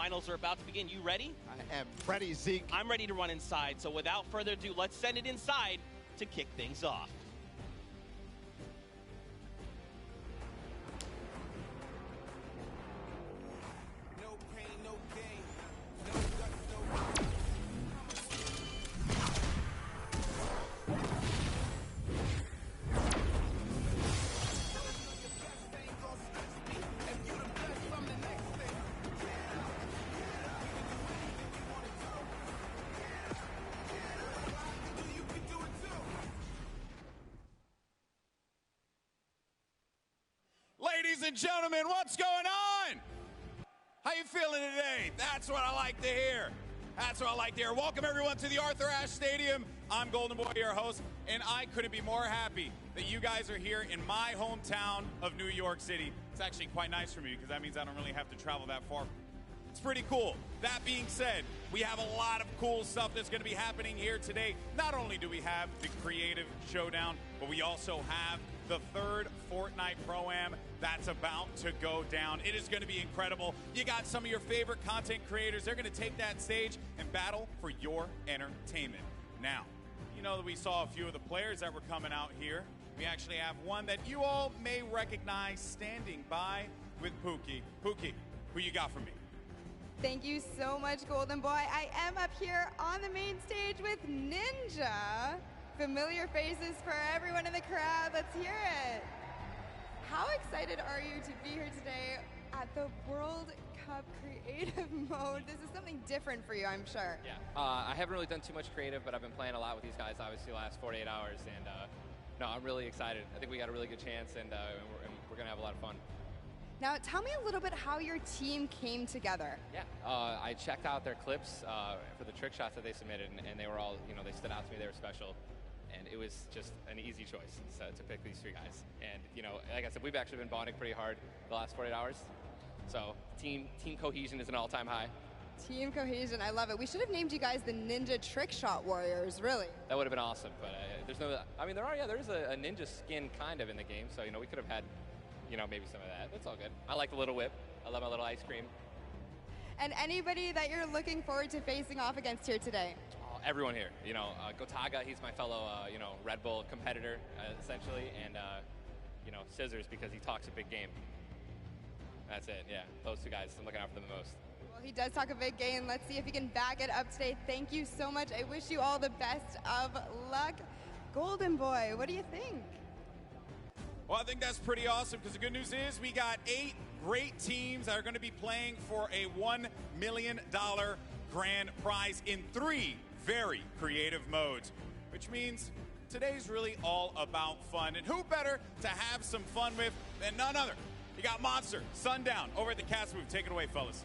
finals are about to begin. You ready? I am ready, Zeke. I'm ready to run inside. So without further ado, let's send it inside to kick things off. No pain, no gain. No guts, no gain. Ladies and gentlemen, what's going on? How you feeling today? That's what I like to hear. That's what I like to hear. Welcome everyone to the Arthur Ashe Stadium. I'm Golden Boy, your host, and I couldn't be more happy that you guys are here in my hometown of New York City. It's actually quite nice for me because that means I don't really have to travel that far. It's pretty cool. That being said, we have a lot of cool stuff that's going to be happening here today. Not only do we have the Creative Showdown, but we also have the third Fortnite Pro-Am that's about to go down. It is going to be incredible. You got some of your favorite content creators. They're going to take that stage and battle for your entertainment. Now, you know that we saw a few of the players that were coming out here. We actually have one that you all may recognize standing by with Pookie. Pookie, who you got for me? Thank you so much, Golden Boy. I am up here on the main stage with Ninja. Familiar faces for everyone in the crowd. Let's hear it. How excited are you to be here today at the World Cup Creative Mode? This is something different for you, I'm sure. Yeah, I haven't really done too much creative, but I've been playing a lot with these guys, obviously, the last 48 hours. And no, I'm really excited. I think we got a really good chance, and we're going to have a lot of fun. Now, tell me a little bit how your team came together. Yeah, I checked out their clips for the trick shots that they submitted, and they were all, they stood out to me. They were special. And it was just an easy choice to pick these three guys. And, like I said, we've actually been bonding pretty hard the last 48 hours. So team cohesion is an all-time high. Team cohesion, I love it. We should have named you guys the Ninja Trick Shot Warriors, really. That would have been awesome, but there's no, there is a ninja skin kind of in the game, so, we could have had, maybe some of that. That's all good. I like the little whip. I love my little ice cream. And anybody that you're looking forward to facing off against here today? Everyone here, Gotaga, he's my fellow, Red Bull competitor, essentially, and, Scissors because he talks a big game. That's it, yeah. Those two guys, I'm looking out for them the most. Well, he does talk a big game. Let's see if he can back it up today. Thank you so much. I wish you all the best of luck. Golden Boy, what do you think? Well, I think that's pretty awesome because the good news is we got 8 great teams that are going to be playing for a $1 million grand prize in 3 very creative modes, which means today's really all about fun. And who better to have some fun with than none other? You got Monster, Sundown, over at the cast booth. Take it away, fellas.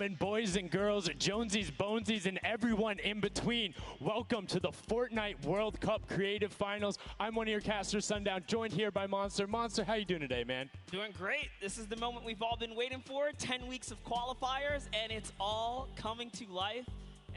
And boys and girls, Jonesies, Bonesies, and everyone in between, welcome to the Fortnite World Cup Creative Finals. I'm one of your casters, Sundown, joined here by Monster. Monster, how you doing today, man? Doing great. This is the moment we've all been waiting for. 10 weeks of qualifiers, and it's all coming to life.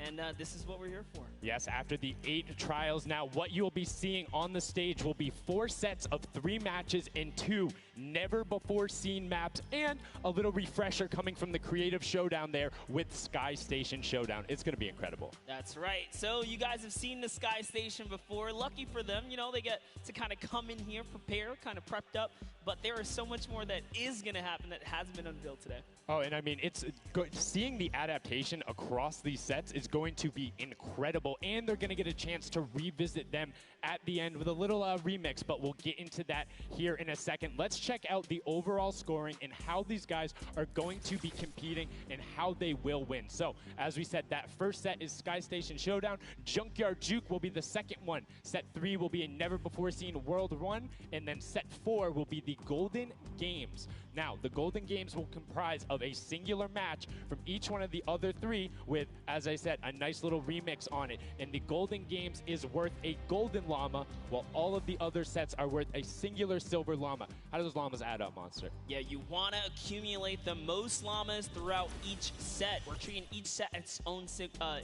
And this is what we're here for. Yes, after the 8 trials now, what you'll be seeing on the stage will be 4 sets of 3 matches and 2 never-before-seen maps, and a little refresher coming from the Creative Showdown there with Sky Station Showdown. It's going to be incredible. That's right. So you guys have seen the Sky Station before. Lucky for them, they get to kind of come in here, prepare, kind of prepped up. But there is so much more that is going to happen that hasn't been unveiled today. Oh, and I mean, it's seeing the adaptation across these sets is going to be incredible, and they're going to get a chance to revisit them at the end with a little remix, but we'll get into that here in a second. Let's check out the overall scoring and how these guys are going to be competing and how they will win. So, as we said, that first set is Sky Station Showdown. Junkyard Juke will be the second one. Set 3 will be a never-before-seen World 1, and then set 4 will be the Golden Games. Now, the Golden Games will comprise of a singular match from each one of the other 3 with, as I said, a nice little remix on it. And the Golden Games is worth a golden llama, while all of the other sets are worth a singular silver llama. How do those llamas add up, Monster? Yeah, you want to accumulate the most llamas throughout each set. We're treating each set as its own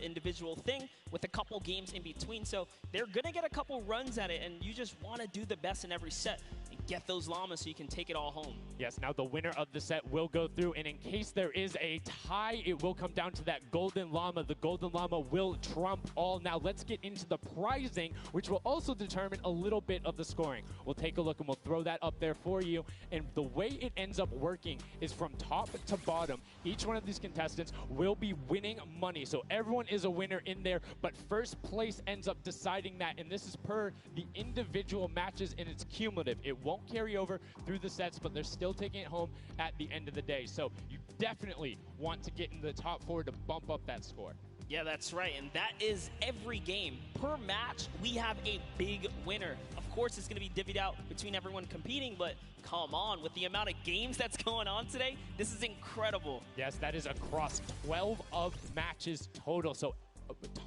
individual thing with a couple games in between. So they're going to get a couple runs at it, and you just want to do the best in every set. And get those llamas so you can take it all home. Yes, now the winner of the set will go through, and in case there is a tie, it will come down to that golden llama. The golden llama will trump all. Now let's get into the prizing, which will also determine a little bit of the scoring. We'll take a look and we'll throw that up there for you. And the way it ends up working is from top to bottom. Each one of these contestants will be winning money. So everyone is a winner in there, but first place ends up deciding that. And this is per the individual matches, and it's cumulative. It won't carry over through the sets, but they're still taking it home at the end of the day. So you definitely want to get in the top 4 to bump up that score. Yeah, that's right, and that is every game. Per match, we have a big winner. Of course, it's going to be divvied out between everyone competing, but come on, with the amount of games that's going on today, this is incredible. Yes, that is across 12 of matches total. So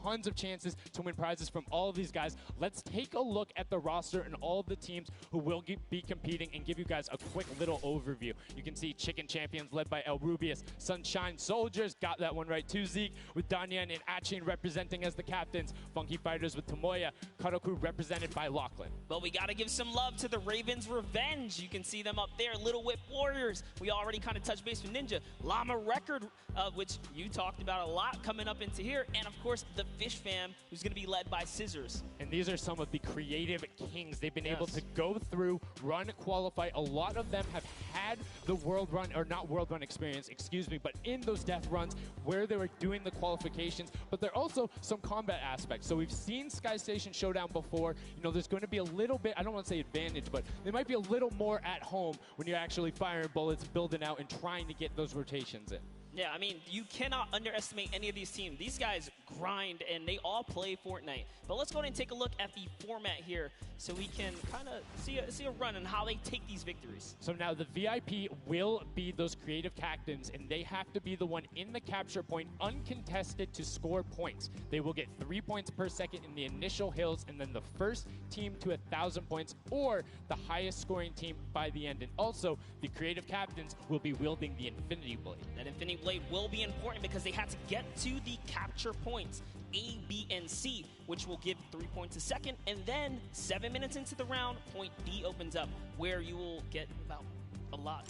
tons of chances to win prizes from all of these guys. Let's take a look at the roster and all of the teams who will be competing and give you guys a quick little overview. You can see Chicken Champions led by El Rubius, Sunshine Soldiers, got that one right too, Zeke, with Danyan and Achin representing as the captains, Funky Fighters with Tomoya, Cuddle Crew represented by Lachlan. But we got to give some love to the Ravens Revenge. You can see them up there, Little Whip Warriors. We already kind of touched base with Ninja. Llama Record, which you talked about a lot coming up into here, and of course the Fish Fam, who's going to be led by Scissors. And these are some of the creative kings. They've been able to go through, run, qualify. A lot of them have had the world run, or not world run experience, excuse me, but in those death runs where they were doing the qualifications, but there are also some combat aspects. So we've seen Sky Station Showdown before. You know, there's going to be a little bit, I don't want to say advantage, but they might be a little more at home when you're actually firing bullets, building out, and trying to get those rotations in. Yeah, I mean, you cannot underestimate any of these teams. These guys grind, and they all play Fortnite. But let's go ahead and take a look at the format here so we can kind of see a run and how they take these victories. So now the VIP will be those creative captains, and they have to be the one in the capture point uncontested to score points. They will get 3 points per second in the initial hills, and then the first team to 1,000 points or the highest scoring team by the end. And also, the creative captains will be wielding the Infinity Blade. That Infinity Blade will be important because they have to get to the capture points, A, B, and C, which will give 3 points a second. And then 7 minutes into the round, point D opens up, where you will get about a lot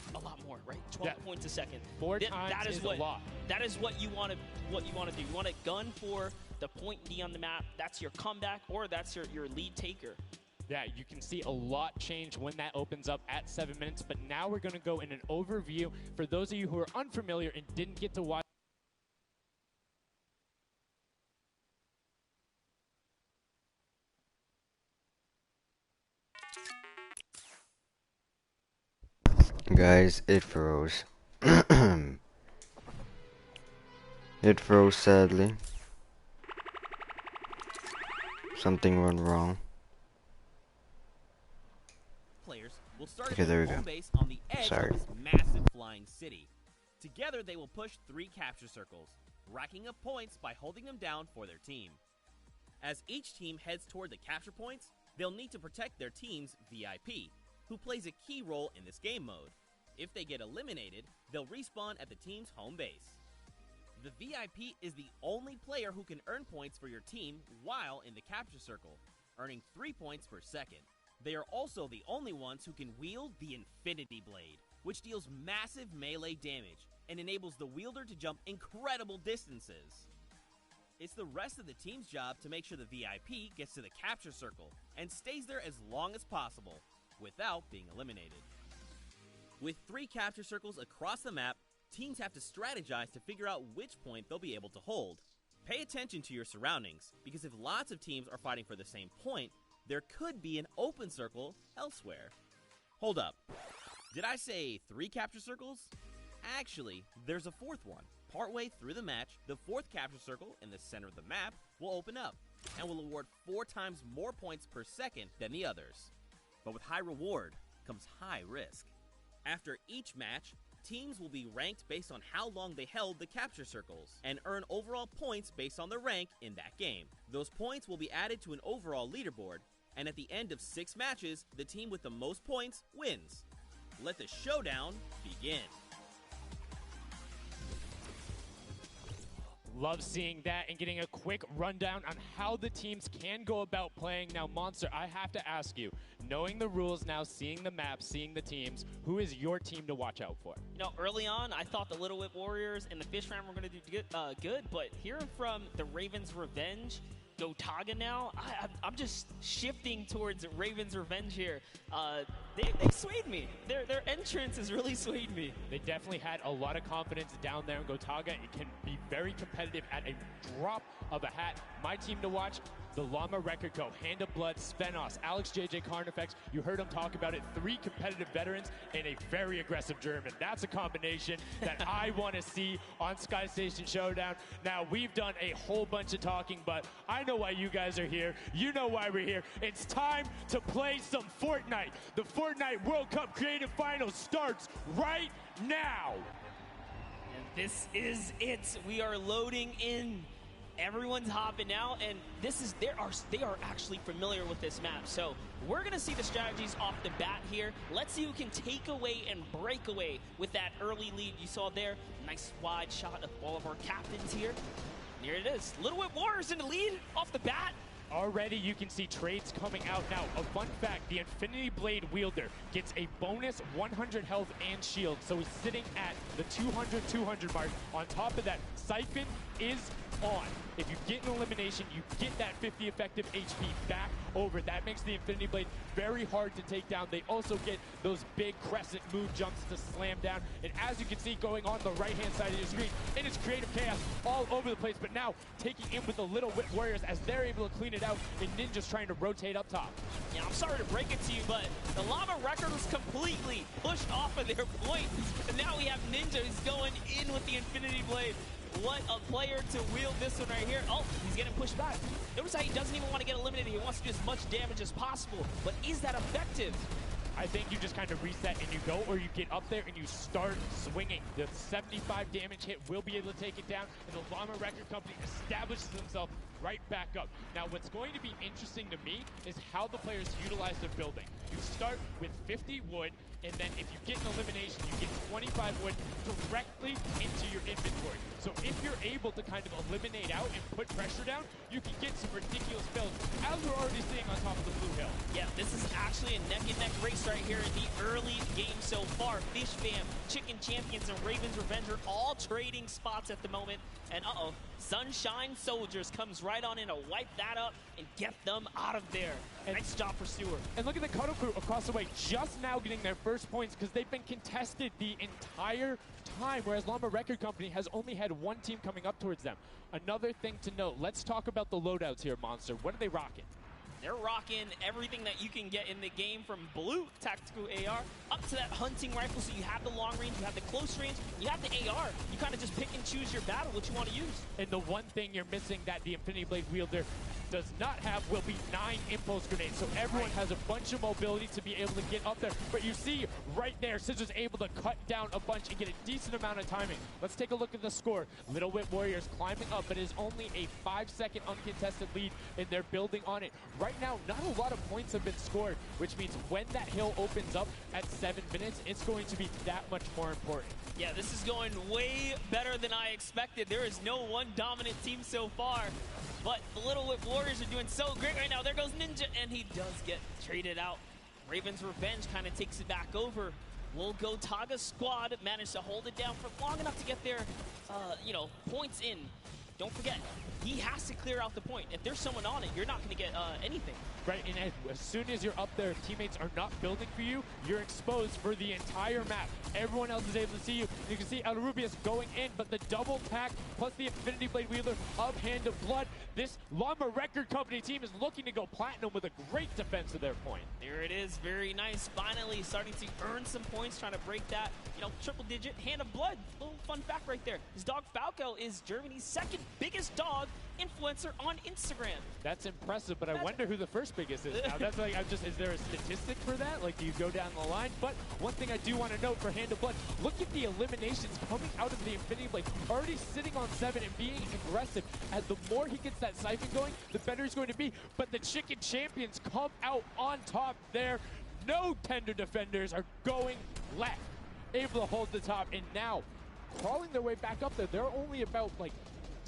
more, right? 12 points a second. Four times is a lot. That is what you want to do. You want to gun for the point D on the map. That's your comeback, or that's your lead taker. Yeah, you can see a lot change when that opens up at 7 minutes, but now we're going to go in an overview for those of you who are unfamiliar and didn't get to watch. Guys, it froze. It froze sadly. Something went wrong. Players will start Okay, there we at go. home base on the edge Sorry. of this massive flying city. Together, they will push 3 capture circles, racking up points by holding them down for their team. As each team heads toward the capture points, they'll need to protect their team's VIP, who plays a key role in this game mode. If they get eliminated, they'll respawn at the team's home base. The VIP is the only player who can earn points for your team while in the capture circle, earning 3 points per second. They are also the only ones who can wield the Infinity Blade, which deals massive melee damage and enables the wielder to jump incredible distances. It's the rest of the team's job to make sure the VIP gets to the capture circle and stays there as long as possible without being eliminated. With 3 capture circles across the map, teams have to strategize to figure out which point they'll be able to hold. Pay attention to your surroundings, because if lots of teams are fighting for the same point, there could be an open circle elsewhere. Hold up. Did I say 3 capture circles? Actually, there's a 4th one. Partway through the match, the 4th capture circle in the center of the map will open up and will award 4 times more points per second than the others. But with high reward comes high risk. After each match, teams will be ranked based on how long they held the capture circles and earn overall points based on their rank in that game. Those points will be added to an overall leaderboard, and at the end of 6 matches, the team with the most points wins. Let the showdown begin. Love seeing that and getting a quick rundown on how the teams can go about playing. Now, Monster, I have to ask you, knowing the rules now, seeing the map, seeing the teams, who is your team to watch out for? You know, early on, I thought the Little Whip Warriors and the Fish Ram were going to do good, but hearing from the Ravens Revenge, Gotaga now, I'm just shifting towards Ravens Revenge here. They swayed me. Their entrance has really swayed me. They definitely had a lot of confidence down there in Gotaga. It can be very competitive at a drop of a hat. My team to watch, the Llama Record Co., Hand of Blood, Svenos, Alex JJ Carnifex. You heard him talk about it. 3 competitive veterans and a very aggressive German. That's a combination that I want to see on Sky Station Showdown. Now, we've done a whole bunch of talking, but I know why you guys are here. You know why we're here. It's time to play some Fortnite. The Fortnite World Cup Creative Finals starts right now. And this is it. We are loading in. Everyone's hopping out, and they are actually familiar with this map. So we're gonna see the strategies off the bat here. Let's see who can take away and break away with that early lead you saw there. Nice wide shot of all of our captains here. Here it is. Little Whip Warriors in the lead off the bat. Already you can see trades coming out now. A fun fact, the Infinity Blade wielder gets a bonus 100 health and shield, so he's sitting at the 200 mark. On top of that, Siphon is on. If you get an elimination, you get that 50 effective HP back over. That makes the Infinity Blade very hard to take down. They also get those big crescent move jumps to slam down. And as you can see going on the right-hand side of your screen, it is creative chaos all over the place, but now taking in with the Little Whip Warriors as they're able to clean it out, and Ninja's trying to rotate up top. Yeah, I'm sorry to break it to you, but the Llama Record was completely pushed off of their point. And now we have Ninja who's going in with the Infinity Blade. What a player to wield this one right here. Oh, he's getting pushed back. Notice how he doesn't even want to get eliminated. He wants to do as much damage as possible. But is that effective? I think you just kind of reset and you go, or you get up there and you start swinging. The 75 damage hit will be able to take it down, and the Llama Record Company establishes themselves right back up. Now, what's going to be interesting to me is how the players utilize their building. You start with 50 wood, and then if you get an elimination, you get 25 wood directly into your inventory. So if you're able to kind of eliminate out and put pressure down, you can get some ridiculous builds, as we're already seeing on top of the blue hill. Yeah, this is actually a neck-and-neck race right here in the early game so far. Fish Fam, Chicken Champions, and Ravens Revenge are all trading spots at the moment. And Sunshine Soldiers comes right on in to wipe that up and get them out of there. And nice job for Stewart. And look at the Cuddle Crew across the way, just now getting their first points because they've been contested the entire time, whereas Llama Record Company has only had one team coming up towards them. Another thing to note, let's talk about the loadouts here, Monster. What are they rocking? They're rocking everything that you can get in the game, from blue tactical AR up to that hunting rifle. So you have the long range, you have the close range, you have the AR. You kind of just pick and choose your battle, what you want to use. And the one thing you're missing that the Infinity Blade wielder does not have will be 9 impulse grenades. So everyone has a bunch of mobility to be able to get up there. But you see right there, Scissors able to cut down a bunch and get a decent amount of timing. Let's take a look at the score. Little Whip Warriors climbing up, but it is only a 5-second uncontested lead, and they're building on it. Right now, not a lot of points have been scored, which means when that hill opens up at 7 minutes, it's going to be that much more important. Yeah, this is going way better than I expected. There is no one dominant team so far, but the Little Whip Warriors are doing so great right now. There goes Ninja, and he does get traded out. Ravens Revenge kind of takes it back over. Will Gotaga squad manage to hold it down for long enough to get their, points in? Don't forget, he has to clear out the point. If there's someone on it, you're not going to get anything. Right, and as soon as you're up there, if teammates are not building for you, you're exposed for the entire map. Everyone else is able to see you. You can see El Rubius going in, but the double tack plus the Infinity Blade wielder of Hand of Blood. This Llama Record Company team is looking to go platinum with a great defense of their point. There it is, very nice. Finally starting to earn some points, trying to break that, triple digit. Hand of Blood, little fun fact right there. His dog Falco is Germany's second biggest dog influencer on Instagram. That's impressive, but I wonder who the first biggest is now. That's like, is there a statistic for that? Like, do you go down the line? But one thing I do want to note for Hand of Blood, look at the eliminations coming out of the Infinity Blade. Already sitting on 7 and being aggressive. As the more he gets that siphon going, the better he's going to be. But the Chicken Champions come out on top there. No tender defenders are going left. Able to hold the top, and now crawling their way back up there. They're only about like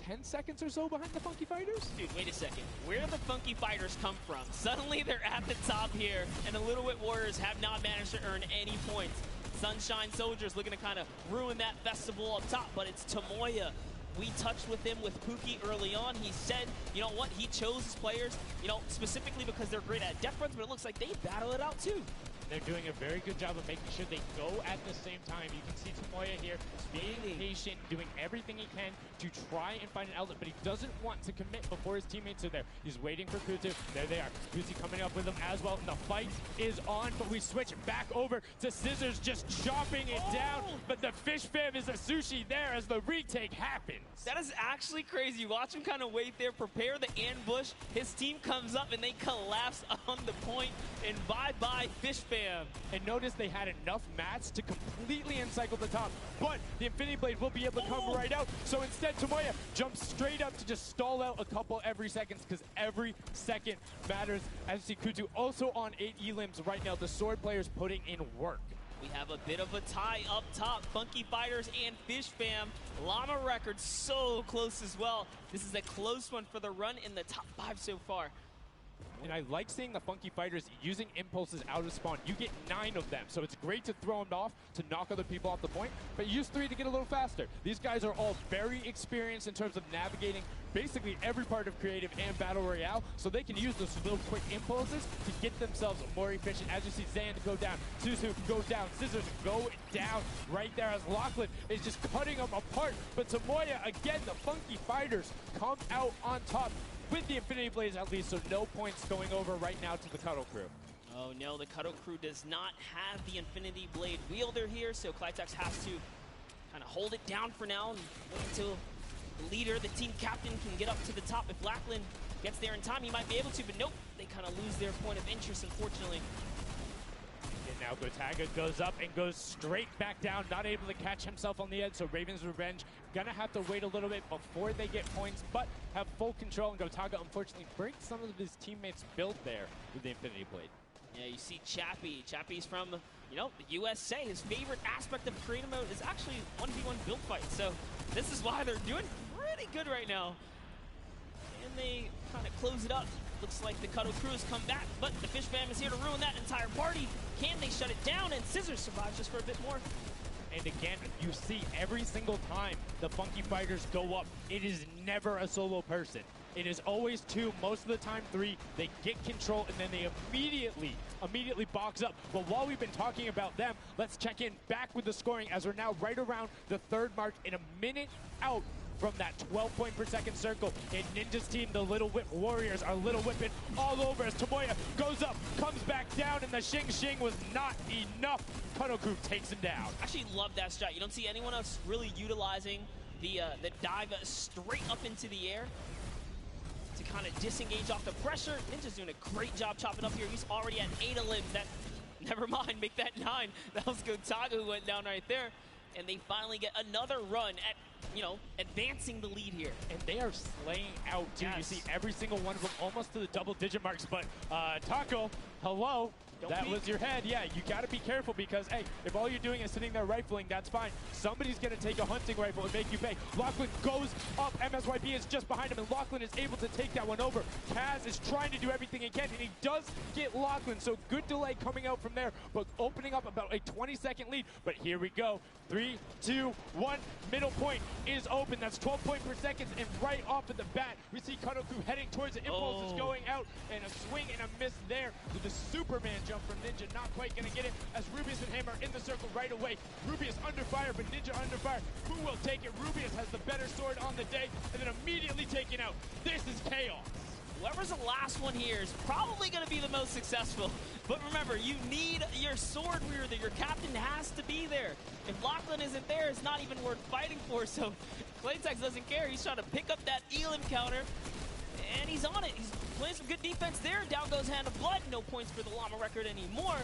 10 seconds or so behind the Funky Fighters? Dude, wait a second. Where do the Funky Fighters come from? Suddenly they're at the top here, and the Little Whip Warriors have not managed to earn any points. Sunshine Soldiers looking to kind of ruin that festival up top, but it's Tomoya. We touched with him with Pookie early on. He said, you know what, he chose his players, you know, specifically because they're great at death runs, but it looks like they battle it out too. They're doing a very good job of making sure they go at the same time. You can see Tomoya here being patient, doing everything he can to try and find an outlet, but he doesn't want to commit before his teammates are there. He's waiting for Kutu. There they are. Kutu coming up with him as well, and the fight is on, but we switch back over to Scissors just chopping it down, but the fish fam is a sushi there as the retake happens. That is actually crazy. Watch him kind of wait there, prepare the ambush. His team comes up and they collapse on the point, and bye-bye fish fam. And notice they had enough mats to completely encircle the top, but the Infinity Blade will be able to come right out. So instead, Tomoya jumps straight up to just stall out a couple every seconds, because every second matters. As you see Kutu also on 8 elims right now. The sword players putting in work. We have a bit of a tie up top. Funky Fighters and Fish Fam. Llama Records so close as well. This is a close one for the run in the top 5 so far. And I like seeing the Funky Fighters using impulses out of spawn. You get 9 of them, so it's great to throw them off to knock other people off the point, but use 3 to get a little faster. These guys are all very experienced in terms of navigating basically every part of creative and battle royale, so they can use those little quick impulses to get themselves more efficient. As you see Zand go down, Suzu go down, Scissors go down right there as Lachlan is just cutting them apart. But Tomoya, again, the Funky Fighters come out on top with the Infinity Blades at least, so no points going over right now to the Cuddle Crew. Oh no, the Cuddle Crew does not have the Infinity Blade wielder here, so Clitex has to kind of hold it down for now and wait until the leader, the team captain, can get up to the top. If Lachlan gets there in time, he might be able to, but nope, they kind of lose their point of interest, unfortunately. And now Gotaga goes up and goes straight back down, not able to catch himself on the edge, so Raven's Revenge gonna have to wait a little bit before they get points, but have full control, and Gotaga unfortunately breaks some of his teammates' build there with the Infinity Blade. Yeah, you see Chappie. Chappie's from, you know, the USA. His favorite aspect of creative mode is actually 1v1 build fights, so this is why they're doing pretty good right now. And they kind of close it up. Looks like the Cuddle Crew has come back, but the Fish Fam is here to ruin that entire party. Can they shut it down? And Scissors survives just for a bit more. And again, you see every single time the Funky Fighters go up, it is never a solo person. It is always 2, most of the time 3. They get control and then they immediately box up. But while we've been talking about them, let's check in back with the scoring as we're now right around the 3rd mark and a minute out from that 12 point per second circle. And Ninja's team, the Little Whip Warriors, are Little Whipping all over as Tomoya goes up, comes back down, and the Shing Shing was not enough. Cuddle Crew takes him down. Actually love that strat. You don't see anyone else really utilizing the dive straight up into the air to kind of disengage off the pressure. Ninja's doing a great job chopping up here. He's already at 8 of limbs. That, never mind, make that 9. That was Gotaga who went down right there. And they finally get another run at, you know, advancing the lead here. And they are slaying out, too. Yes. You see every single one of them almost to the double-digit marks. But Taco, hello. That was your head. Yeah, you got to be careful because, hey, if all you're doing is sitting there rifling, that's fine. Somebody's going to take a hunting rifle and make you pay. Lachlan goes up. MSYP is just behind him, and Lachlan is able to take that one over. Kaz is trying to do everything he can, and he does get Lachlan, so good delay coming out from there, but opening up about a 20-second lead. But here we go. 3, 2, 1. Middle point is open. That's 12 point per second, and right off of the bat, we see Cuddle Crew heading towards it. Impulse is going out, and a swing and a miss there with the Superman jump from Ninja. Not quite going to get it as Rubius and him are in the circle right away. Rubius under fire, but Ninja under fire. Who will take it? Rubius has the better sword on the day, and then immediately taken out. This is chaos. Whoever's the last one here is probably going to be the most successful. But remember, you need your sword wielder. Your captain has to be there. If Lachlan isn't there, it's not even worth fighting for. So Claytex doesn't care. He's trying to pick up that Elim counter. And he's on it. He's playing some good defense there. Down goes Hand of Blood. No points for the Llama record anymore.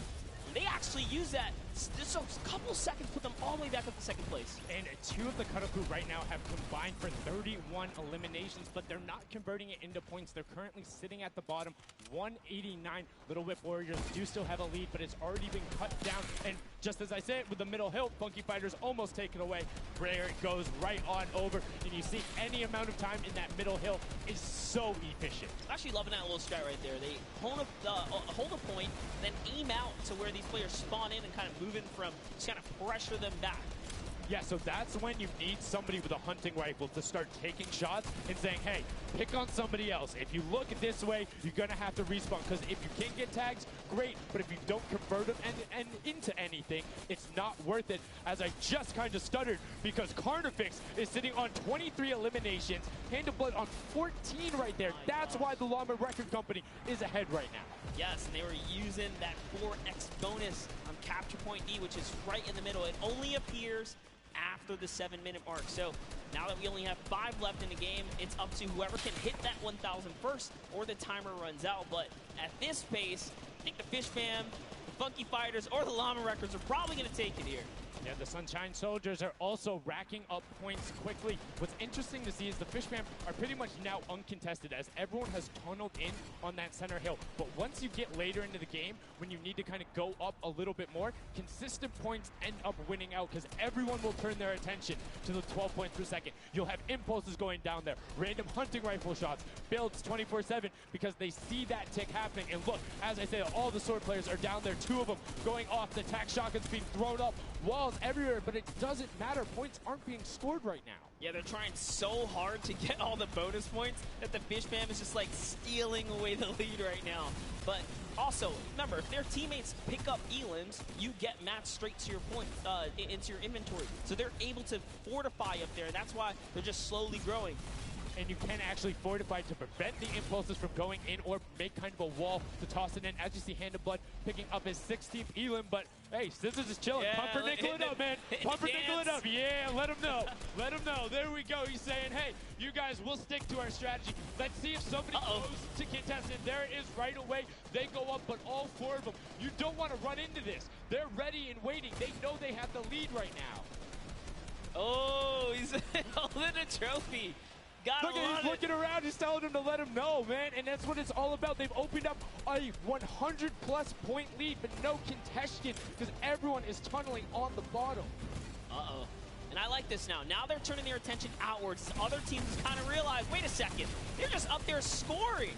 They actually use that Just a couple seconds put them all the way back up to second place. And two of the cutoff crew right now have combined for 31 eliminations, but they're not converting it into points. They're currently sitting at the bottom, 189. Little Whip Warriors do still have a lead, but it's already been cut down. And just as I said, with the middle hill, Funky Fighters almost taken away. There it goes right on over. And you see any amount of time in that middle hill is so efficient. Actually loving that little strat right there. They hold a point, then aim out to where these players spawn in and kind of move in from, just kind of pressure them back. Yeah, so that's when you need somebody with a hunting rifle to start taking shots and saying, hey, pick on somebody else. If you look this way, you're going to have to respawn, because if you can get tags, great, but if you don't convert them and into anything, it's not worth it, as I just kind of stuttered, because Carnifex is sitting on 23 eliminations, Hand of Blood on 14 right there. That's why the Llama Record Company is ahead right now. Yes, and they were using that 4x bonus on Capture Point D, which is right in the middle. It only appears after the 7-minute mark. So now that we only have 5 left in the game, it's up to whoever can hit that 1,000 first or the timer runs out. But at this pace, I think the Fish Fam, the Funky Fighters, or the Llama Records are probably going to take it here. Yeah, the Sunshine Soldiers are also racking up points quickly. What's interesting to see is the Fish Fam are pretty much now uncontested, as everyone has tunneled in on that center hill. But once you get later into the game, when you need to kind of go up a little bit more, consistent points end up winning out, because everyone will turn their attention to the 12 points per second. You'll have impulses going down there, random hunting rifle shots, builds 24/7, because they see that tick happening. And look, as I say, all the sword players are down there, 2 of them going off, the tac shotguns being thrown up, walls everywhere, but it doesn't matter. Points aren't being scored right now. Yeah, they're trying so hard to get all the bonus points that the Fish Fam is just like stealing away the lead right now. But also, remember, if their teammates pick up elims, you get matched straight to your point, into your inventory. So they're able to fortify up there. That's why they're just slowly growing. And you can actually fortify to prevent the impulses from going in, or make kind of a wall to toss it in. As you see, Hand of Blood picking up his 16th elim, but hey, Scissors is chilling. Yeah, Pumpernickel it up, man. Pumpernickel it up. Yeah, let him know. Let him know. There we go. He's saying, hey, you guys, we'll stick to our strategy. Let's see if somebody goes to contest it. There it is right away. They go up, but all 4 of them. You don't want to run into this. They're ready and waiting. They know they have the lead right now. Oh, he's holding a trophy. Look at, he's looking around, he's telling him to let him know, man, and that's what it's all about. They've opened up a 100-plus point lead, but no contention, because everyone is tunneling on the bottom. Uh-oh. And I like this now. Now they're turning their attention outwards. Other teams kind of realize, wait a second, they're just up there scoring.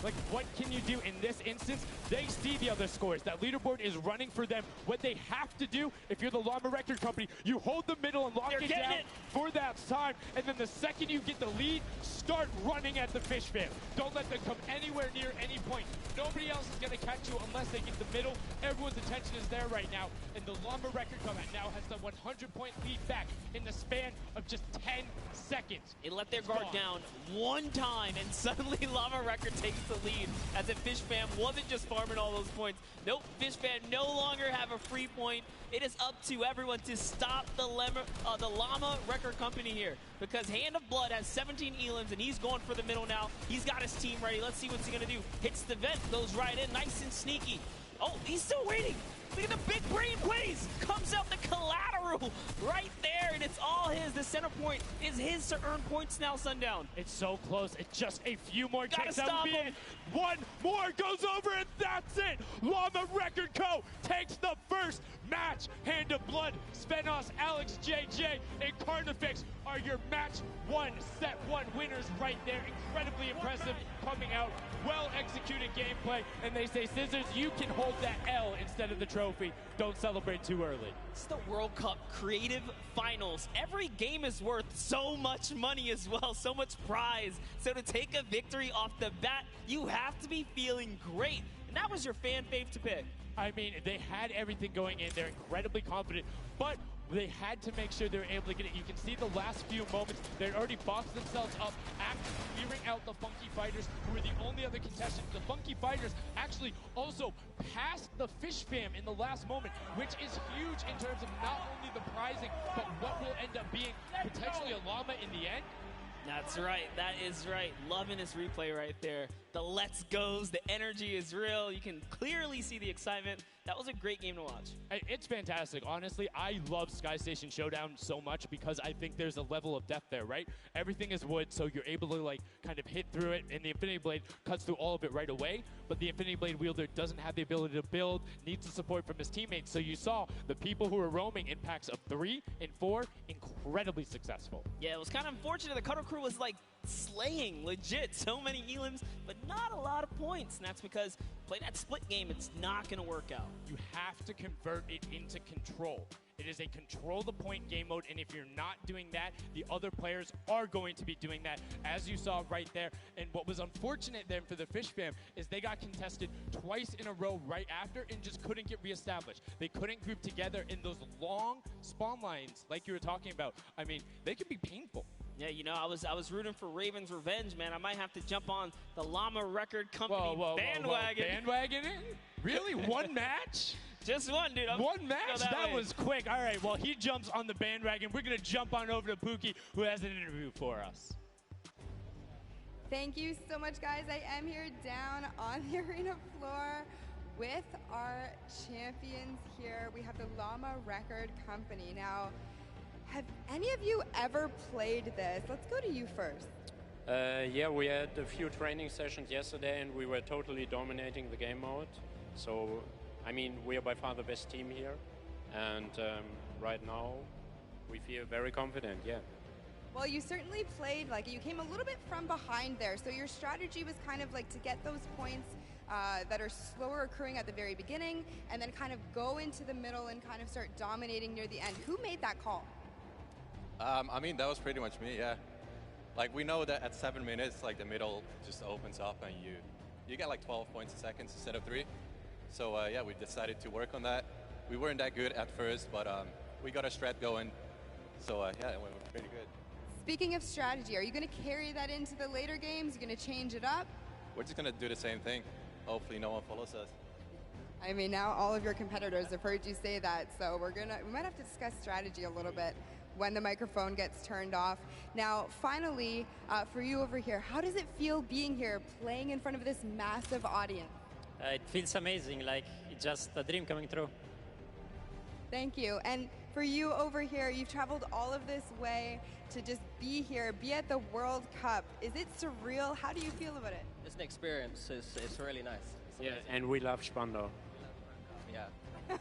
Like, what can you do in this instance? They see the other scores. That leaderboard is running for them. What they have to do, if you're the Llama Record Company, you hold the middle and lock it down for that time. And then the second you get the lead, start running at the Fish Fam. Don't let them come anywhere near any point. Nobody else is going to catch you unless they get the middle. Everyone's attention is there right now. And the Llama Record Company now has the 100-point lead back in the span of just 10 seconds. It let their guard down one time, and suddenly Llama Record takes the lead, as if Fish Fam wasn't just farming all those points. Nope, Fish Fam no longer have a free point. It is up to everyone to stop the Llama Record Company here, because Hand of Blood has 17 elims, and he's going for the middle now. He's got his team ready. Let's see what's he going to do. Hits the vent, goes right in, nice and sneaky. Oh, he's still waiting. Look at the big brain plays. Comes out the collateral right there, and it's all his. The center point is his to earn points now, Sundown. It's so close. It's just a few more Gotta takes. stop him. One more goes over, and that's it. Llama Record Co. takes the first match. Hand of Blood, Spenos, Alex, JJ, and Carnifex are your match 1, set 1 winners right there. Incredibly impressive coming out. Well-executed gameplay, and they say, Scissors, you can hold that L instead of the trophy. Don't celebrate too early. It's the World Cup Creative Finals. Every game is worth so much money as well, so much prize. So to take a victory off the bat, you have to be feeling great. And that was your fan fave to pick. I mean, they had everything going in. They're incredibly confident, but they had to make sure they were able to get it. You can see the last few moments, they'd already boxed themselves up after clearing out the Funky Fighters, who were the only other contestants. The Funky Fighters actually also passed the Fish Fam in the last moment, which is huge in terms of not only the prizing, but what will end up being potentially a llama in the end. That's right. That is right. Loving this replay right there. the let's goes, the energy is real. You can clearly see the excitement. That was a great game to watch. It's fantastic. Honestly, I love Sky Station Showdown so much because I think there's a level of depth there, right? Everything is wood, so you're able to like kind of hit through it, and the Infinity Blade cuts through all of it right away. But the Infinity Blade wielder doesn't have the ability to build, needs the support from his teammates. So you saw the people who were roaming in packs of 3 and 4 incredibly successful. Yeah, it was kind of unfortunate. The Cuddle Crew was like slaying, legit. So many elims, but not a lot of points. And that's because play that split game, it's not going to work out. You have to convert it into control. It is a control the point game mode, and if you're not doing that, the other players are going to be doing that, as you saw right there. And what was unfortunate then for the Fish fam is they got contested twice in a row right after and just couldn't get reestablished. They couldn't group together in those long spawn lines like you were talking about. I mean, they could be painful. Yeah, you know, I was rooting for Raven's Revenge, man. I might have to jump on the Llama Record Company bandwagon. Bandwagon it? Really? One match? Just one, dude. One match? That way. was quick. All right, well, he jumps on the bandwagon. We're going to jump on over to Pookie, who has an interview for us. Thank you so much, guys. I am here down on the arena floor with our champions here. We have the Llama Record Company. Now, have any of you ever played this? Let's go to you first. Yeah, we had a few training sessions yesterday, and we were totally dominating the game mode. So, I mean, we are by far the best team here, and right now we feel very confident, yeah. Well, you certainly played, like, you came a little bit from behind there, so your strategy was kind of like to get those points that are slower occurring at the very beginning, and then kind of go into the middle and kind of start dominating near the end. Who made that call? I mean, that was pretty much me, yeah. Like, we know that at 7 minutes, like, the middle just opens up and you get like 12 points a second instead of 3. So, yeah, we decided to work on that. We weren't that good at first, but we got a strat going. So, yeah, it went pretty good. Speaking of strategy, are you going to carry that into the later games? You're going to change it up? We're just going to do the same thing. Hopefully no one follows us. I mean, now all of your competitors have heard you say that, so we might have to discuss strategy a little bit when the microphone gets turned off. Now, finally, for you over here, how does it feel being here, playing in front of this massive audience? It feels amazing, like it's just a dream coming true. Thank you. And for you over here, you've traveled all of this way to just be here, be at the World Cup. Is it surreal? How do you feel about it? It's an experience. It's really nice. Yeah, and we love Spandau. Yeah.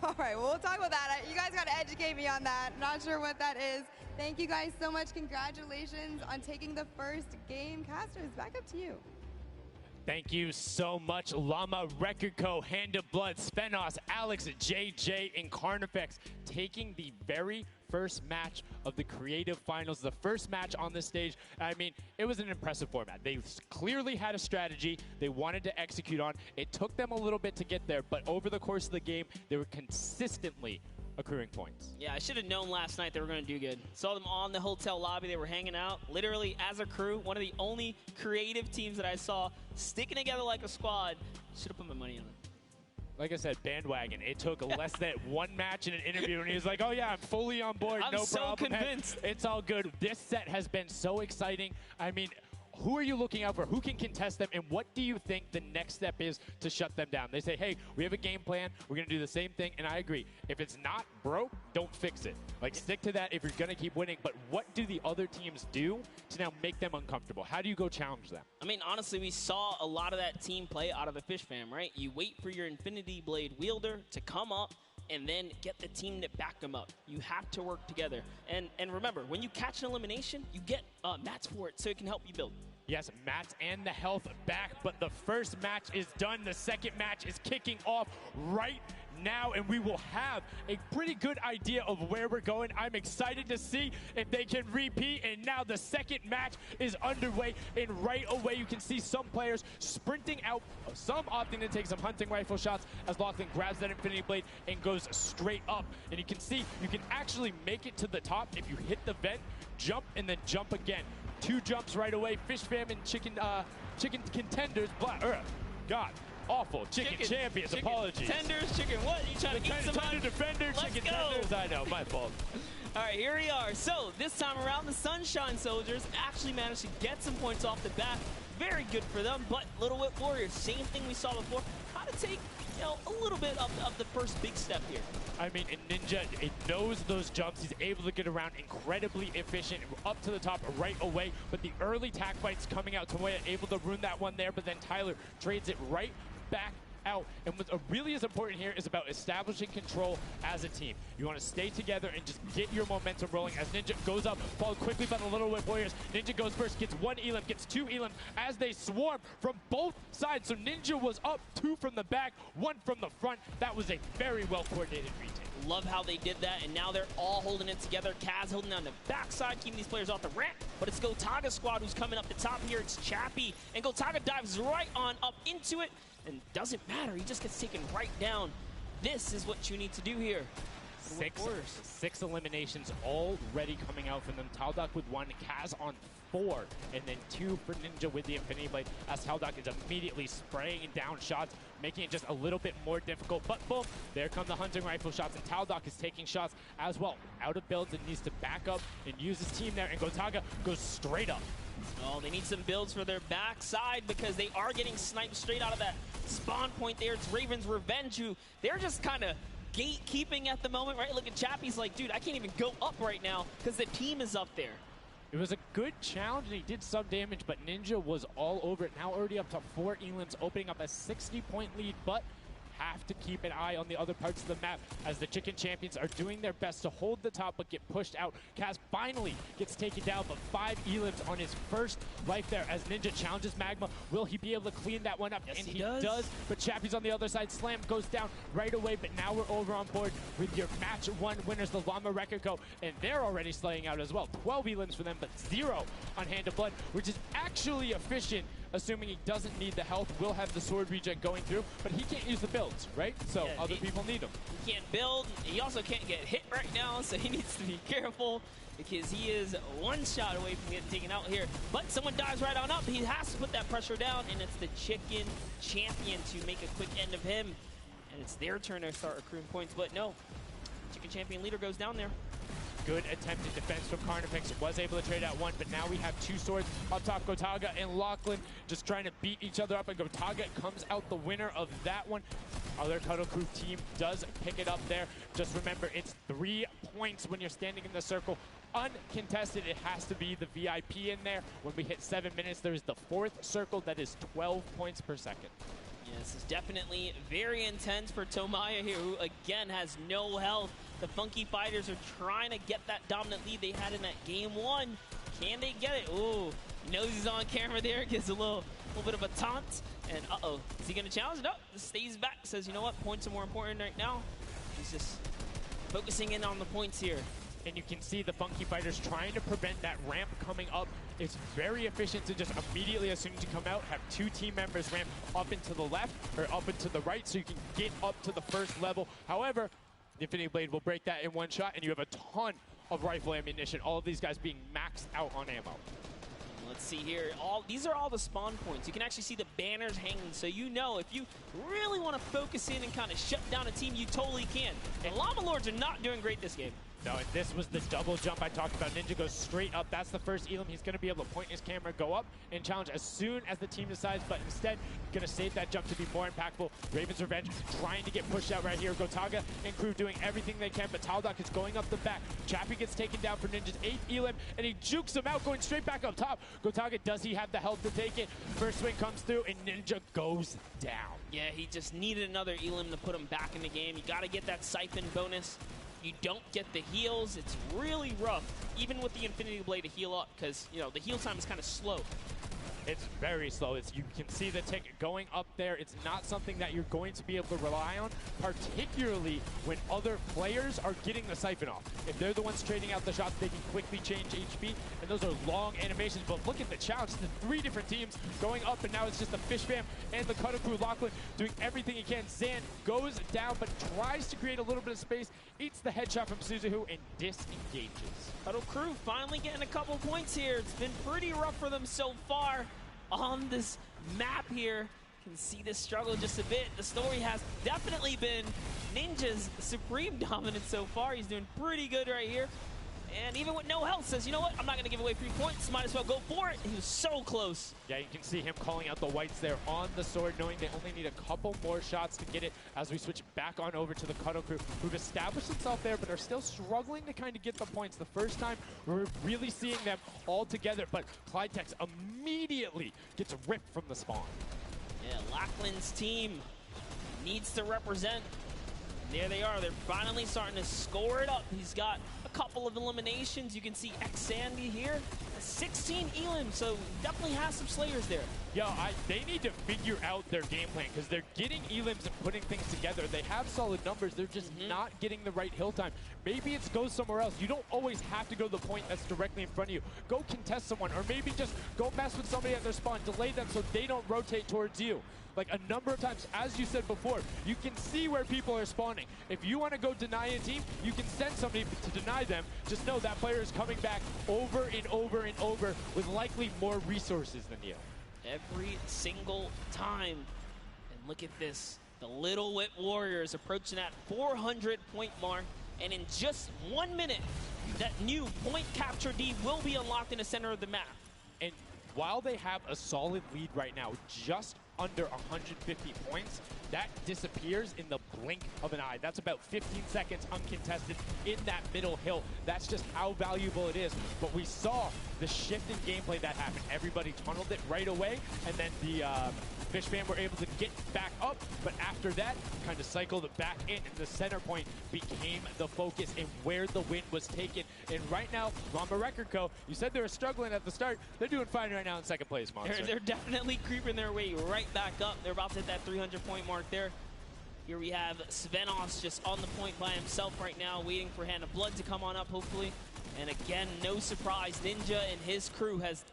All right, well, we'll talk about that. You guys got to educate me on that. Not sure what that is. Thank you guys so much. Congratulations on taking the first game. Casters, back up to you. Thank you so much, Llama Record Co., Hand of Blood, Spenos, Alex, JJ, and Carnifex taking the very first match of the Creative Finals, the first match on this stage. I mean, it was an impressive format. They clearly had a strategy they wanted to execute on. It took them a little bit to get there, but over the course of the game, they were consistently accruing points. Yeah, I should have known last night they were going to do good. Saw them on the hotel lobby. They were hanging out, literally as a crew. One of the only creative teams that I saw sticking together like a squad. Should have put my money on them. Like I said, bandwagon. It took less than one match in an interview, and he was like, oh, yeah, I'm fully on board. I'm no so problem. convinced. It's all good. This set has been so exciting. I mean, who are you looking out for? Who can contest them? And what do you think the next step is to shut them down? They say, hey, we have a game plan. We're going to do the same thing. And I agree. If it's not broke, don't fix it. Like, stick to that if you're going to keep winning. But what do the other teams do to now make them uncomfortable? How do you go challenge them? I mean, honestly, we saw a lot of that team play out of the Fish fam, right? You wait for your Infinity Blade wielder to come up and then get the team to back them up. You have to work together. And remember, when you catch an elimination, you get mats for it so it can help you build. Yes, mats and the health back, but the first match is done. The second match is kicking off right now, and we will have a pretty good idea of where we're going. I'm excited to see if they can repeat, and now the second match is underway, and right away you can see some players sprinting out, some opting to take some hunting rifle shots as Lachlan grabs that Infinity Blade and goes straight up. And you can see you can actually make it to the top if you hit the vent, jump, and then jump again. 2 jumps right away. Fish fam and chicken contenders. God, awful. Chicken champions. Apologies. Tenders, chicken what? You trying to eat somebody? Tender defender, Let's chicken go. tenders. I know, my fault. All right, here we are. So this time around, the Sunshine Soldiers actually managed to get some points off the bat. very good for them, but Little Whip Warriors, same thing we saw before, how to take, you know, a little bit of the first big step here. I mean, Ninja, it knows those jumps. He's able to get around incredibly efficient, up to the top right away. But the early tack fights coming out, Tomoya able to ruin that one there, but then Tyler trades it right back out. And what really is important here is about establishing control as a team. You want to stay together and just get your momentum rolling as Ninja goes up, followed quickly by the Little Whip Warriors. Ninja goes first, gets one elim, gets two elim as they swarm from both sides. So Ninja was up, two from the back, one from the front. That was a very well coordinated retake. Love how they did that, and now they're all holding it together. Kaz holding on the backside, keeping these players off the ramp, but it's Gotaga's squad who's coming up the top here. It's Chappie, and Gotaga dives right on up into it, and doesn't matter, he just gets taken right down. This is what you need to do here. Six eliminations already coming out from them. Taldock with one, Kaz on 4, and then 2 for Ninja with the Infinity Blade, as Taldock is immediately spraying down shots, making it just a little bit more difficult. But boom, there come the hunting rifle shots, and Taldock is taking shots as well. Out of builds and needs to back up and use his team there, and Gotaga goes straight up. Oh, they need some builds for their backside because they are getting sniped straight out of that spawn point there. It's Raven's Revenge, who they're just kind of gatekeeping at the moment, right? Look at Chappie's like, dude, I can't even go up right now because the team is up there. It was a good challenge, and he did some damage, but Ninja was all over it. Now already up to 4 elims, opening up a 60-point lead, but have to keep an eye on the other parts of the map as the Chicken Champions are doing their best to hold the top but get pushed out. Kaz finally gets taken down, but 5 elims on his first life there as Ninja challenges Magma. Will he be able to clean that one up? Yes, and he does. But Chappie's on the other side. Slam goes down right away, but now we're over on board with your match 1 winners, the Llama Rekiko, and they're already slaying out as well. 12 elims for them, but 0 on Hand of Blood, which is actually efficient. Assuming he doesn't need the health, will have the sword regen going through, but he can't use the builds, right? So yeah, other people need them. He can't build. He also can't get hit right now, so he needs to be careful because he is one shot away from getting taken out here. But someone dives right on up. He has to put that pressure down, and it's the Chicken Champion to make a quick end of him. And it's their turn to start accruing points, but no. Chicken Champion leader goes down there. Good attempted defense from Carnifex, was able to trade out 1, but now we have 2 swords up top. Gotaga and Lachlan just trying to beat each other up, and Gotaga comes out the winner of that one. Other Cuddle Crew team does pick it up there. Just remember, it's 3 points when you're standing in the circle. Uncontested, it has to be the VIP in there. When we hit 7 minutes, there's the 4th circle that is 12 points per second. Yeah, this is definitely very intense for Tomoya here, who again has no health. The Funky Fighters are trying to get that dominant lead they had in that game 1. Can they get it? Ooh, knows he's on camera there, gives a little bit of a taunt. And uh-oh, is he gonna challenge? No, stays back, says, you know what, points are more important right now. He's just focusing in on the points here. And you can see the Funky Fighters trying to prevent that ramp coming up. It's very efficient to just immediately, as soon as you come out, have 2 team members ramp up and to the left or up and to the right so you can get up to the first level. However, the Infinity Blade will break that in 1 shot, and you have a ton of rifle ammunition. All of these guys being maxed out on ammo. Let's see here. These are all the spawn points. You can actually see the banners hanging, so you know if you really want to focus in and kind of shut down a team, you totally can. The Llama Lords are not doing great this game. No, and this was the double jump I talked about. Ninja goes straight up. That's the first elim. He's going to be able to point his camera, go up, and challenge as soon as the team decides, but instead, going to save that jump to be more impactful. Raven's Revenge trying to get pushed out right here. Gotaga and crew doing everything they can, but Taldock is going up the back. Chappie gets taken down for Ninja's 8th elim, and he jukes him out, going straight back up top. Gotaga, does he have the health to take it? First swing comes through, and Ninja goes down. Yeah, he just needed another elim to put him back in the game. You got to get that siphon bonus. You don't get the heals. It's really rough, even with the Infinity Blade to heal up, because, you know, the heal time is kind of slow. It's very slow. You can see the tick going up there. It's not something that you're going to be able to rely on, particularly when other players are getting the siphon off. If they're the ones trading out the shots, they can quickly change HP, and those are long animations. But look at the challenge. The 3 different teams going up, and now it's just the Fish Fam and the Cuddle Crew. Lachlan doing everything he can. Zan goes down, but tries to create a little bit of space, eats the headshot from Suzuhu, and disengages. Cuddle Crew finally getting a couple points here. It's been pretty rough for them so far on this map here. You can see this struggle just a bit. The story has definitely been Ninja's supreme dominance so far. He's doing pretty good right here. And even with no health, says, you know what? I'm not going to give away 3 points. Might as well go for it. He was so close. Yeah, you can see him calling out the whites there on the sword, knowing they only need a couple more shots to get it as we switch back on over to the Cuddle crew, who've established themselves there, but are still struggling to kind of get the points. The first time we're really seeing them all together, but Clydetex immediately gets ripped from the spawn. Yeah, Lackland's team needs to represent. There they are. They're finally starting to score it up. He's got a couple of eliminations. You can see X-Sandy here. 16 Elim, so definitely has some Slayers there. Yo, they need to figure out their game plan because they're getting Elims and putting things together. They have solid numbers. They're just not getting the right hill time. Maybe it's go somewhere else. You don't always have to go to the point that's directly in front of you. Go contest someone, or maybe just go mess with somebody at their spawn. Delay them so they don't rotate towards you. Like a number of times, as you said before, you can see where people are spawning. If you want to go deny a team, you can send somebody to deny them. Just know that player is coming back over and over and over with likely more resources than you. Every single time. And look at this. The Little Whip Warriors approaching that 400-point mark. And in just 1 minute, that new point capture D will be unlocked in the center of the map. And while they have a solid lead right now, just under 150 points, that disappears in the blink of an eye. That's about 15 seconds uncontested in that middle hill. That's just how valuable it is. But we saw the shift in gameplay that happened. Everybody tunneled it right away, and then the Fish Fam were able to get back up, but after that, kind of cycled it back in, and the center point became the focus and where the win was taken. And right now, Llama Record Co., you said they were struggling at the start. They're doing fine right now in second place, Monster. They're definitely creeping their way right back up. They're about to hit that 300-point mark there. Here we have Svenos just on the point by himself right now, waiting for Hand of Blood to come on up, hopefully. And again, no surprise, Ninja and his crew has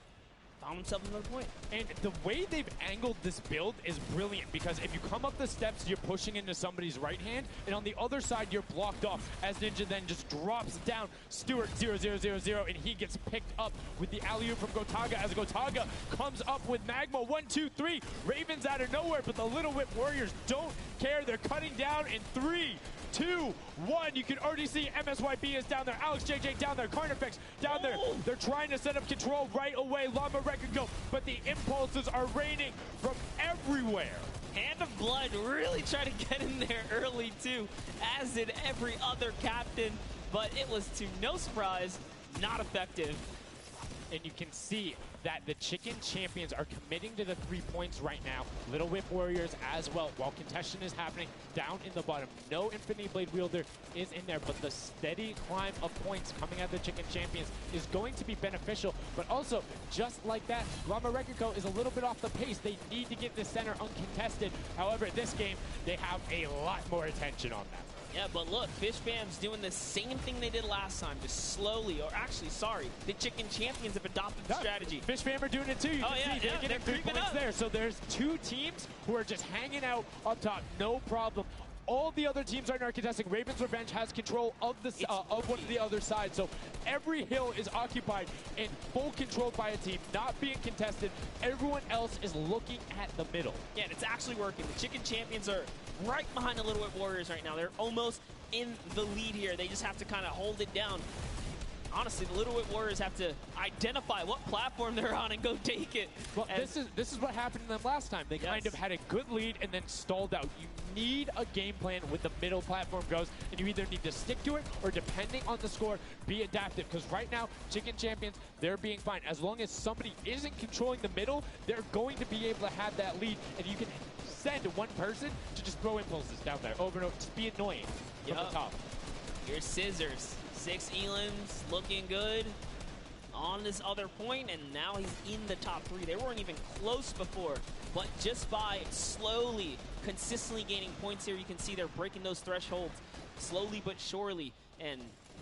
found himself another point. And the way they've angled this build is brilliant, because if you come up the steps, you're pushing into somebody's right hand, and on the other side, you're blocked off, as Ninja then just drops down Stewart 0-0-0-0, and he gets picked up with the alley-oop from Gotaga, as Gotaga comes up with Magma 1, 2, 3. Ravens out of nowhere, but the Little Whip Warriors don't care. They're cutting down in 3, 2, 1. You can already see MSYB is down there. Alex JJ down there. Carnifex down there. They're trying to set up control right away. Llama Record go, but the impulses are raining from everywhere. Hand of Blood really tried to get in there early too, as did every other captain, but it was to no surprise, not effective. And you can see that the Chicken Champions are committing to the 3 points right now. Little Whip Warriors as well, while contention is happening down in the bottom. No Infinity Blade Wielder is in there, but the steady climb of points coming at the Chicken Champions is going to be beneficial. But also, just like that, Llama Record Co. is a little bit off the pace. They need to get the center uncontested. However, this game, they have a lot more attention on that. Yeah, but look, Fish Fam's doing the same thing they did last time, just slowly, or actually, sorry, the Chicken Champions have adopted the strategy. Fish Fam are doing it too. You can see they're getting 3 points there. So there's 2 teams who are just hanging out up top, no problem. All the other teams right now are contesting. Raven's Revenge has control of the of one of the other side. So every hill is occupied and full controlled by a team, not being contested. Everyone else is looking at the middle. Yeah, and it's actually working. The Chicken Champions are right behind the Little Whip Warriors right now. They're almost in the lead here. They just have to kind of hold it down. Honestly, the Little Whip Warriors have to identify what platform they're on and go take it. Well, this is what happened to them last time. They kind of had a good lead and then stalled out. You need a game plan with the middle platform goes, and you either need to stick to it or, depending on the score, be adaptive. Because right now, Chicken Champions, they're being fine. As long as somebody isn't controlling the middle, they're going to be able to have that lead, and you can send one person to just throw impulses down there over and over. Just be annoying from the top. Here's Scissors. 6 Elims looking good on this other point, and now he's in the top 3. They weren't even close before, but just by slowly, consistently gaining points here, you can see they're breaking those thresholds slowly but surely, and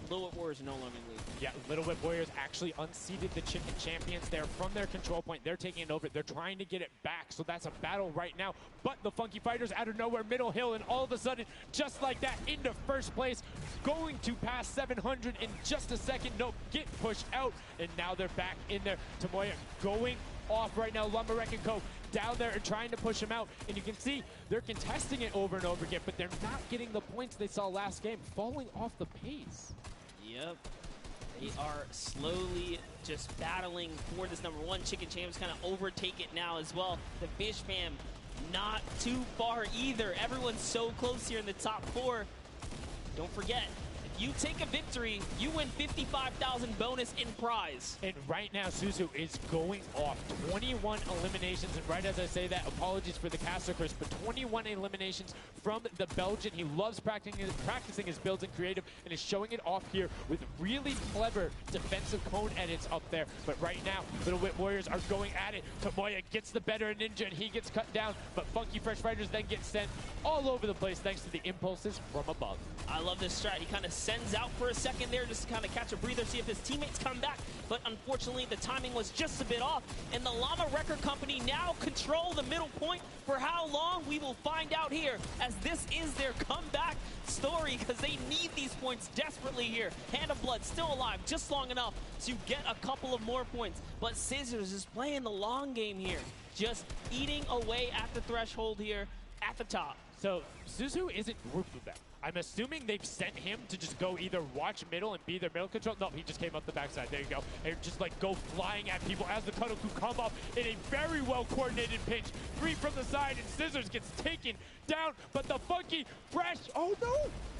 Little Whip Warriors are no longer in the lead. Yeah, Little Whip Warriors actually unseated the Chicken Champions there from their control point. They're taking it over. They're trying to get it back, so that's a battle right now. But the Funky Fighters out of nowhere, middle hill, and all of a sudden, just like that, into first place, going to pass 700 in just a second. Nope, get pushed out, and now they're back in there. Tomoya going off right now. Llama Record Co. down there and trying to push him out, and you can see they're contesting it over and over again, but they're not getting the points they saw last game, falling off the pace. Yep. They are slowly just battling for this number one. Chicken Champs kind of overtake it now as well. The Fish Fam not too far either. Everyone's so close here in the top 4. Don't forget, if you take a victory, you win 55,000 bonus in prize. And right now, Suzu is going off 21 eliminations. And right as I say that, apologies for the caster curse, but 21 eliminations from the Belgian. He loves practicing his builds in creative and is showing it off here with really clever defensive cone edits up there. But right now, Little Whip Warriors are going at it. Tomoya gets the better of Ninja and he gets cut down, but Funky Fresh Fighters then get sent all over the place thanks to the impulses from above. I love this strat. He kind of sends out for a second there just to kind of catch a breather, see if his teammates come back. But unfortunately, the timing was just a bit off. And the Llama Record Company now control the middle point. For how long, we will find out here, as this is their comeback story, because they need these points desperately here. Hand of Blood still alive, just long enough to get a couple of more points. But Scissors is playing the long game here, just eating away at the threshold here at the top. So Suzu isn't grouped with them. I'm assuming they've sent him to just go either watch middle and be their middle control. No, he just came up the backside. There you go. And just like go flying at people as the Cuddle Crew come up in a very well coordinated pinch. 3 from the side and Scissors gets taken down. But the Funky Fresh, oh no!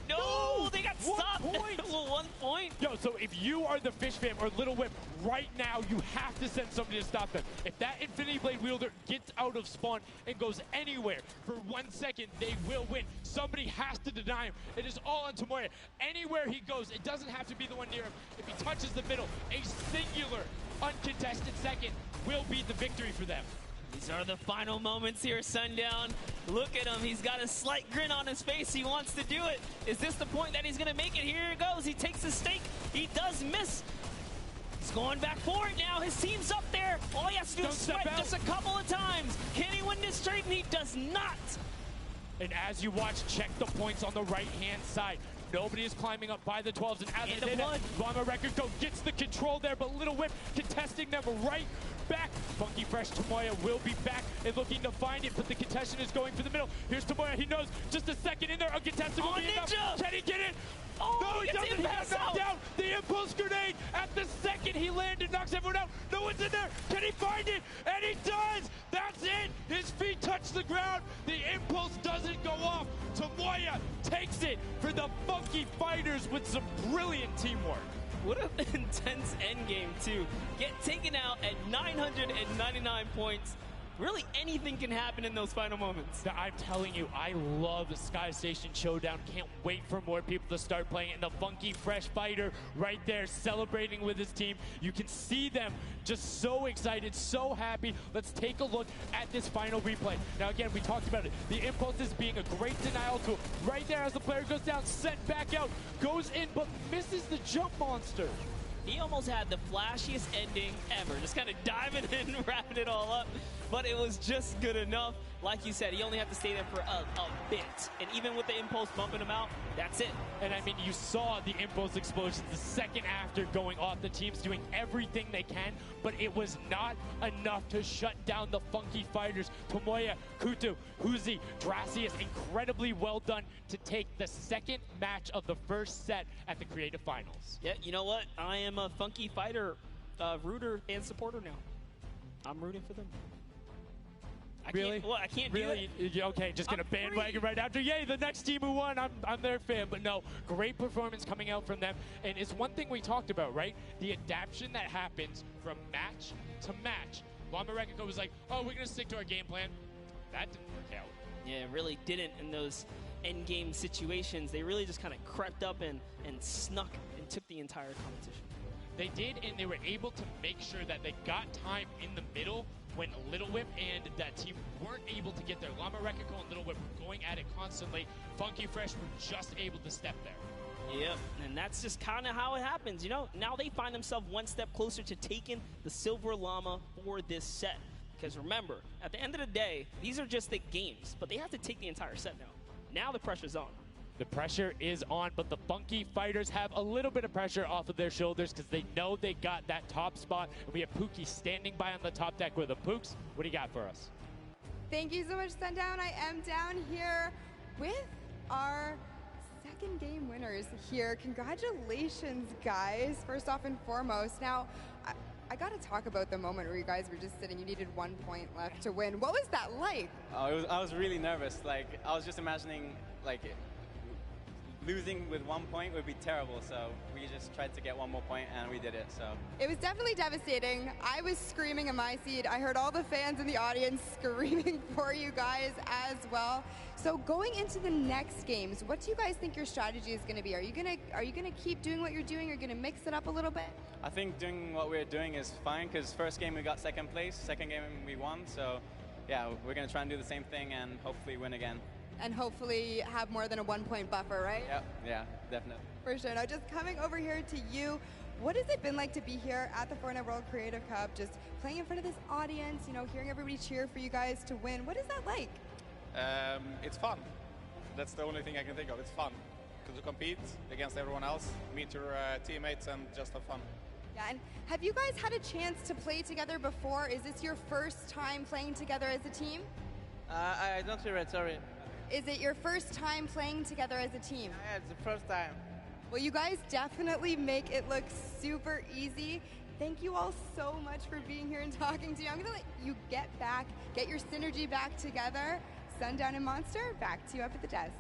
No, they got 1 stopped. point. Well, 1 point. Yo, so if you are the Fish Fam or Little Whip, right now you have to send somebody to stop them. If that Infinity Blade wielder gets out of spawn and goes anywhere for 1 second, they will win. Somebody has to deny him. It is all on Tomoya. Anywhere he goes, it doesn't have to be the one near him. If he touches the middle, a singular, uncontested second will be the victory for them. These are the final moments here, Sundown. Look at him. He's got a slight grin on his face. He wants to do it. Is this the point that he's going to make it? Here it goes. He takes the stake. He does miss. He's going back for it now. His team's up there. All he has to do is swipe just a couple of times. Can he win this straight? And he does not. And as you watch, check the points on the right-hand side. Nobody is climbing up by the 12s. And as I say that, Llama Record Go gets the control there, but Little Whip contesting them right back. Funky Fresh Tomoya will be back and looking to find it, but the contestant is going for the middle. Here's Tomoya. He knows just a second in there. Uncontested will be enough. Can he get it? Oh, no, he doesn't. He got knocked down. The impulse grenade at the second he landed knocks everyone out. No one's in there. Can he find it? And he does. That's it. His feet touch the ground. The impulse doesn't go off. Tomoya takes it for the Funky Fighters with some brilliant teamwork. What an intense endgame, too. Get taken out at 999 points. Really, anything can happen in those final moments. I'm telling you, I love the Sky Station Showdown. Can't wait for more people to start playing. And the Funky Fresh Fighter right there celebrating with his team. You can see them just so excited, so happy. Let's take a look at this final replay. Now, again, we talked about it. The impulse is being a great denial tool. Right there as the player goes down, sent back out, goes in, but misses the jump monster. He almost had the flashiest ending ever. Just kind of diving in and wrapping it all up. But it was just good enough. Like you said, he only had to stay there for a bit. And even with the impulse bumping him out, that's it. And I mean, you saw the impulse explosions the second after going off. The team's doing everything they can, but it was not enough to shut down the Funky Fighters. Tomoya, Kutu, Huzi, Dracius, incredibly well done to take the second match of the first set at the Creative Finals. Yeah, you know what? I am a Funky Fighter rooter and supporter now. I'm rooting for them. Really? I can't do it. Okay, just gonna bandwagon right after. Yay, the next team who won. I'm their fan. But no, great performance coming out from them. And it's one thing we talked about, right? The adaptation that happens from match to match. Llama Record was like, oh, we're gonna stick to our game plan. That didn't work out. Yeah, it really didn't in those end game situations. They really just kind of crept up and snuck and took the entire competition. They did, and they were able to make sure that they got time in the middle when Little Whip and that team weren't able to get there. Llama Record and Little Whip were going at it constantly. Funky Fresh were just able to step there. Yep, and that's just kind of how it happens, you know? Now they find themselves one step closer to taking the Silver Llama for this set. Because remember, at the end of the day, these are just the games, but they have to take the entire set now. Now the pressure's on. The pressure is on, but the Funky Fighters have a little bit of pressure off of their shoulders because they know they got that top spot. And we have Pookie standing by on the top deck with the Pooks. What do you got for us? Thank you so much, Sundown. I am down here with our second game winners here. Congratulations, guys, first off and foremost. Now, I got to talk about the moment where you guys were just sitting, you needed 1 point left to win. What was that like? I was really nervous. Like, I was just imagining, like, losing with 1 point would be terrible, so we just tried to get 1 more point, and we did it, so. It was definitely devastating. I was screaming in my seat. I heard all the fans in the audience screaming for you guys as well. So going into the next games, what do you guys think your strategy is going to be? Are you gonna keep doing what you're doing, or going to mix it up a little bit? I think doing what we're doing is fine, because first game we got second place, second game we won, so yeah, we're going to try and do the same thing and hopefully win again. And hopefully have more than a 1 point buffer, right? Yep, yeah, definitely. For sure. Now, just coming over here to you, what has it been like to be here at the Fortnite World Creative Cup, just playing in front of this audience, you know, hearing everybody cheer for you guys to win? What is that like? It's fun. That's the only thing I can think of. It's fun to compete against everyone else, meet your teammates, and just have fun. Yeah, and have you guys had a chance to play together before? Is this your first time playing together as a team? I don't hear it, sorry. Is it your first time playing together as a team? Yeah, it's the first time. Well, you guys definitely make it look super easy. Thank you all so much for being here and talking to me. I'm going to let you get your synergy back together. Sundown and Monster, back to you up at the desk.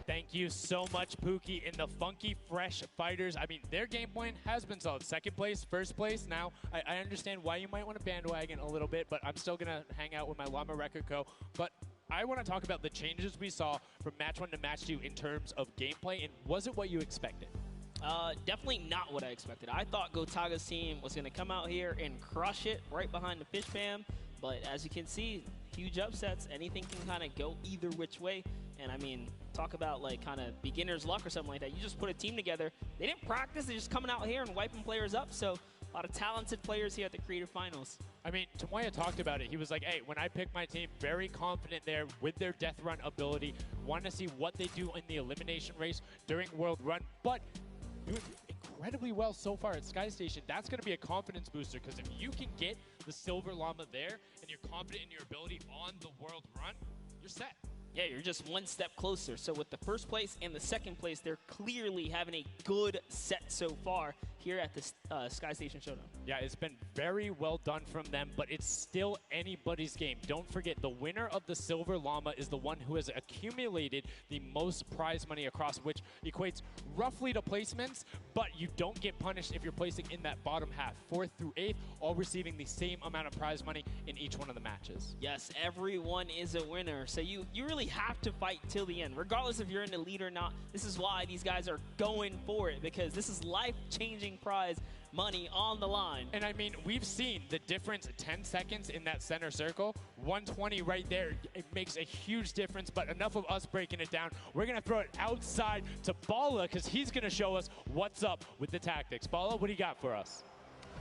Thank you so much, Pookie, and the Funky Fresh Fighters. I mean, their game plan has been solid. Second place, first place. Now, I understand why you might want to bandwagon a little bit, but I'm still going to hang out with my Llama Record Co. But I want to talk about the changes we saw from match 1 to match 2 in terms of gameplay, and was it what you expected? Definitely not what I expected. I thought Gotaga's team was going to come out here and crush it right behind the Fish Fam, but as you can see, huge upsets. Anything can kind of go either which way, and I mean, talk about like kind of beginner's luck or something like that. You just put a team together. They didn't practice. They're just coming out here and wiping players up, so a lot of talented players here at the Creative Finals. I mean, Tomoya talked about it. He was like, hey, when I pick my team, very confident there with their death run ability. Want to see what they do in the elimination race during World Run, but doing incredibly well so far at Sky Station. That's going to be a confidence booster, because if you can get the Silver Llama there and you're confident in your ability on the World Run, you're set. Yeah, you're just one step closer. So with the first place and the second place, they're clearly having a good set so far here at the Sky Station Showdown. Yeah, it's been very well done from them, but it's still anybody's game. Don't forget, the winner of the Silver Llama is the one who has accumulated the most prize money across, which equates roughly to placements, but you don't get punished if you're placing in that bottom half. 4th through 8th, all receiving the same amount of prize money in each one of the matches. Yes, everyone is a winner. So you really have to fight till the end, regardless if you're in the lead or not. This is why these guys are going for it, because this is life-changing prize money on the line. And I mean, we've seen the difference, 10 seconds in that center circle, 120 right there. It makes a huge difference, but enough of us breaking it down. We're going to throw it outside to Bala, because he's going to show us what's up with the tactics. Bala, what do you got for us?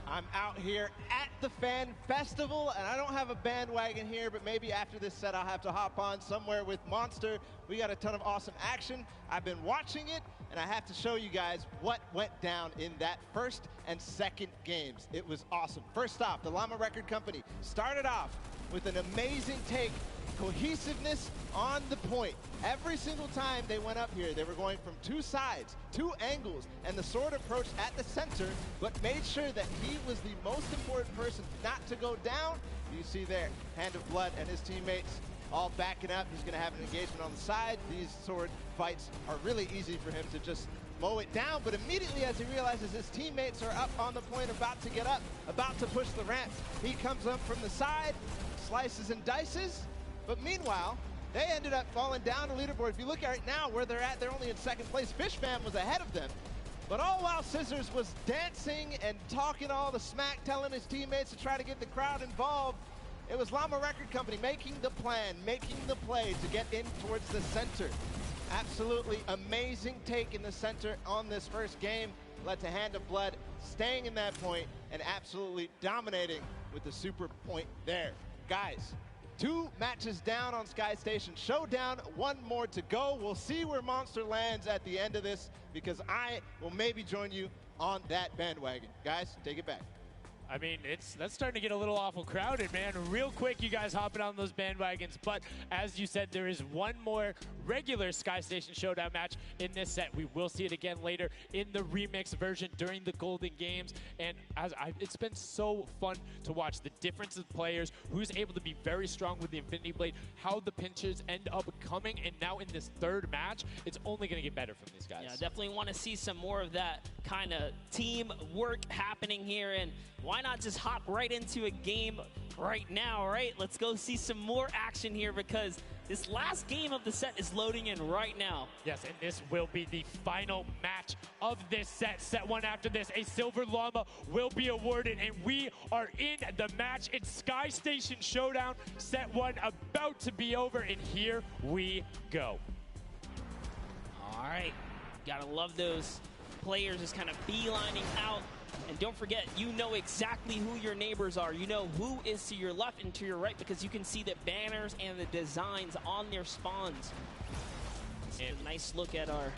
I'm out here at the Fan Festival, and I don't have a bandwagon here, but maybe after this set I'll have to hop on somewhere with Monster. We got a ton of awesome action. I've been watching it, and I have to show you guys what went down in that first and second games. It was awesome. First off, the Llama Record Company started off with an amazing take, cohesiveness on the point. Every single time they went up here, they were going from 2 sides, 2 angles, and the sword approached at the center, but made sure that he was the most important person not to go down. You see there, Hand of Blood and his teammates all backing up. He's gonna have an engagement on the side. These sword fights are really easy for him to just mow it down, but immediately as he realizes his teammates are up on the point, about to get up, about to push the ramps, he comes up from the side, slices and dices, but meanwhile, they ended up falling down the leaderboard. If you look at it now, where they're at, they're only in second place. Fish Fam was ahead of them. But all while Scissors was dancing and talking all the smack, telling his teammates to try to get the crowd involved, it was Llama Record Company making the plan, making the play to get in towards the center. Absolutely amazing take in the center on this first game. Led to Hand of Blood staying in that point and absolutely dominating with the super point there. Guys, 2 matches down on Sky Station Showdown, 1 more to go. We'll see where Monster lands at the end of this, because I will maybe join you on that bandwagon. Guys, take it back. I mean, that's starting to get a little awful crowded, man. Real quick, you guys hopping on those bandwagons. But as you said, there is one more regular Sky Station Showdown match in this set. We will see it again later in the remix version during the Golden Games. And it's been so fun to watch the difference of players, who's able to be very strong with the Infinity Blade, how the pinches end up coming. And now in this third match, it's only going to get better from these guys. Yeah, definitely want to see some more of that kind of team work happening here. And why not just hop right into a game right now, right? Let's go see some more action here because this last game of the set is loading in right now. Yes, and this will be the final match of this set. Set one after this, a Silver Llama will be awarded, and we are in the match. It's Sky Station Showdown. Set one about to be over, and here we go. All right, gotta love those players just kind of beelining out. And don't forget, you know exactly who your neighbors are. You know who is to your left and to your right because you can see the banners and the designs on their spawns. And a nice look at our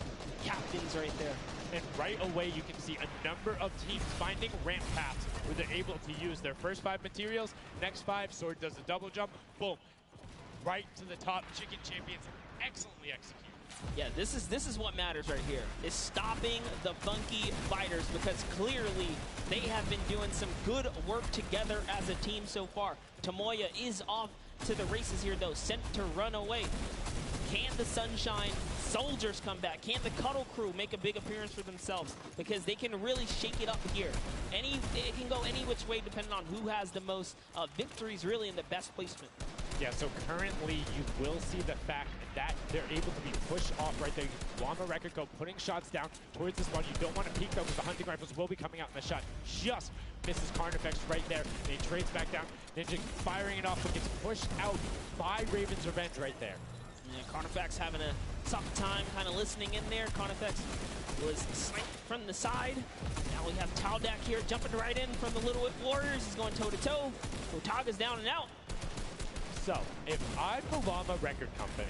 captains right there. And right away, you can see a number of teams finding ramp paths where they're able to use their first 5 materials. Next 5, Sword does a double jump. Boom. Right to the top. Chicken Champions excellently executed. Yeah, this is what matters right here, is stopping the funky fighters because clearly they have been doing some good work together as a team so far. Tomoya is off to the races here though, sent to run away. Can the Sunshine Soldiers come back? Can the Cuddle Crew make a big appearance for themselves? Because they can really shake it up here. It can go any which way depending on who has the most victories really in the best placement. Yeah, so currently you will see the fact that they're able to be pushed off right there. Llama Record go putting shots down towards the spawn. You don't want to peek though because the hunting rifles will be coming out in the shot. Just misses Carnifex right there. And he trades back down. Ninja firing it off but gets pushed out by Raven's Revenge right there. Yeah, Carnifex having a tough time kind of listening in there. Carnifex was sniped from the side. Now we have Taldak here jumping right in from the Little Whip Warriors. He's going toe-to-toe. Otaga's down and out. So, if I'm the Llama Record Company,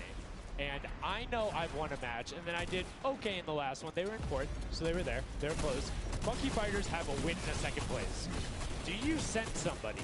and I know I've won a match, and then I did okay in the last one, they were in 4th, so they were there, they were close. Funky Fighters have a win in a 2nd place. Do you send somebody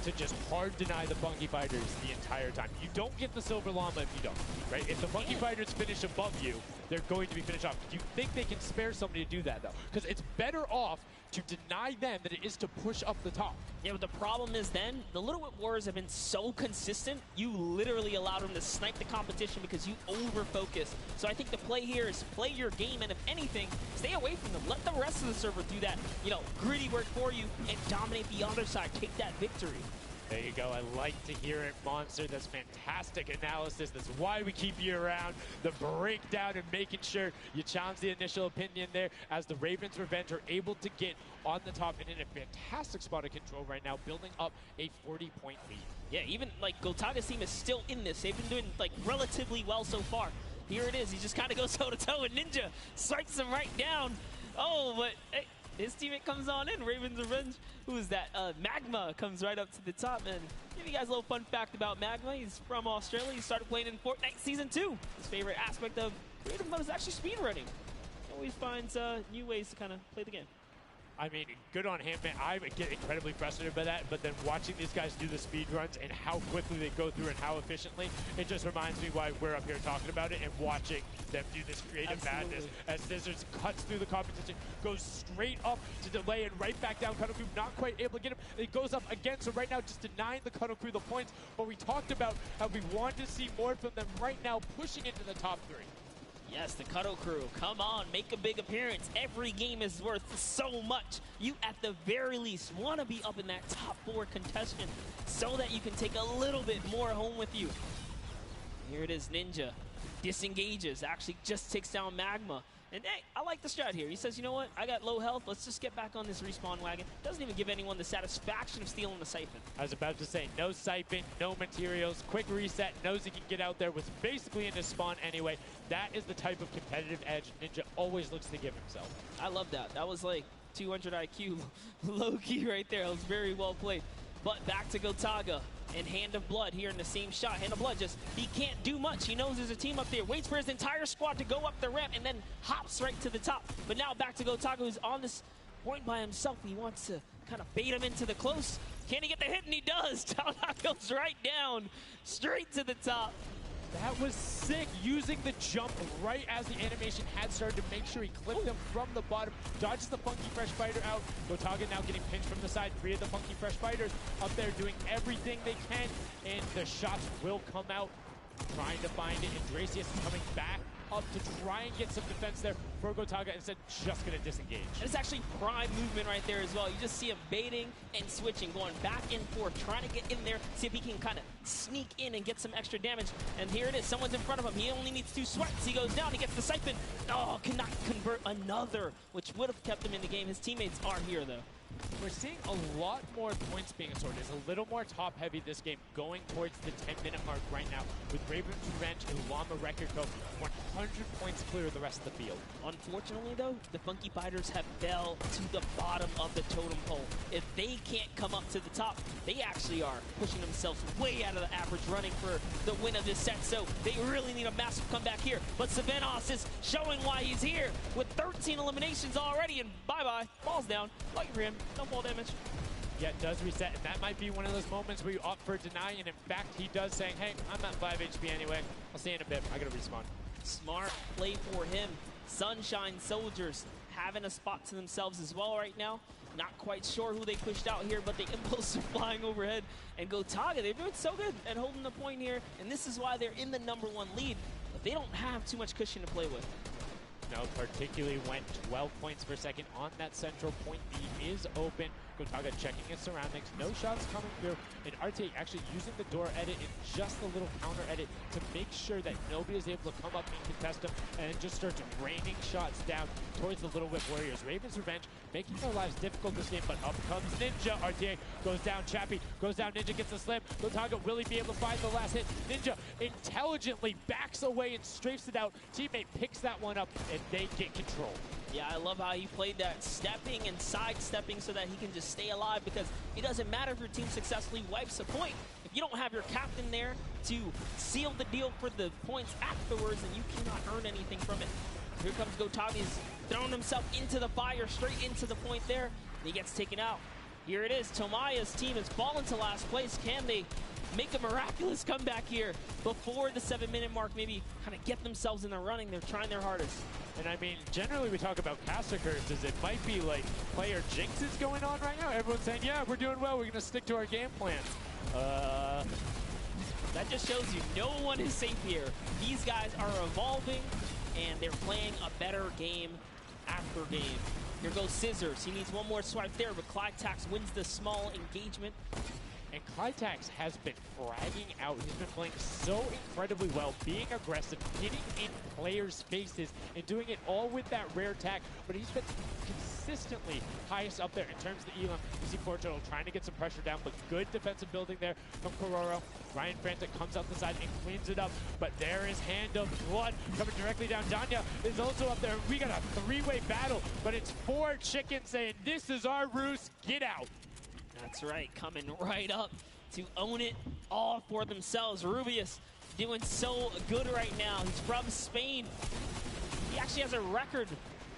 to just hard deny the Funky Fighters the entire time? You don't get the Silver Llama if you don't, right? If the Funky Fighters finish above you, they're going to be finished off. Do you think they can spare somebody to do that, though? Because it's better off to deny them than it is to push up the top. Yeah, but the problem is then, the Little Whip Warriors have been so consistent, you literally allowed them to snipe the competition because you over-focus. So I think the play here is play your game, and if anything, stay away from them. Let the rest of the server do that, gritty work for you and dominate the other side. Take that victory. There you go. I like to hear it, Monster. That's fantastic analysis. That's why we keep you around. The breakdown and making sure you challenge the initial opinion there as the Ravens Revenge are able to get on the top and in a fantastic spot of control right now, building up a 40-point lead. Yeah, even Gotaga's team is still in this. They've been doing relatively well so far. Here it is. He just kind of goes toe-to-toe and Ninja strikes him right down. Oh, but hey, his teammate comes on in. Raven's Revenge. Who is that? Magma comes right up to the top. And give you guys a little fun fact about Magma. He's from Australia. He started playing in Fortnite Season 2. His favorite aspect of creative mode is actually speedrunning. Always finds new ways to kind of play the game. I mean, good on him, man. I get incredibly frustrated by that, but then watching these guys do the speed runs and how quickly they go through and how efficiently, it just reminds me why we're up here talking about it and watching them do this creative madness as Scissors cuts through the competition, goes straight up to delay and right back down. Cuddle Crew not quite able to get him. It goes up again, so right now just denying the Cuddle Crew the points, but we talked about how we want to see more from them right now, pushing into the top 3. Yes, the Cuddle Crew, come on, make a big appearance. Every game is worth so much. You, at the very least, want to be up in that top 4 contestant so that you can take a little bit more home with you. Here it is, Ninja. Disengages, actually just takes down Magma. And hey, I like the strat here. He says, you know what, I got low health, let's just get back on this respawn wagon. Doesn't even give anyone the satisfaction of stealing the siphon. I was about to say, no siphon, no materials, quick reset, knows he can get out there, was basically in his spawn anyway. That is the type of competitive edge Ninja always looks to give himself. I love that. That was like 200 IQ low-key right there. It was very well played. But back to Gotaga and Hand of Blood here in the same shot. Hand of Blood he can't do much. He knows there's a team up there. Waits for his entire squad to go up the ramp and then hops right to the top. But now back to Gotaga, who's on this point by himself. He wants to kind of bait him into the close. Can he get the hit? And he does. Talnot goes right down, straight to the top. That was sick, using the jump right as the animation had started to make sure he clipped them from the bottom, dodges the Funky Fresh Fighter out. Gotaga now getting pinched from the side. 3 of the Funky Fresh Fighters up there doing everything they can, and the shots will come out. Trying to find it, and Dracius is coming back up to try and get some defense there for Gotaga, instead just going to disengage. And it's actually prime movement right there as well. You just see him baiting and switching, going back and forth, trying to get in there, see if he can kind of sneak in and get some extra damage. And here it is, someone's in front of him. He only needs 2 swipes. He goes down, he gets the siphon. Oh, cannot convert another, which would have kept him in the game. His teammates are here though. We're seeing a lot more points being assorted. It's a little more top-heavy this game, going towards the 10-minute mark right now, with Raven's Revenge and Llama Record Co. 100 points clear of the rest of the field. Unfortunately, though, the Funky Fighters have fell to the bottom of the totem pole. If they can't come up to the top, they actually are pushing themselves way out of the average, running for the win of this set. So they really need a massive comeback here. But Savenos is showing why he's here with 13 eliminations already, and bye-bye. Ball's down. Lucky for him. No ball damage. Yeah, it does reset, and that might be one of those moments where you opt for deny, and in fact, he does saying, hey, I'm at 5 HP anyway. I'll see you in a bit. I gotta respawn. Smart play for him. Sunshine Soldiers having a spot to themselves as well right now. Not quite sure who they pushed out here, but the impulse are flying overhead. And Gotaga, they're doing so good at holding the point here, and this is why they're in the #1 lead. But they don't have too much cushion to play with. No, particularly when 12 points per second on that central point. B is open. Gotaga checking his surroundings. No shots coming through. And RTA actually using the door edit and just a little counter edit to make sure that nobody is able to come up and contest him, and just starts raining shots down towards the Little Whip Warriors. Raven's Revenge making their lives difficult this game, but up comes Ninja. RTA goes down. Chappie goes down. Ninja gets the slam. Gotaga, will he be able to find the last hit? Ninja intelligently backs away and strafes it out. Teammate picks that one up, and they get control. Yeah, I love how he played that, stepping and sidestepping so that he can just stay alive, because it doesn't matter if your team successfully wipes a point. If you don't have your captain there to seal the deal for the points afterwards, then you cannot earn anything from it. Here comes Gotaga. He's throwing himself into the fire, straight into the point there, and he gets taken out. Here it is. Tomaya's team has fallen to last place. Can they make a miraculous comeback here before the 7-minute mark? Maybe kind of get themselves in the running. They're trying their hardest. And I mean, generally we talk about caster curses. It might be like player jinxes going on right now. Everyone's saying, yeah, we're doing well. We're going to stick to our game plan. That just shows you no one is safe here. These guys are evolving, and they're playing a better game after game. Here goes Scissors. He needs one more swipe there, but Clytax wins the small engagement. And Clytax has been fragging out. He's been playing so incredibly well, being aggressive, getting in players' faces, and doing it all with that rare tag. But he's been consistently highest up there in terms of the elim. You see Portugal trying to get some pressure down, but good defensive building there from Kororo. Ryan Frantic comes out the side and cleans it up, but there is Hand of Blood coming directly down. Danya is also up there. We got a 3-way battle, but it's 4 chickens saying, this is our roost, get out. That's right, coming right up to own it all for themselves. Rubius doing so good right now. He's from Spain. He actually has a record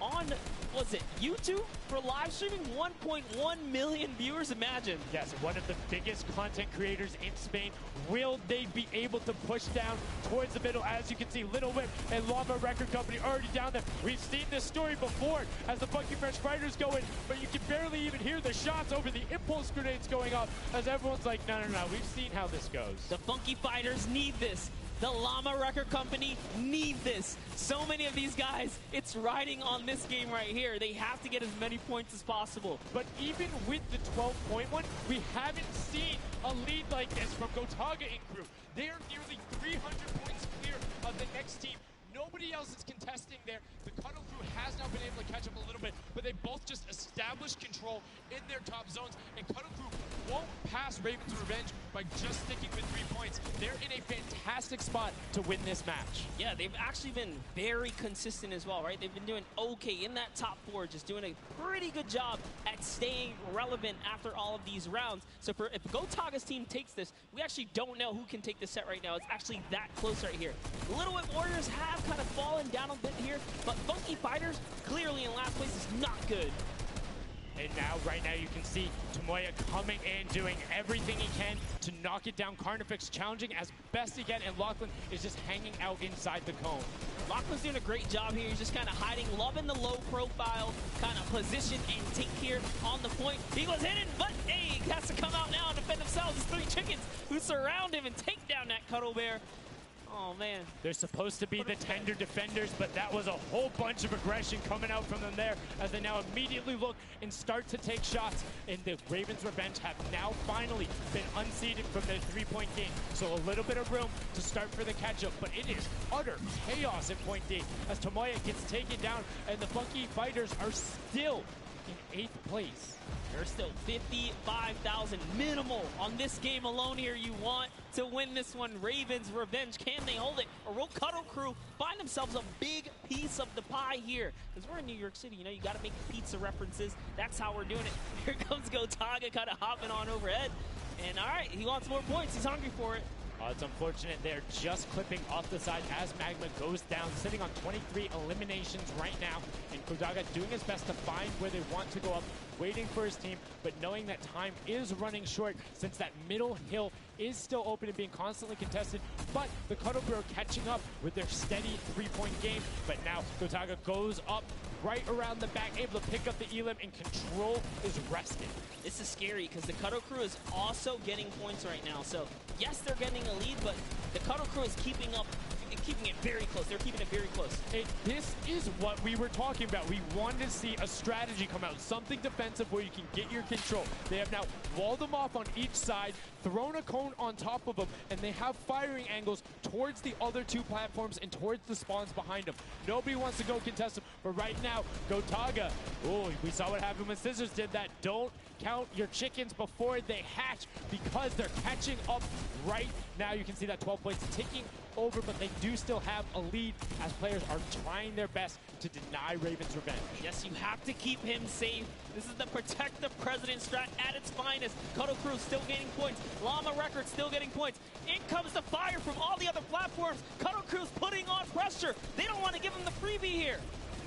on, was it YouTube for live streaming? 1.1 million viewers, imagine. Yes, one of the biggest content creators in Spain. Will they be able to push down towards the middle? As you can see, Little Whip and Llama Record Company already down there. We've seen this story before as the Funky Fresh Fighters go in, but you can barely even hear the shots over the impulse grenades going off as everyone's like, no, we've seen how this goes. The Funky Fighters need this. The Llama Record Company need this. So many of these guys, it's riding on this game right here. They have to get as many points as possible. But even with the 12-point one, we haven't seen a lead like this from Gotaga and crew. They are nearly 300 points clear of the next team. Nobody else is contesting there. The Cuddle crew has now been able to catch up a little bit, but they both just established control in their top zones, and Cuddle crew won't pass Raven's Revenge by just sticking with 3 points. They're in a fantastic spot to win this match. Yeah, they've actually been very consistent as well, right? They've been doing okay in that top 4, just doing a pretty good job at staying relevant after all of these rounds. So if Gotaga's team takes this, we actually don't know who can take this set right now. It's actually that close right here. The Little Whip Warriors have kind of fallen down a bit here, but Funky Fighters clearly in last place is not good. And now, right now, you can see Tomoya coming in, doing everything he can to knock it down. Carnifex challenging as best he can, and Lachlan is just hanging out inside the cone. Lachlan's doing a great job here. He's just kind of hiding, loving the low profile kind of position and take here on the point. He was hidden, but hey, he has to come out now and defend themselves. It's 3 chickens who surround him and take down that Cuddle Bear. Oh, man. They're supposed to be the tender defenders, but that was a whole bunch of aggression coming out from them there as they now immediately look and start to take shots. And the Ravens Revenge have now finally been unseated from their 3-point game. So a little bit of room to start for the catch-up, but it is utter chaos in point D as Tomoya gets taken down, and the Funky Fighters are still in 8th place. There's still 55,000 minimal on this game alone here. You want to win this one. Ravens Revenge, can they hold it? Or will Cuddle Crew find themselves a big piece of the pie here? Because we're in New York City, you know, you got to make pizza references. That's how we're doing it. Here comes Gotaga kind of hopping on overhead. And all right, he wants more points. He's hungry for it. It's unfortunate they're just clipping off the side as Magma goes down, sitting on 23 eliminations right now. And Kodaga doing his best to find where they want to go up, waiting for his team, but knowing that time is running short since that middle hill is still open and being constantly contested. But the Cuddle Crew are catching up with their steady 3-point game. But now Kotaga goes up right around the back, able to pick up the Elim, and control is resting. This is scary because the Cuddle Crew is also getting points right now. So yes, they're getting a lead, but the Cuddle Crew is keeping up, keeping it very close. They're keeping it very close. This is what we were talking about. We wanted to see a strategy come out, something defensive where you can get your control. They have now walled them off on each side, thrown a cone on top of them, and they have firing angles towards the other 2 platforms and towards the spawns behind them. Nobody wants to go contest them, but right now, Gotaga, oh, we saw what happened when Scissors did that. Don't count your chickens before they hatch because they're catching up right now. You can see that 12 points ticking over, but they do still have a lead as players are trying their best to deny Ravens Revenge. Yes, you have to keep him safe. This is the protect the president strat at its finest. Cuddle Crew still gaining points. Llama Records still getting points. In comes the fire from all the other platforms. Cuddle Crew's putting on pressure. They don't want to give him the freebie here.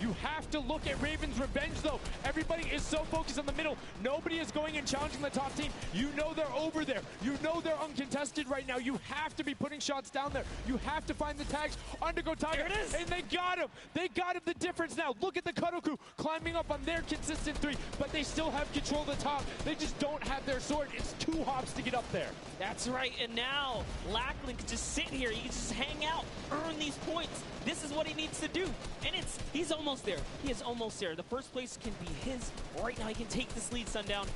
You have to look at Ravens Revenge, though. Everybody is so focused on the middle. Nobody is going and challenging the top team. You know they're over there. You know they're uncontested right now. You have to be putting shots down there. You have to find the tags under Gotaga. There it is. And they got him. They got him the difference now. Look at the Cuddle Crew climbing up on their consistent 3, but they still have control of the top. They just don't have their sword. It's 2 hops to get up there. That's right, and now Lachlan can just sit here. He can just hang out, earn these points. This is what he needs to do, and he's almost there. He is almost there. The first place can be his. Right now, he can take this lead, Sundown.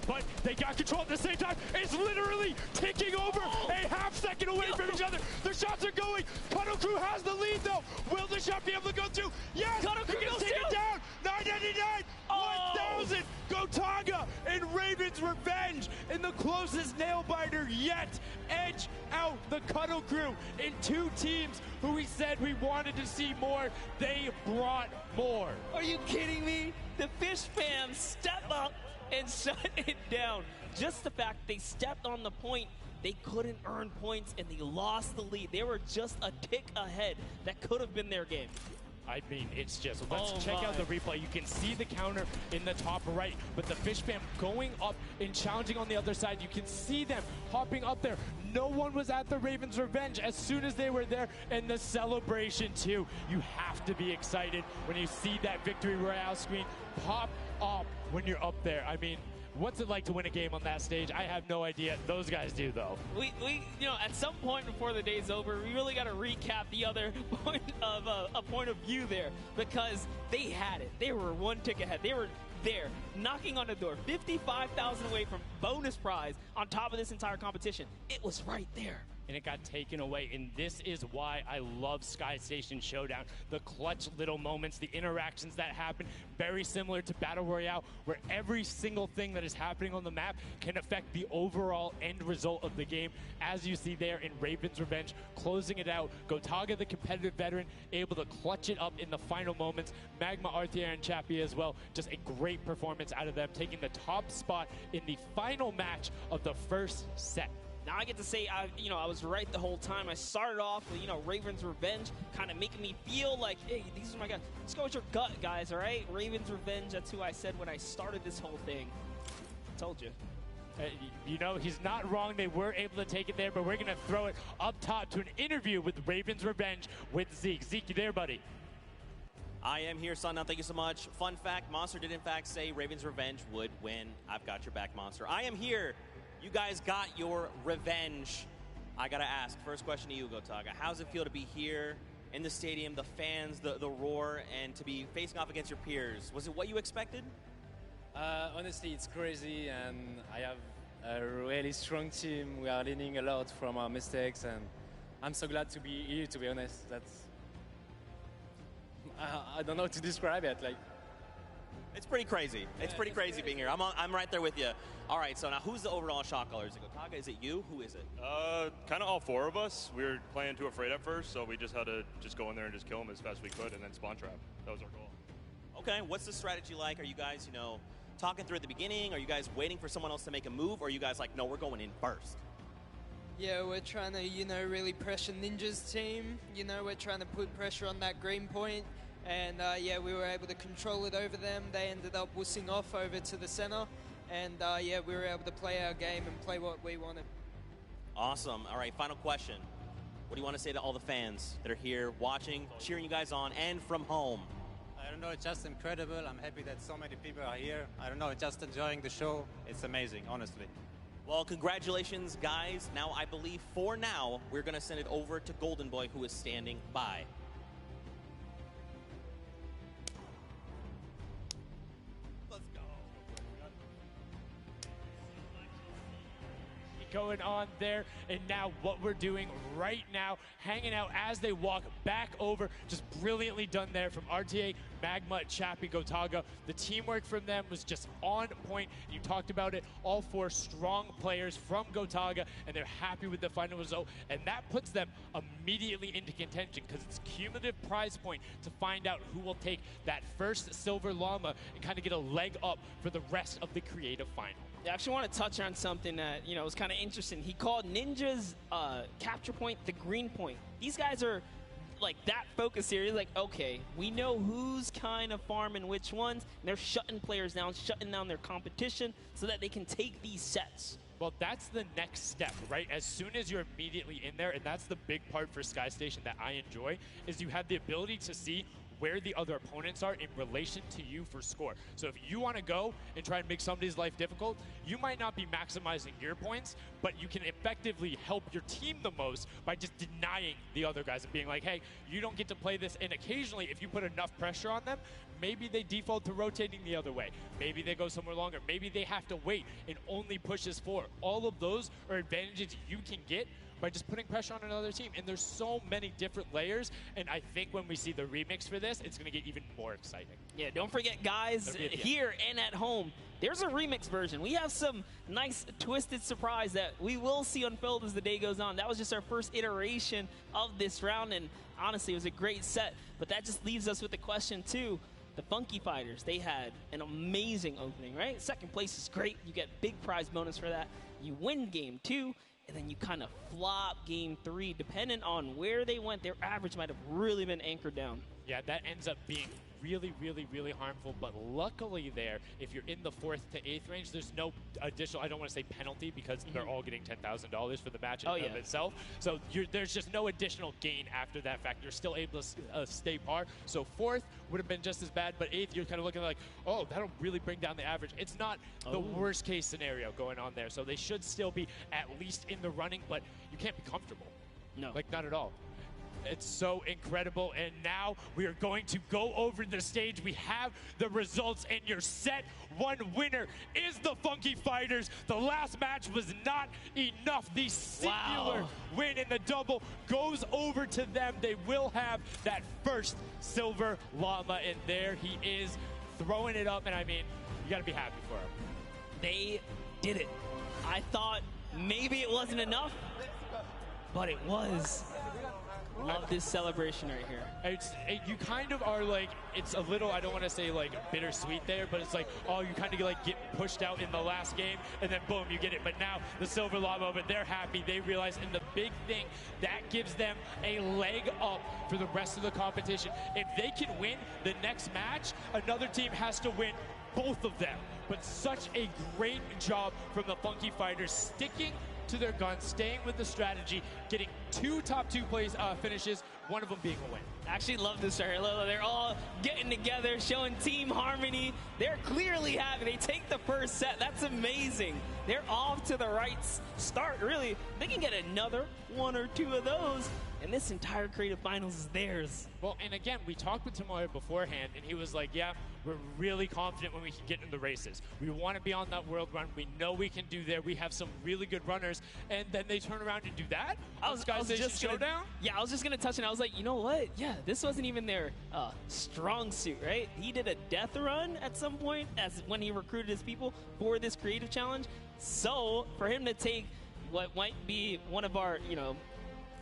But they got control at the same time. It's literally ticking over a half-second away from each other. The shots are going. Cuddle Crew has the lead, though. Will the shot be able to go through? Yes! Cuddle Crew gets taken down. 999, 1,000. Gotaga and Ravens Revenge in the closest nail-biter yet. Edge out the Cuddle Crew in 2 teams who we said we wanted to see more. They brought more. Are you kidding me? The Fish fam step up and shut it down. Just the fact they stepped on the point, they couldn't earn points and they lost the lead. They were just a tick ahead. That could have been their game. I mean, it's just, let's check out the replay. You can see the counter in the top right, but the Fish fam going up and challenging on the other side. You can see them hopping up there. No one was at the Ravens Revenge as soon as they were there, and the celebration too. You have to be excited when you see that Victory Royale screen pop up when you're up there. I mean, what's it like to win a game on that stage? I have no idea. Those guys do, though. We you know, at some point before the day's over, we really got to recap the other point of a point of view there, because they had it. They were 1 tick ahead. They were there, knocking on the door, 55,000 away from bonus prize on top of this entire competition. It was right there. And it got taken away, and this is why I love Sky Station Showdown. The clutch little moments, the interactions that happen, very similar to Battle Royale, where every single thing that is happening on the map can affect the overall end result of the game, as you see there in Ravens Revenge, closing it out. Gotaga, the competitive veteran, able to clutch it up in the final moments. Magma, Arthier, and Chappie as well. Just a great performance out of them, taking the top spot in the final match of the first set. Now I get to say, I was right the whole time. I started off with, Raven's Revenge, kind of making me feel like, hey, these are my guys. Let's go with your gut, guys, all right? Raven's Revenge, that's who I said when I started this whole thing. Told you. He's not wrong. They were able to take it there, but we're going to throw it up top to an interview with Raven's Revenge with Zeke. Zeke, you there, buddy? I am here, son. Now, thank you so much. Fun fact, Monster did in fact say Raven's Revenge would win. I've got your back, Monster. I am here. You guys got your revenge. I got to ask, first question to you, Gotaga. How does it feel to be here in the stadium, the fans, the roar, and to be facing off against your peers? Was it what you expected? Honestly, it's crazy, and I have a really strong team. We are learning a lot from our mistakes, and I'm so glad to be here, to be honest. I don't know how to describe it. It's pretty crazy. It's pretty crazy being here. I'm right there with you. All right, so now who's the overall shot caller? Is it Gotaga? Is it you? Who is it? Kind of all four of us. We were playing too afraid at first, so we just had to go in there and just kill them as fast as we could and then spawn trap. That was our goal. Okay, what's the strategy like? Are you guys, talking through at the beginning? Are you guys waiting for someone else to make a move? Or are you guys like, no, we're going in first? Yeah, we're trying to, really pressure Ninja's team. We're trying to put pressure on that green point. And, yeah, we were able to control it over them. They ended up wussing off over to the center. And, yeah, we were able to play our game and play what we wanted. Awesome. All right, final question. What do you want to say to all the fans that are here watching, cheering you guys on, and from home? I don't know, it's just incredible. I'm happy that so many people are here. I don't know, just enjoying the show. It's amazing, honestly. Well, congratulations, guys. Now, I believe for now, we're going to send it over to Golden Boy, who is standing by. Going on there, and now what we're doing right now, hanging out as they walk back over, just brilliantly done there from RTA, Magma, Chappie, Gotaga. The teamwork from them was just on point. You talked about it, all four strong players from Gotaga, and they're happy with the final result, and that puts them immediately into contention because it's cumulative prize point to find out who will take that first silver llama and kind of get a leg up for the rest of the creative final. I actually want to touch on something that, was kind of interesting. He called Ninja's capture point the green point. These guys are like that focused here. He's like, okay, we know who's kind of farming which ones. And they're shutting players down, shutting down their competition so that they can take these sets. Well, that's the next step, right? As soon as you're immediately in there, and that's the big part for Sky Station that I enjoy, is you have the ability to see where the other opponents are in relation to you for score. So if you want to go and try and make somebody's life difficult, you might not be maximizing your points, but you can effectively help your team the most by just denying the other guys and being like, hey, you don't get to play this. And occasionally, if you put enough pressure on them, maybe they default to rotating the other way. Maybe they go somewhere longer. Maybe they have to wait and only push as 4. All of those are advantages you can get by just putting pressure on another team. And there's so many different layers, and I think when we see the remix for this, it's going to get even more exciting. Yeah, don't forget, guys, here and at home, there's a remix version. We have some nice twisted surprise that we will see unfold as the day goes on. That was just our first iteration of this round, and honestly, it was a great set. But that just leaves us with the question, too. The Funky Fighters, they had an amazing opening, right? Second place is great. You get big prize bonus for that. You win game 2. And then you kind of flop game 3. Depending on where they went, their average might have really been anchored down. Yeah, that ends up being really, really, really harmful. But luckily there, if you're in the 4th to 8th range, there's no additional, I don't want to say penalty, because they're all getting $10,000 for the match of itself. So there's just no additional gain after that fact. You're still able to stay par. So 4th would have been just as bad, but 8th, you're kind of looking like, oh, that'll really bring down the average. It's not the worst case scenario going on there. So they should still be at least in the running, but you can't be comfortable. No. Like, not at all. It's so incredible, and now we are going to go over the stage. We have the results, and your set 1 winner is the Funky Fighters. The last match was not enough. The singular win in the double goes over to them. They will have that first silver llama, and there he is throwing it up, and I mean, you got to be happy for him. They did it. I thought maybe it wasn't enough, but it was. Love this celebration right here. You kind of are like, it's a little, I don't want to say like bittersweet there, but it's like, oh, you kind of like get pushed out in the last game, and then boom, you get it. But now the Silver Llama, but they're happy. They realize, and the big thing, that gives them a leg up for the rest of the competition. If they can win the next match, another team has to win both of them. But such a great job from the Funky Fighters, sticking to their guns, staying with the strategy, getting 2 top 2 finishes, one of them being a win. I actually love this right here. They're all getting together, showing team harmony. They're clearly happy. They take the first set. That's amazing. They're off to the right start, really. They can get another 1 or 2 of those, and this entire creative finals is theirs. Well, and again, we talked with Tomoya beforehand, and he was like, yeah, we're really confident when we can get in the races. We want to be on that world run. We know we can do there. We have some really good runners, and then they turn around and do that? I was just Showdown? I was just going to touch, and I was like, you know what? Yeah, this wasn't even their strong suit, right? He did a death run at some point as when he recruited his people for this creative challenge. So for him to take what might be one of our,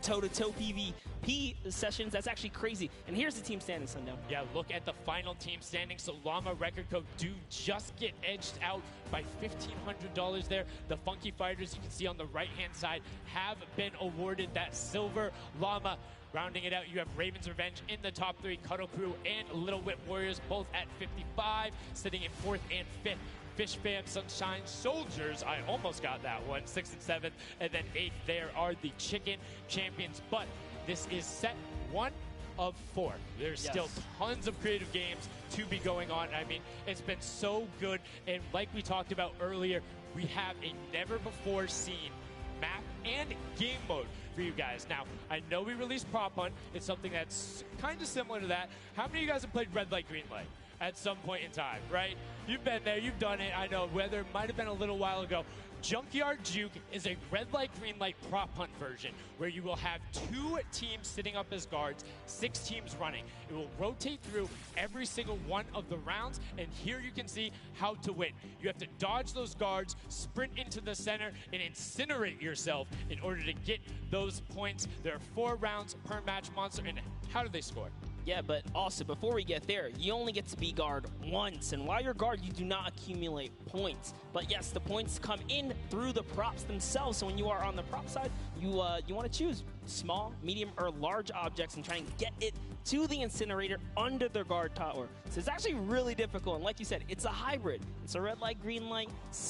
toe-to-toe PvP sessions, that's actually crazy. And here's the team standing, Sundown. Yeah, look at the final team standing. So Llama Record Code do just get edged out by $1,500 there. The Funky Fighters, you can see on the right-hand side, have been awarded that Silver Llama. Rounding it out, you have Raven's Revenge in the top 3, Cuddle Crew and Little Whip Warriors both at 55, sitting in 4th and 5th. Fish Fam, Sunshine Soldiers, I almost got that one, 6th and 7th, and then 8th there are the Chicken Champions. But this is set 1 of 4. There's still tons of creative games to be going on. I mean, it's been so good, and like we talked about earlier, we have a never-before-seen map and game mode for you guys. Now, I know we released Prop Hunt. It's something that's kind of similar to that. How many of you guys have played Red Light, Green Light at some point in time, right? You've been there, you've done it. I know, whether it might have been a little while ago. Junkyard Juke is a red light, green light prop hunt version where you will have 2 teams sitting up as guards, 6 teams running. It will rotate through every single one of the rounds, and here you can see how to win. You have to dodge those guards, sprint into the center, and incinerate yourself in order to get those points. There are 4 rounds per match, Monster, and how do they score? Yeah, but also, before we get there, you only get to be guard once. And while you're guard, you do not accumulate points. But yes, the points come in through the props themselves. So when you are on the prop side, you want to choose small, medium, or large objects and try and get it to the incinerator under the guard tower. So it's actually really difficult. And like you said, it's a hybrid. It's a red light, green light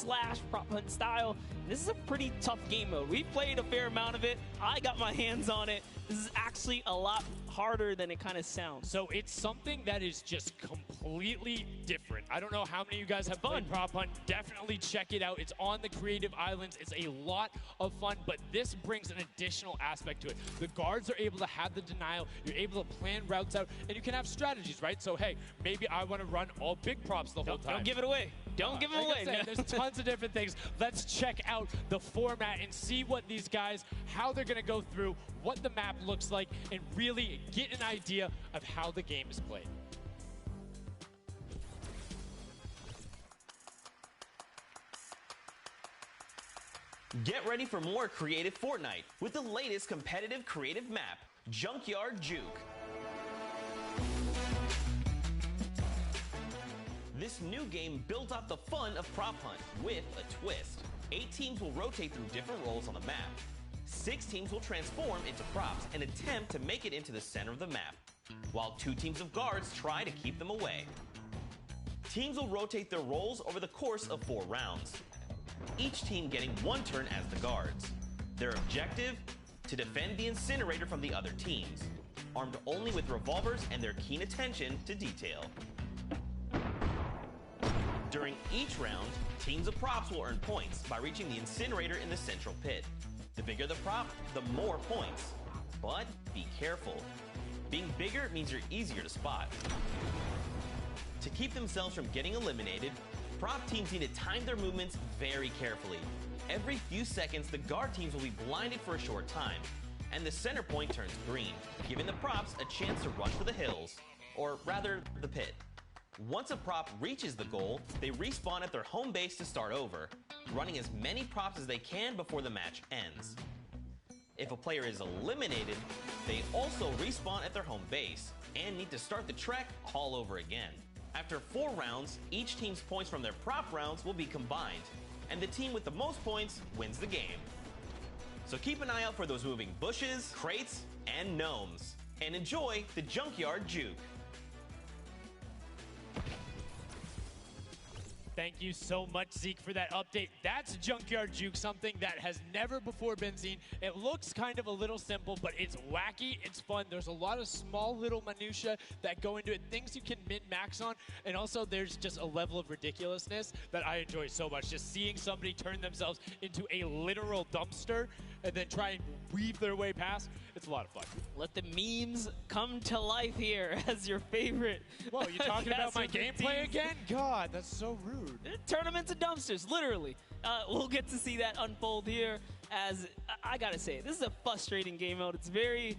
/ prop hunt style. This is a pretty tough game mode. We've played a fair amount of it. I got my hands on it. This is actually a lot harder than it kind of sounds. So it's something that is just completely different. I don't know how many of you guys have played Prop Hunt. Definitely check it out. It's on the Creative Islands. It's a lot of fun, but this brings an additional aspect to it. The guards are able to have the denial. You're able to plan routes out, and you can have strategies, right? So, hey, maybe I want to run all big props the whole time. Don't give it away. Don't give it away. There's tons of different things. Let's check out the format and see what these guys, how they're going to go through, what the map looks like, and really get an idea of how the game is played. Get ready for more creative Fortnite with the latest competitive creative map, Junkyard Juke. This new game built off the fun of Prop Hunt with a twist. 8 teams will rotate through different roles on the map. 6 teams will transform into props and attempt to make it into the center of the map, while 2 teams of guards try to keep them away. Teams will rotate their roles over the course of 4 rounds, each team getting 1 turn as the guards. Their objective? To defend the incinerator from the other teams, armed only with revolvers and their keen attention to detail. During each round, teams of props will earn points by reaching the incinerator in the central pit. The bigger the prop, the more points. But be careful. Being bigger means you're easier to spot. To keep themselves from getting eliminated, prop teams need to time their movements very carefully. Every few seconds, the guard teams will be blinded for a short time, and the center point turns green, giving the props a chance to run for the hills, or rather, the pit. Once a prop reaches the goal, they respawn at their home base to start over, running as many props as they can before the match ends. If a player is eliminated, they also respawn at their home base and need to start the trek all over again. After 4 rounds, each team's points from their prop rounds will be combined, and the team with the most points wins the game. So keep an eye out for those moving bushes, crates, and gnomes, and enjoy the Junkyard Juke. Thank you so much, Zeke, for that update. That's Junkyard Juke, something that has never before been seen. It looks kind of a little simple, but it's wacky, it's fun. There's a lot of small little minutia that go into it, things you can min-max on, and also there's just a level of ridiculousness that I enjoy so much. Just seeing somebody turn themselves into a literal dumpster and then try and weave their way past, it's a lot of fun. Let the memes come to life here as your favorite. Whoa, you talking about my Caster gameplay teams. again? God, that's so rude. Turn them into dumpsters, literally. We'll get to see that unfold here as, I gotta say, this is a frustrating game mode. It's very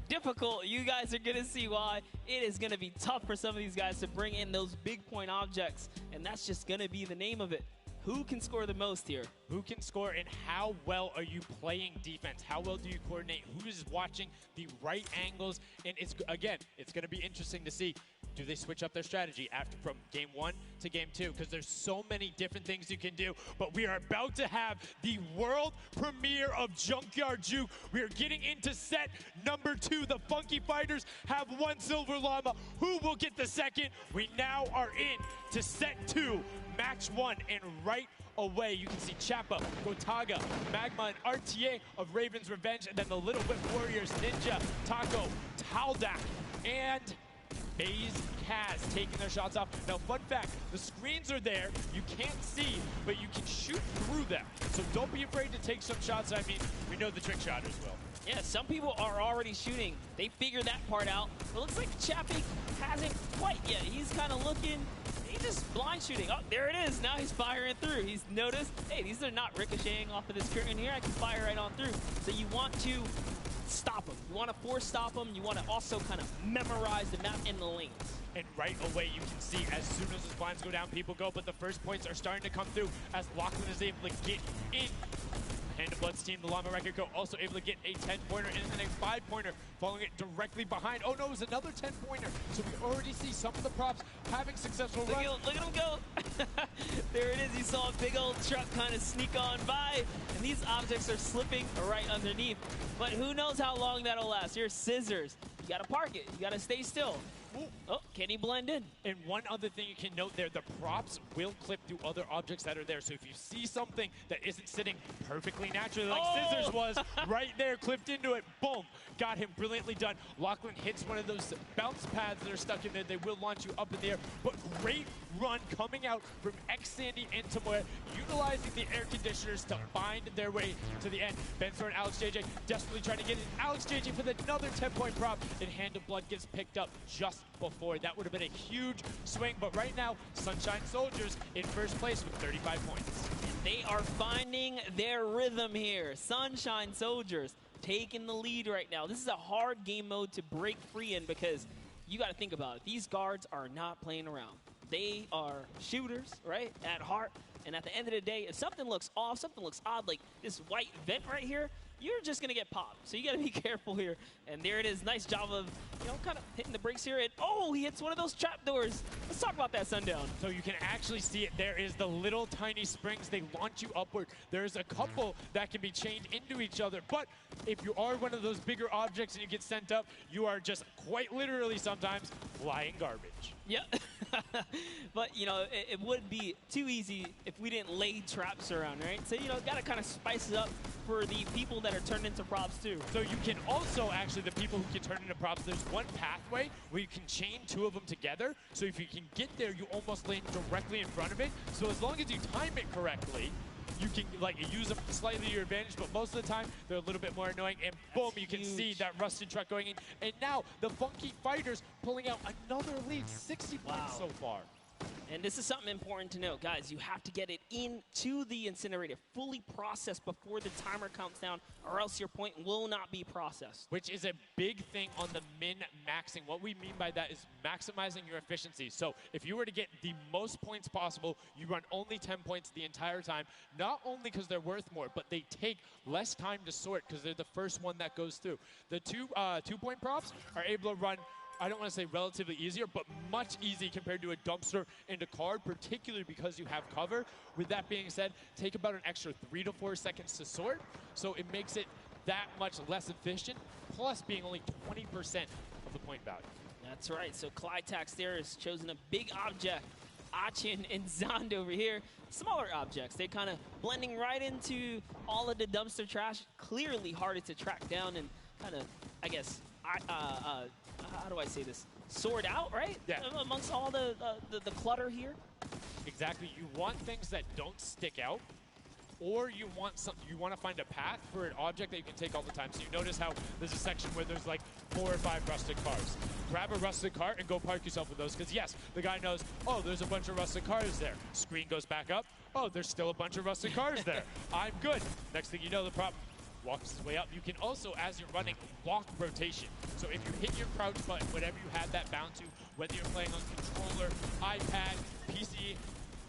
difficult. You guys are gonna see why. It is gonna be tough for some of these guys to bring in those big point objects, and that's just gonna be the name of it. Who can score the most here? Who can score, and how well are you playing defense? How well do you coordinate? Who is watching the right angles? And it's going to be interesting to see. Do they switch up their strategy after from game 1 to game 2? Because there's so many different things you can do. But we are about to have the world premiere of Junkyard Juke. We are getting into set number 2. The Funky Fighters have 1 silver llama. Who will get the second? We now are in to set 2, match 1, and right away you can see Chappa, Gotaga, Magma, and RTA of Raven's Revenge, and then the Little Whip Warriors, Ninja, Taco, Taldak, and Maze Kaz taking their shots off. Now, fun fact, the screens are there. You can't see, but you can shoot through them. So don't be afraid to take some shots. I mean, we know the trick shotters will. Yeah, some people are already shooting. They figured that part out. But it looks like Chappie hasn't quite yet. He's kind of looking. He's just blind shooting. Oh, there it is. Now he's firing through. He's noticed, hey, these are not ricocheting off of this curtain here. I can fire right on through. So you want to stop them. You want to force stop them. You want to also kind of memorize the map and the lanes. And right away, you can see as soon as the blinds go down, people go. But the first points are starting to come through as Lachlan is able to get in. Hand of Blood's team, the Llama Record Co. also able to get a 10-pointer and then a 5-pointer, following it directly behind. Oh no, it was another 10-pointer. So we already see some of the props having successful runs. Look at him go. There it is. You saw a big old truck kind of sneak on by, and these objects are slipping right underneath. But who knows how long that'll last. Here's Scissors. You got to park it. You got to stay still. Oh, can he blend in? And one other thing you can note there, the props will clip through other objects that are there. So if you see something that isn't sitting perfectly naturally like Scissors was, right there, clipped into it, boom, got him brilliantly done. Lachlan hits one of those bounce pads that are stuck in there. They will launch you up in the air, but great run coming out from X-Sandy and Tomoya, utilizing the air conditioners to find their way to the end. Bensor and Alex JJ desperately trying to get in. Alex JJ for another 10-point prop, and Hand of Blood gets picked up just before. That would have been a huge swing, but right now, Sunshine Soldiers in first place with 35 points. They are finding their rhythm here. Sunshine Soldiers taking the lead right now. This is a hard game mode to break free in because you got to think about it. These guards are not playing around. They are shooters, right, at heart. And at the end of the day, if something looks off, something looks odd, like this white vent right here, you're just going to get popped. So you got to be careful here. And there it is. Nice job of, you know, kind of hitting the brakes here. And, oh, he hits one of those trap doors. Let's talk about that, Sundown. So you can actually see it. There is the little tiny springs. They launch you upward. There's a couple that can be chained into each other. But if you are one of those bigger objects and you get sent up, you are just quite literally sometimes flying garbage. Yeah. But, you know, it would be too easy if we didn't lay traps around, right? So, you know, got to kind of spice it up for the people that are turned into props, too. So you can also, actually, the people who can turn into props, there's one pathway where you can chain 2 of them together. So if you can get there, you almost land directly in front of it. So as long as you time it correctly, you can like use them slightly to your advantage, but most of the time they're a little bit more annoying. And boom, you can see that rusted truck going in. And now the Funky Fighters pulling out another lead, 60 points so far. And this is something important to know, guys. You have to get it into the incinerator, fully processed before the timer counts down, or else your point will not be processed. Which is a big thing on the min-maxing. What we mean by that is maximizing your efficiency. So if you were to get the most points possible, you run only 10 points the entire time, not only because they're worth more, but they take less time to sort because they're the first one that goes through. The two-point props are able to run, I don't want to say relatively easier, but much easier compared to a dumpster and a card, particularly because you have cover. With that being said, take about an extra 3 to 4 seconds to sort, so it makes it that much less efficient, plus being only 20% of the point value. That's right, so Clytax there has chosen a big object. Achin and Zond over here, smaller objects. They're kind of blending right into all of the dumpster trash, clearly harder to track down and kind of, I guess, how do I say this? Sort out, right? Yeah. Amongst all the clutter here. Exactly. You want things that don't stick out, or you want to find a path for an object that you can take all the time. So you notice how there's a section where there's like 4 or 5 rusted cars. Grab a rusted car and go park yourself with those, because yes, the guy knows, oh, there's a bunch of rusted cars there. Screen goes back up. Oh, there's still a bunch of rusted cars there. I'm good. Next thing you know, the prop walks his way up. You can also, as you're running, lock rotation. So if you hit your crouch button, whatever you had that bound to, whether you're playing on controller, iPad, PC,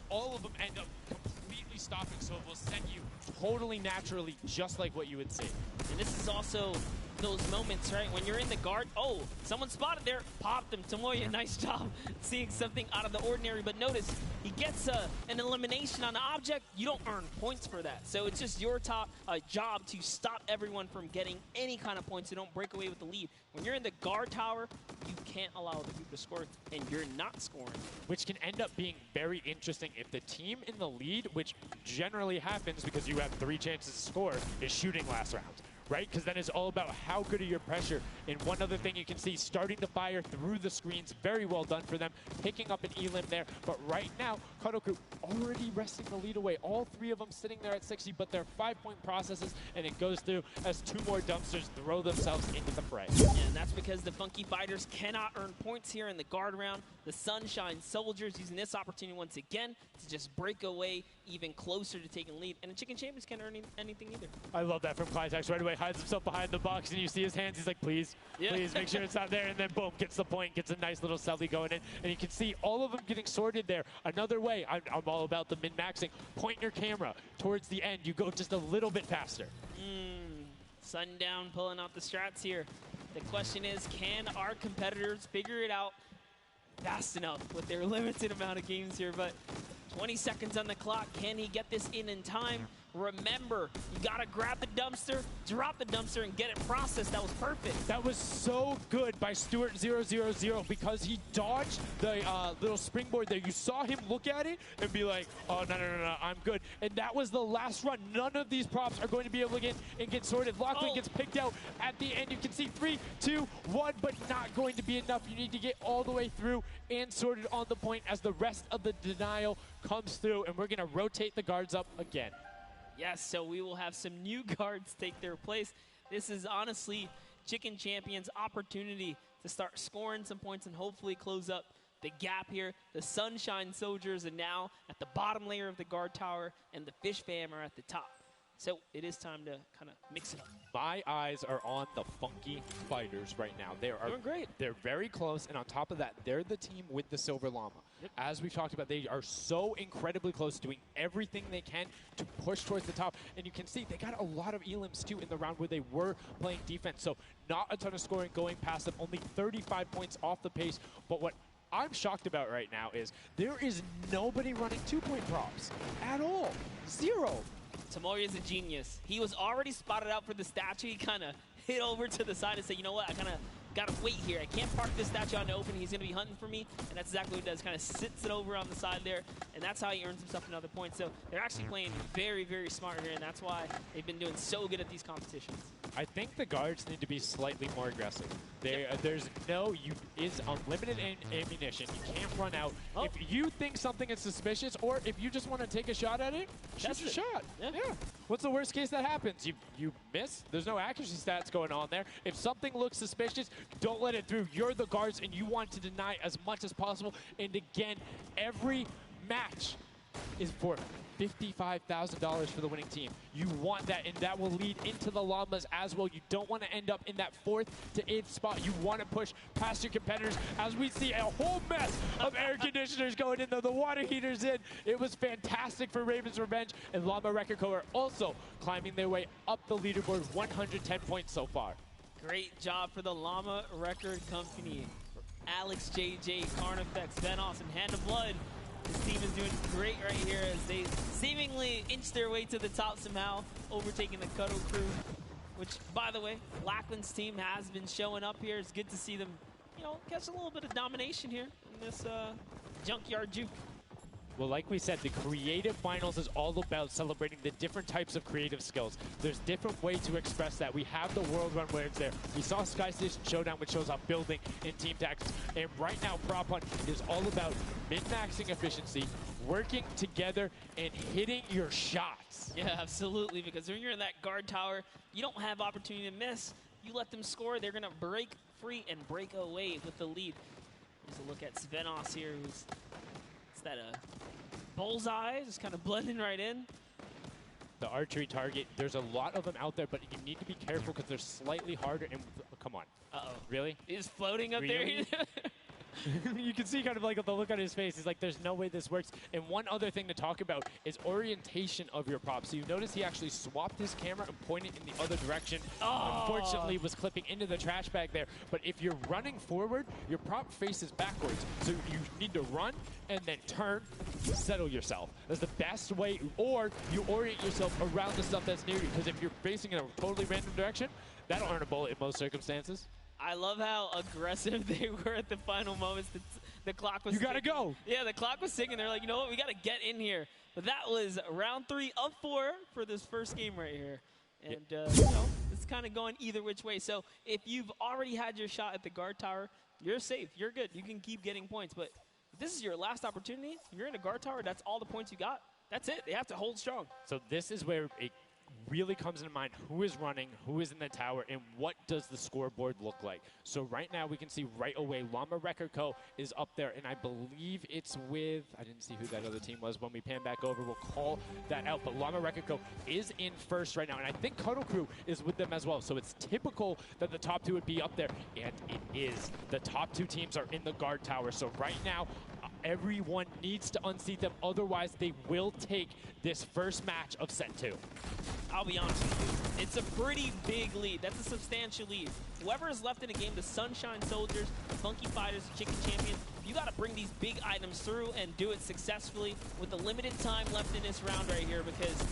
all of them end up completely stopping, so it will send you totally naturally, just like what you would see. And this is also those moments, right, when you're in the guard, oh, someone spotted there, popped them. Tomoya, nice job seeing something out of the ordinary, but notice he gets an elimination on the object. You don't earn points for that, so it's just your top job to stop everyone from getting any kind of points, so don't break away with the lead. When you're in the guard tower, you can't allow the group to score, and you're not scoring. Which can end up being very interesting if the team in the lead, which generally happens because you have 3 chances to score, is shooting last round. Right? Because then it's all about how good are your pressure. And one other thing you can see, starting to fire through the screens, very well done for them, picking up an elim there. But right now, Kadoku already wresting the lead away. All 3 of them sitting there at 60, but they're 5-point processes, and it goes through as 2 more dumpsters throw themselves into the fray. And that's because the Funky Fighters cannot earn points here in the guard round. The Sunshine Soldiers using this opportunity once again to just break away even closer to taking lead. And the Chicken Champions can't earn anything either. I love that from Clytax. Right away, hides himself behind the box, and you see his hands. He's like, please, please make sure it's not there. And then boom, gets the point, gets a nice little selfie going in. And you can see all of them getting sorted there. Another way, I'm all about the min-maxing. Point your camera towards the end. You go just a little bit faster. Sundown pulling out the strats here. The question is, can our competitors figure it out fast enough with their limited amount of games here? But 20 seconds on the clock. Can he get this in time? Remember, you got to grab the dumpster, drop the dumpster, and get it processed. That was perfect. That was so good by Stuart000 because he dodged the little springboard there. You saw him look at it and be like, oh, no, I'm good. And that was the last run. None of these props are going to be able to get sorted. Lachlan gets picked out at the end. You can see 3, 2, 1, but not going to be enough. You need to get all the way through and sorted on the point as the rest of the denial comes through, and we're going to rotate the guards up again. Yes, so we will have some new guards take their place. This is honestly Chicken Champions' opportunity to start scoring some points and hopefully close up the gap here. The Sunshine Soldiers are now at the bottom layer of the guard tower, and the Fish Fam are at the top. So it is time to kind of mix it up. My eyes are on the Funky Fighters right now. They are doing great. They're very close, and on top of that, they're the team with the Silver Llama. Yep. As we've talked about, they are so incredibly close, doing everything they can to push towards the top. And you can see they got a lot of elims, too, in the round where they were playing defense. So not a ton of scoring going past them, only 35 points off the pace. But what I'm shocked about right now is there is nobody running 2-point props at all. 0. Tomoya is a genius. He was already spotted out for the statue. He kind of hit over to the side and said, you know what, I kind of got to wait here. I can't park this statue on the open. He's going to be hunting for me, and that's exactly what he does. Kind of sits it over on the side there, and that's how he earns himself another point. So they're actually playing very, very smart here, and that's why they've been doing so good at these competitions. I think the guards need to be slightly more aggressive. There's is unlimited ammunition. You can't run out. Oh. If you think something is suspicious, or if you just want to take a shot at it, shoot your shot. Yeah. What's the worst case that happens? You miss. There's no accuracy stats going on there. If something looks suspicious, don't let it through. You're the guards, and you want to deny as much as possible. And again, every match is for $55,000 for the winning team. You want that, and that will lead into the Llamas as well. You don't want to end up in that 4th to 8th spot. You want to push past your competitors as we see a whole mess of air conditioners going in, though the water heaters in. It was fantastic for Raven's Revenge, and Llama Record Co. are also climbing their way up the leaderboard, 110 points so far. Great job for the Llama Record Company. Alex, JJ, Carnifex, Venos, and Hand of Blood. This team is doing great right here as they seemingly inch their way to the top somehow, overtaking the Cuddle Crew, which, by the way, Lackland's team has been showing up here. It's good to see them, you know, catch a little bit of domination here in this junkyard juke. Well, like we said, the creative finals is all about celebrating the different types of creative skills. There's different ways to express that. We have the World Run where it's there. We saw Sky Station Showdown, which shows off building and team tactics. And right now, Prop Hunt is all about min-maxing efficiency, working together, and hitting your shots. Yeah, absolutely, because when you're in that guard tower, you don't have opportunity to miss. You let them score, they're going to break free and break away with the lead. Here's a look at Svenos here, who's that bullseye, just kind of blending right in. The archery target, there's a lot of them out there, but you need to be careful because they're slightly harder. And come on. Uh-oh. Really? He's floating up Really? there. You can see kind of like the look on his face. He's like, there's no way this works. And one other thing to talk about is orientation of your prop. So you notice he actually swapped his camera and pointed in the other direction. Oh. Unfortunately, was clipping into the trash bag there. But if you're running forward, your prop faces backwards. So you need to run and then turn, settle yourself. That's the best way. Or you orient yourself around the stuff that's near you. Because if you're facing in a totally random direction, that'll earn a bullet in most circumstances. I love how aggressive they were at the final moments. The clock was You gotta go. Yeah, the clock was ticking. They're like, you know what, we gotta get in here. But that was round 3 of 4 for this first game right here. And, you know, it's kind of going either which way. So if you've already had your shot at the guard tower, you're safe. You're good. You can keep getting points. But if this is your last opportunity, you're in a guard tower, that's all the points you got. That's it. They have to hold strong. So this is where it really comes into mind who is running, who is in the tower, and what does the scoreboard look like. So right now we can see right away Llama Record Co. is up there, and I believe it's with, I didn't see who that other team was. When we pan back over, we'll call that out. But Llama Record Co. is in first right now, and I think Cuddle Crew is with them as well. So it's typical that the top 2 would be up there, and it is. The top 2 teams are in the guard tower. So right now, everyone needs to unseat them. Otherwise, they will take this first match of set 2. I'll be honest with you, it's a pretty big lead. That's a substantial lead. Whoever is left in the game, the Sunshine Soldiers, the Funky Fighters, the Chicken Champions, you got to bring these big items through and do it successfully with the limited time left in this round right here, because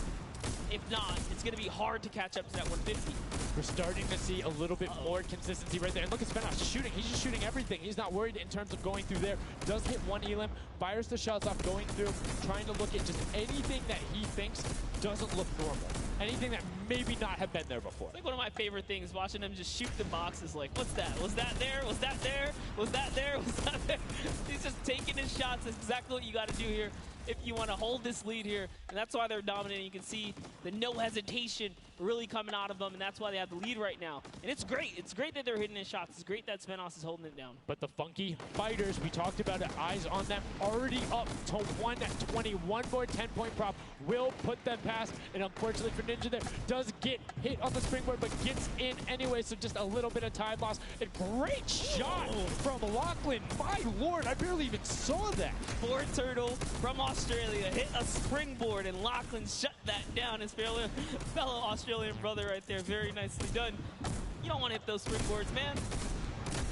if not, it's going to be hard to catch up to that 150. We're starting to see a little bit more consistency right there. And look at Svenos shooting. He's just shooting everything. He's not worried in terms of going through there. Does hit one elim, fires the shots off going through, trying to look at just anything that he thinks doesn't look normal. Anything that maybe not have been there before. It's like one of my favorite things, watching him just shoot the boxes like, what's that? Was that there? Was that there? Was that there? Was that there? He's just taking his shots. That's exactly what you got to do here if you want to hold this lead here. And that's why they're dominating. You can see the no hesitation really coming out of them, and that's why they have the lead right now. And it's great. It's great that they're hitting his shots. It's great that Svenos is holding it down. But the Funky Fighters, we talked about it, eyes on them, already up to 120. One more 10-point prop will put them past. And unfortunately for Ninja there, does get hit on the springboard, but gets in anyway, so just a little bit of time loss. A great shot from Lachlan. My lord, I barely even saw that. Ford Turtle from Australia hit a springboard, and Lachlan shut that down. His fellow Australian brother right there. Very nicely done. You don't want to hit those springboards, man.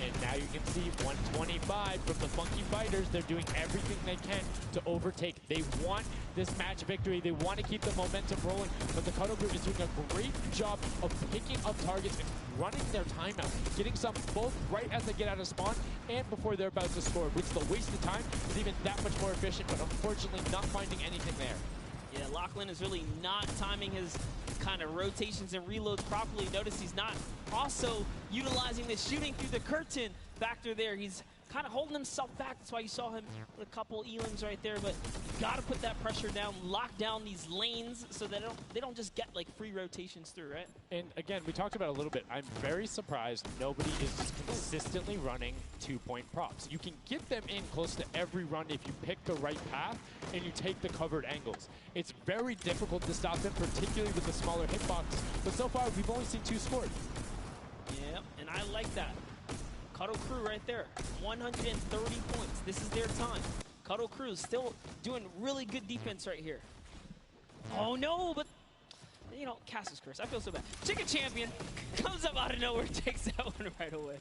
And now you can see 125 from the Funky Fighters. They're doing everything they can to overtake. They want this match victory. They want to keep the momentum rolling. But the Cuddle Group is doing a great job of picking up targets and running their timeout, getting some both right as they get out of spawn and before they're about to score, which the waste of time is even that much more efficient, but unfortunately not finding anything there. Yeah, Lachlan is really not timing his kind of rotations and reloads properly. Notice he's not also utilizing the shooting through the curtain factor there. He's kind of holding himself back. That's why you saw him with a couple Elings right there. But you got to put that pressure down, lock down these lanes so that they don't just get like free rotations through, right? And again, we talked about it a little bit. I'm very surprised nobody is just consistently running 2-point props. You can get them in close to every run if you pick the right path and you take the covered angles. It's very difficult to stop them, particularly with the smaller hitbox. But so far, we've only seen 2 scored. Yep, and I like that. Cuddle Crew right there, 130 points. This is their time. Cuddle Crew still doing really good defense right here. Oh no, but you know, Cass's curse. I feel so bad. Chicken Champion comes up out of nowhere, takes that one right away.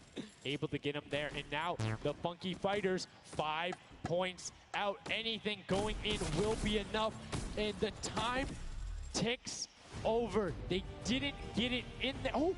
Able to get him there, and now the Funky Fighters, 5 points out. Anything going in will be enough, and the time ticks over. They didn't get it in there. Oh!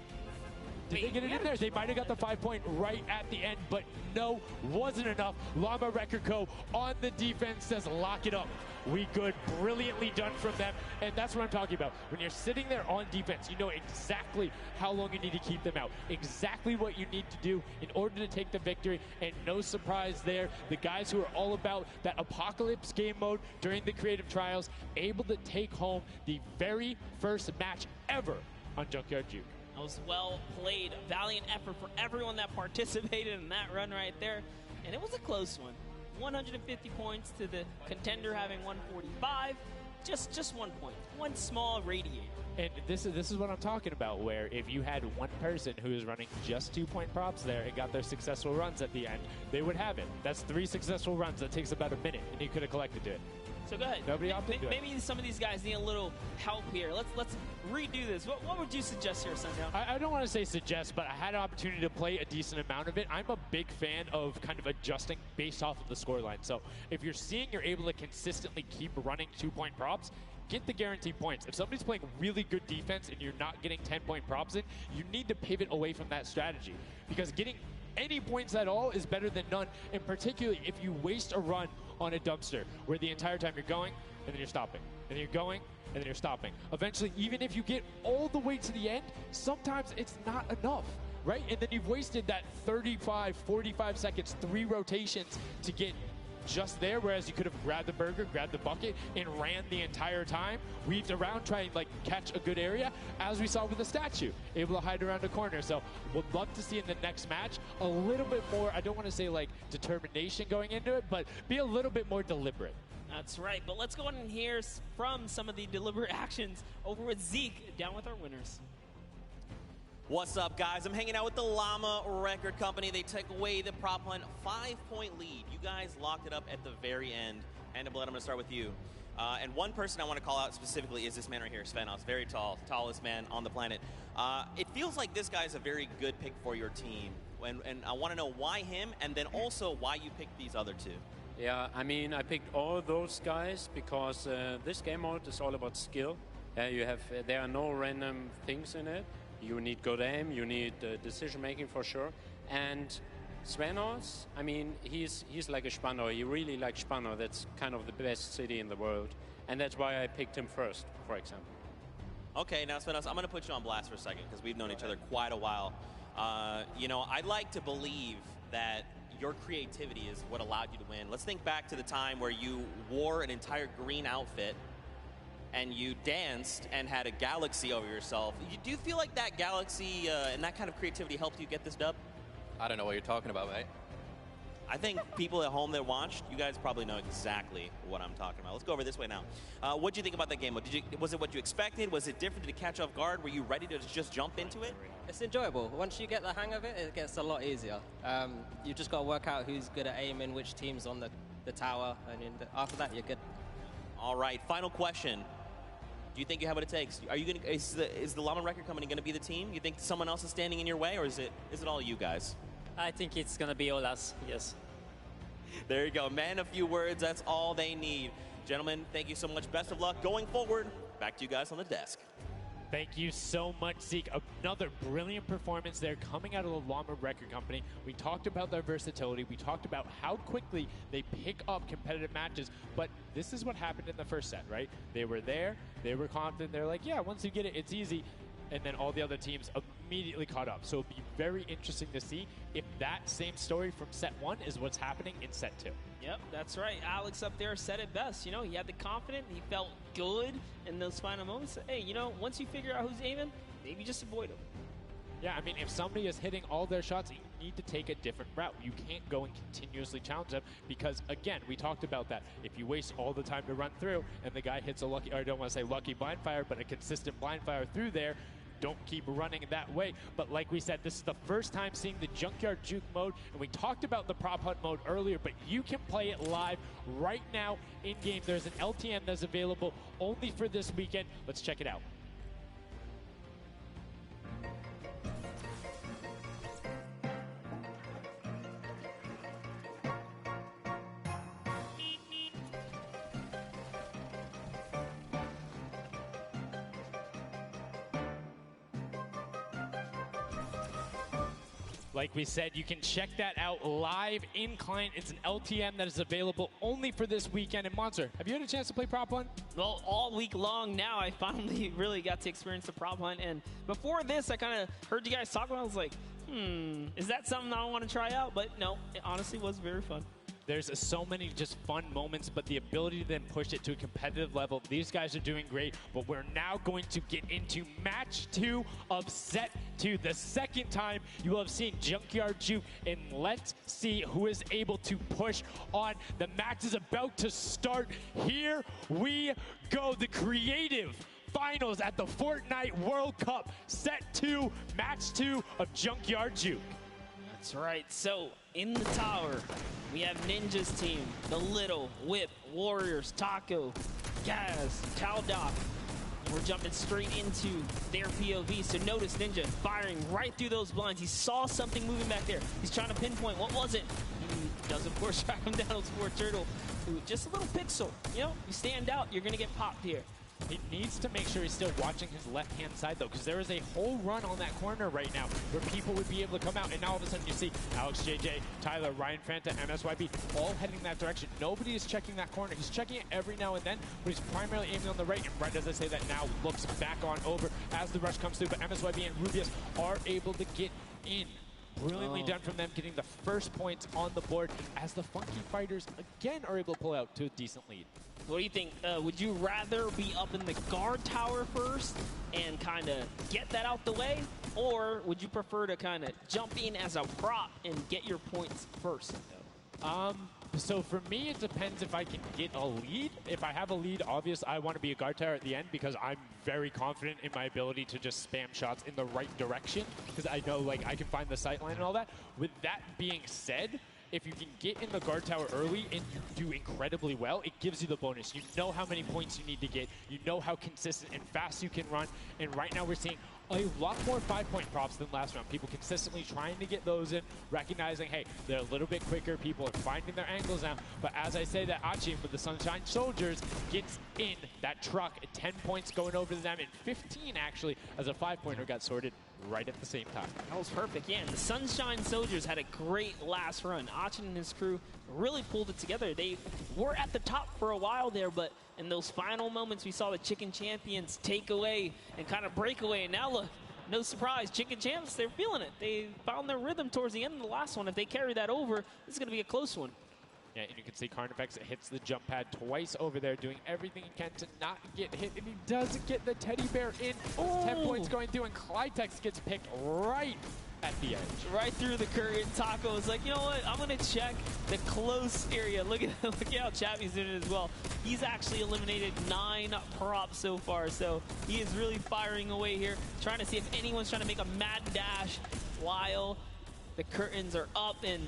Did they get it in there? They might have got the 5-point right at the end, but no, wasn't enough. Llama Record Co. on the defense says, lock it up. We good. Brilliantly done from them. And that's what I'm talking about. When you're sitting there on defense, you know exactly how long you need to keep them out, exactly what you need to do in order to take the victory. And no surprise there, the guys who are all about that apocalypse game mode during the creative trials, able to take home the very first match ever on Junkyard Juke. That was well played. Valiant effort for everyone that participated in that run right there. And it was a close one. 150 points to the contender having 145. Just 1 point. One small radiator. And this is what I'm talking about, where if you had one person who is running just 2-point props there and got their successful runs at the end, they would have it. That's 3 successful runs. That takes about a minute, and you could have collected it. So go ahead. Nobody opted to it. Maybe some of these guys need a little help here. Let's redo this. What would you suggest here, Sundown? I don't want to say suggest, but I had an opportunity to play a decent amount of it. I'm a big fan of kind of adjusting based off of the scoreline. So if you're seeing you're able to consistently keep running 2-point props, get the guaranteed points. If somebody's playing really good defense and you're not getting 10-point props in, you need to pivot away from that strategy. Because getting any points at all is better than none, and particularly if you waste a run on a dumpster where the entire time you're going and then you're stopping, and then you're going and then you're stopping. Eventually, even if you get all the way to the end, sometimes it's not enough, right? And then you've wasted that 35, 45 seconds, 3 rotations to get just there, whereas you could have grabbed the burger, grabbed the bucket, and ran the entire time, weaved around, trying to like catch a good area, as we saw with the statue, able to hide around a corner. So would love to see in the next match a little bit more, I don't want to say like determination going into it, but be a little bit more deliberate. That's right, but let's go on and hear from some of the deliberate actions over with Zeke, down with our winners. What's up, guys? I'm hanging out with the Llama Record Company. They took away the prop hunt 5-point lead. You guys locked it up at the very end. And Blood, I'm going to start with you. And one person I want to call out specifically is this man right here, Svenos. Very tall, tallest man on the planet. It feels like this guy's a very good pick for your team. And I want to know why him, and then also why you picked these other 2. Yeah, I mean, I picked all those guys because this game mode is all about skill. There are no random things in it. You need good aim, you need decision making for sure. And Svenos, I mean, he's like a Spanner. He really likes Spanner. That's kind of the best city in the world. And that's why I picked him first, for example. Okay, now Svenos, I'm going to put you on blast for a second because we've known each other quite a while. You know, I'd like to believe that your creativity is what allowed you to win. Let's think back to the time where you wore an entire green outfit and you danced and had a galaxy over yourself. Do you feel like that galaxy and that kind of creativity helped you get this dub? I don't know what you're talking about, mate. I think people at home that watched, you guys probably know exactly what I'm talking about. Let's go over this way now. What did you think about that game? Was it what you expected? Was it different? Did it catch off guard? Were you ready to just jump into it? It's enjoyable. Once you get the hang of it, it gets a lot easier. You just got to work out who's good at aiming, which team's on the tower, and after that, you're good. All right, final question. Do you think you have what it takes? Are you gonna? Is the Llama Record Company going to be the team? You think someone else is standing in your way, or is it all you guys? I think it's going to be all us, yes. There you go. Man, a few words, that's all they need. Gentlemen, thank you so much. Best of luck going forward. Back to you guys on the desk. Thank you so much, Zeke. Another brilliant performance there coming out of the Llama Record Company. We talked about their versatility. We talked about how quickly they pick up competitive matches. But this is what happened in the first set, right? They were there. They were confident. They're like, yeah, once you get it, it's easy. and then all the other teams immediately caught up. So it'll be very interesting to see if that same story from set 1 is what's happening in set 2. Yep, that's right. Alex up there said it best. You know, he had the confidence. He felt good in those final moments. Hey, you know, once you figure out who's aiming, maybe just avoid him. Yeah, I mean, if somebody is hitting all their shots, you need to take a different route. You can't go and continuously challenge them because, again, we talked about that. If you waste all the time to run through and the guy hits a lucky, or I don't want to say lucky blind fire, but a consistent blind fire through there, don't keep running that way. But like we said, this is the first time seeing the Junkyard Juke mode, and we talked about the prop hunt mode earlier, but you can play it live right now in-game. There's an LTM that's available only for this weekend. Let's check it out. Like we said, you can check that out live in client. It's an LTM that is available only for this weekend. And Monster, have you had a chance to play Prop Hunt? Well, all week long now, I finally really got to experience the Prop Hunt. And before this, I kind of heard you guys talk about it. I was like, is that something I want to try out? But no, it honestly was very fun. There's so many just fun moments, but the ability to then push it to a competitive level, these guys are doing great. But we're now going to get into match 2 of set 2. The second time you will have seen Junkyard Juke, and let's see who is able to push on. The match is about to start. Here we go. The creative finals at the Fortnite World Cup. Set 2, match 2 of Junkyard Juke. That's right. So in the tower, we have Ninja's team, the Little, Whip, Warriors, Taco, Gaz, Caldoc. We're jumping straight into their POV. So notice Ninja firing right through those blinds. He saw something moving back there. He's trying to pinpoint. What was it? He does, of course, track him down. Sport Turtle. Ooh, just a little pixel. You know, you stand out, you're going to get popped here. He needs to make sure he's still watching his left-hand side, though, because there is a whole run on that corner right now where people would be able to come out, and now all of a sudden you see Alex JJ, Tyler, Ryan Franta, MSYB all heading that direction. Nobody is checking that corner. He's checking it every now and then, but he's primarily aiming on the right, and right as I say that now, looks back on over as the rush comes through, but MSYB and Rubius are able to get in. Brilliantly done from them, getting the first points on the board as the Funky Fighters again are able to pull out to a decent lead. What do you think? Would you rather be up in the guard tower first and kind of get that out the way? Or would you prefer to kind of jump in as a prop and get your points first? So for me, it depends if I can get a lead. If I have a lead, obviously I want to be a guard tower at the end because I'm very confident in my ability to just spam shots in the right direction because I know like I can find the sight line and all that. With that being said, if you can get in the guard tower early and you do incredibly well, it gives you the bonus. You know how many points you need to get. You know how consistent and fast you can run. And right now we're seeing a lot more 5-point props than last round. People consistently trying to get those in, recognizing, hey, they're a little bit quicker. People are finding their angles now. But as I say that, Achim with the Sunshine Soldiers gets in that truck. 10 points going over to them, and 15 actually as a 5-pointer got sorted right at the same time. That was perfect. Yeah, and the Sunshine Soldiers had a great last run. Achin and his crew really pulled it together. They were at the top for a while there, but in those final moments, we saw the Chicken Champions take away and kind of break away. And now look, no surprise, Chicken Champs, they're feeling it. They found their rhythm towards the end of the last one. If they carry that over, this is going to be a close one. Yeah, and you can see Carnifex hits the jump pad twice over there, doing everything he can to not get hit, and he does get the teddy bear in. 10 points going through, and Clytex gets picked right at the edge. Right through the current. Taco is like, you know what? I'm going to check the close area. Look at how Chappie's doing it as well. He's actually eliminated 9 props so far, so he is really firing away here, trying to see if anyone's trying to make a mad dash while the curtains are up, and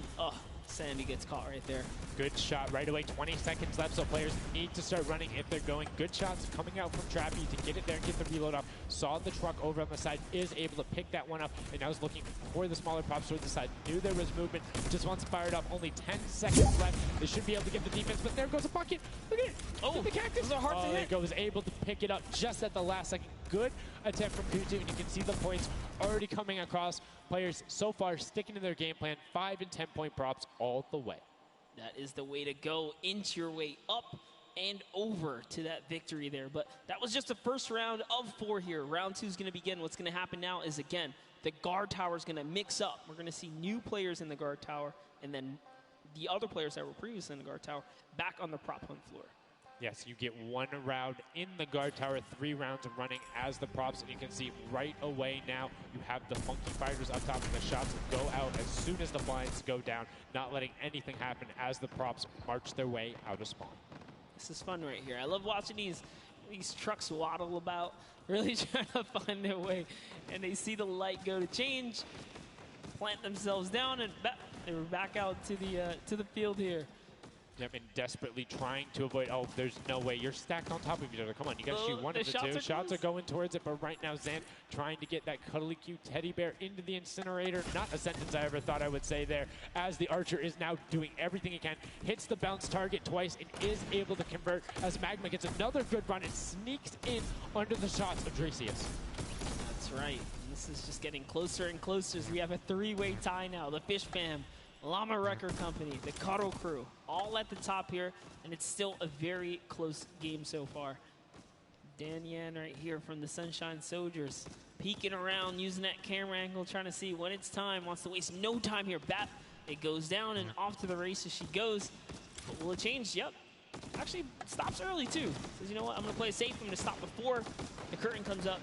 Sandy gets caught right there. Good shot right away. 20 seconds left, so players need to start running if they're going. Good shots coming out from Trappy to get it there and get the reload off. Saw the truck over on the side, is able to pick that one up, and now is looking for the smaller props towards the side. Knew there was movement, just wants to fire it up. Only 10 seconds left. They should be able to get the defense, but there goes a bucket. Look at it. Oh, the cactus. Those are hard to hit. There goes, able to pick it up just at the last second. Good attempt from Kutu, and you can see the points already coming across. Players so far sticking to their game plan. 5 and 10 point props all the way. That is the way to go. Inch your way up and over to that victory there. But that was just the first round of 4 here. Round 2 is going to begin. What's going to happen now is, again, the guard tower is going to mix up. We're going to see new players in the guard tower, and then the other players that were previously in the guard tower back on the prop hunt floor. Yes, you get 1 round in the guard tower, 3 rounds of running as the props, and you can see right away now you have the Funky Fighters up top, and the shots go out as soon as the blinds go down, not letting anything happen as the props march their way out of spawn. This is fun right here. I love watching these trucks waddle about, really trying to find their way, and they see the light go to change, plant themselves down, and they were back out to the field here. Yep, and desperately trying to avoid, oh, there's no way. You're stacked on top of each other. Come on, you got to shoot one of the two. Shots are going towards it, but right now Zan trying to get that cuddly cute teddy bear into the incinerator. Not a sentence I ever thought I would say there, as the Archer is now doing everything he can. Hits the bounce target twice and is able to convert as Magma gets another good run and sneaks in under the shots of Dracius. That's right. This is just getting closer and closer as we have a 3-way tie now. The Fish Fam, Llama Record Company, the Cuddle Crew, all at the top here, and it's still a very close game so far. Dan Yan right here from the Sunshine Soldiers, peeking around, using that camera angle, trying to see when it's time, wants to waste no time here. Bat, it goes down and off to the races she goes. But will it change? Yep. Actually, stops early too. Says, you know what, I'm gonna play it safe, I'm gonna stop before the curtain comes up.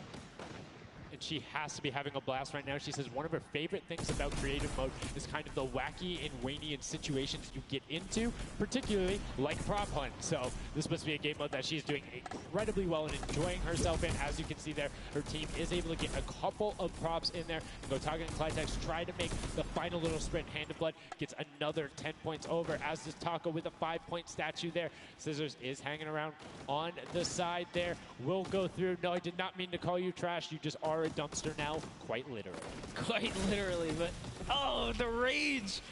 And she has to be having a blast right now. She says one of her favorite things about creative mode is kind of the wacky and Waynian situations you get into, particularly like prop hunt. So this must be a game mode that she's doing incredibly well and enjoying herself in. As you can see there, her team is able to get a couple of props in there. Go Target and Clydex try to make the final little sprint. Hand of Blood gets another 10 points over, as does Taco with a 5-point statue there. Scissors is hanging around on the side there. Will go through. No, I did not mean to call you trash. You just are a dumpster now, quite literally. Quite literally, but oh, the rage.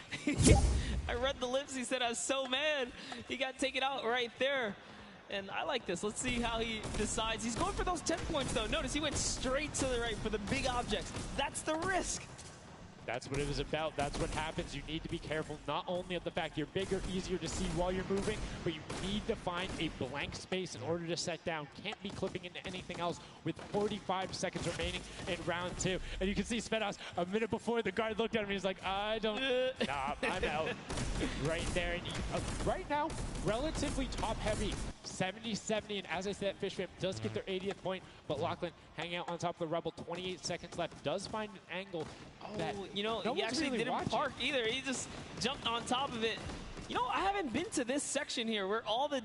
I read the lips, he said I was so mad. He got taken out right there. And I like this. Let's see how he decides. He's going for those 10 points though. Notice he went straight to the right for the big objects. That's the risk. That's what it was about. That's what happens. You need to be careful not only of the fact you're bigger, easier to see while you're moving, but you need to find a blank space in order to set down. Can't be clipping into anything else with 45 seconds remaining in round 2. And you can see Svetos a minute before the guard looked at him. He's like, I don't, nah, I'm out. Right there. And right now, relatively top heavy. 70-70, and as I said, Fish Fam does get their 80th point, but Lachlan hanging out on top of the Rebel, 28 seconds left, does find an angle that you know, no he actually really didn't watching. park either. He just jumped on top of it. You know, I haven't been to this section here where all the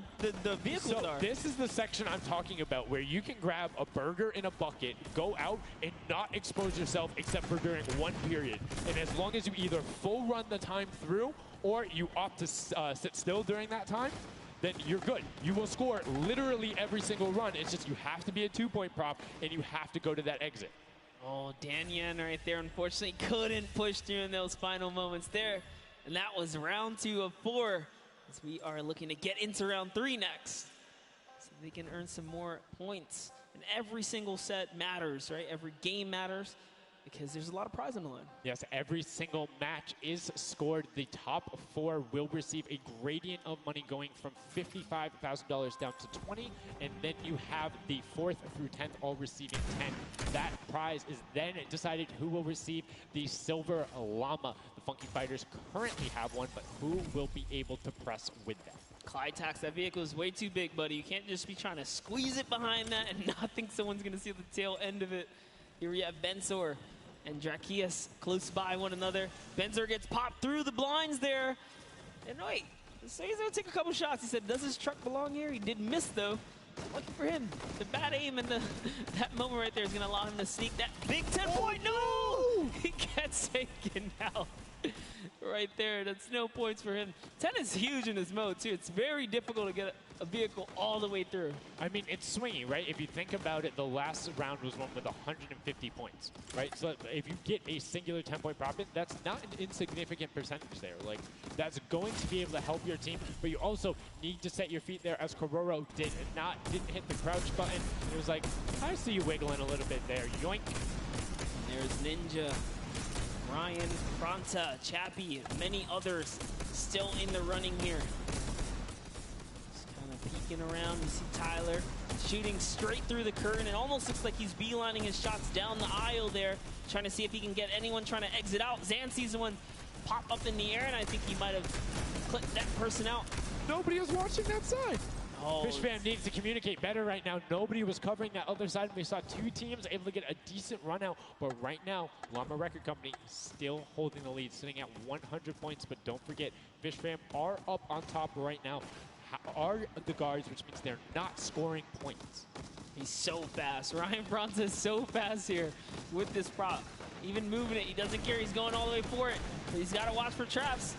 vehicles are. This is the section I'm talking about, where you can grab a burger in a bucket, go out, and not expose yourself except for during one period. And as long as you either full run the time through, or you opt to sit still during that time, then you're good. You will score literally every single run. It's just you have to be a 2-point prop, and you have to go to that exit. Oh, Dan Yan right there, unfortunately, couldn't push through in those final moments there. And that was round 2 of 4, as we are looking to get into round 3 next. So they can earn some more points. And every single set matters, right? Every game matters, because there's a lot of prize on the line. Yes, every single match is scored. The top 4 will receive a gradient of money going from $55,000 down to 20, and then you have the 4th through 10th all receiving 10. That prize is then decided who will receive the Silver Llama. The Funky Fighters currently have one, but who will be able to press with them? Clyde Tax, that vehicle is way too big, buddy. You can't just be trying to squeeze it behind that and not think someone's going to see the tail end of it. Here we have Bensor and Dracius close by one another. Bensor gets popped through the blinds there. And wait, so he's gonna take a couple shots. He said, does his truck belong here? He did miss though. Lucky for him. The bad aim and that moment right there is gonna allow him to sneak that big 10-point. No! He gets taken out. Right there, that's no points for him. 10 is huge in this mode too. It's very difficult to get a vehicle all the way through. I mean, it's swingy, right? If you think about it, the last round was one with 150 points, right? So if you get a singular 10-point profit, that's not an insignificant percentage there. Like, that's going to be able to help your team, but you also need to set your feet there, as Kororo didn't hit the crouch button. It was like, I see you wiggling a little bit there. Yoink. And there's Ninja, Ryan, Fronta, Chappie, many others still in the running here. Just kind of peeking looking around. You see Tyler shooting straight through the curtain. It almost looks like he's beelining his shots down the aisle there, trying to see if he can get anyone trying to exit out. Zan sees one pop up in the air, and I think he might have clipped that person out. Nobody was watching that side. Oh, Fish Fam needs to communicate better right now. Nobody was covering that other side. We saw two teams able to get a decent run out, but right now, Llama Record Company still holding the lead, sitting at 100 points. But don't forget, Fish Fam are up on top right now, are the guards, which means they're not scoring points. He's so fast. Ryan Bronze is so fast here with this prop. Even moving it, he doesn't care. He's going all the way for it. But he's got to watch for traps.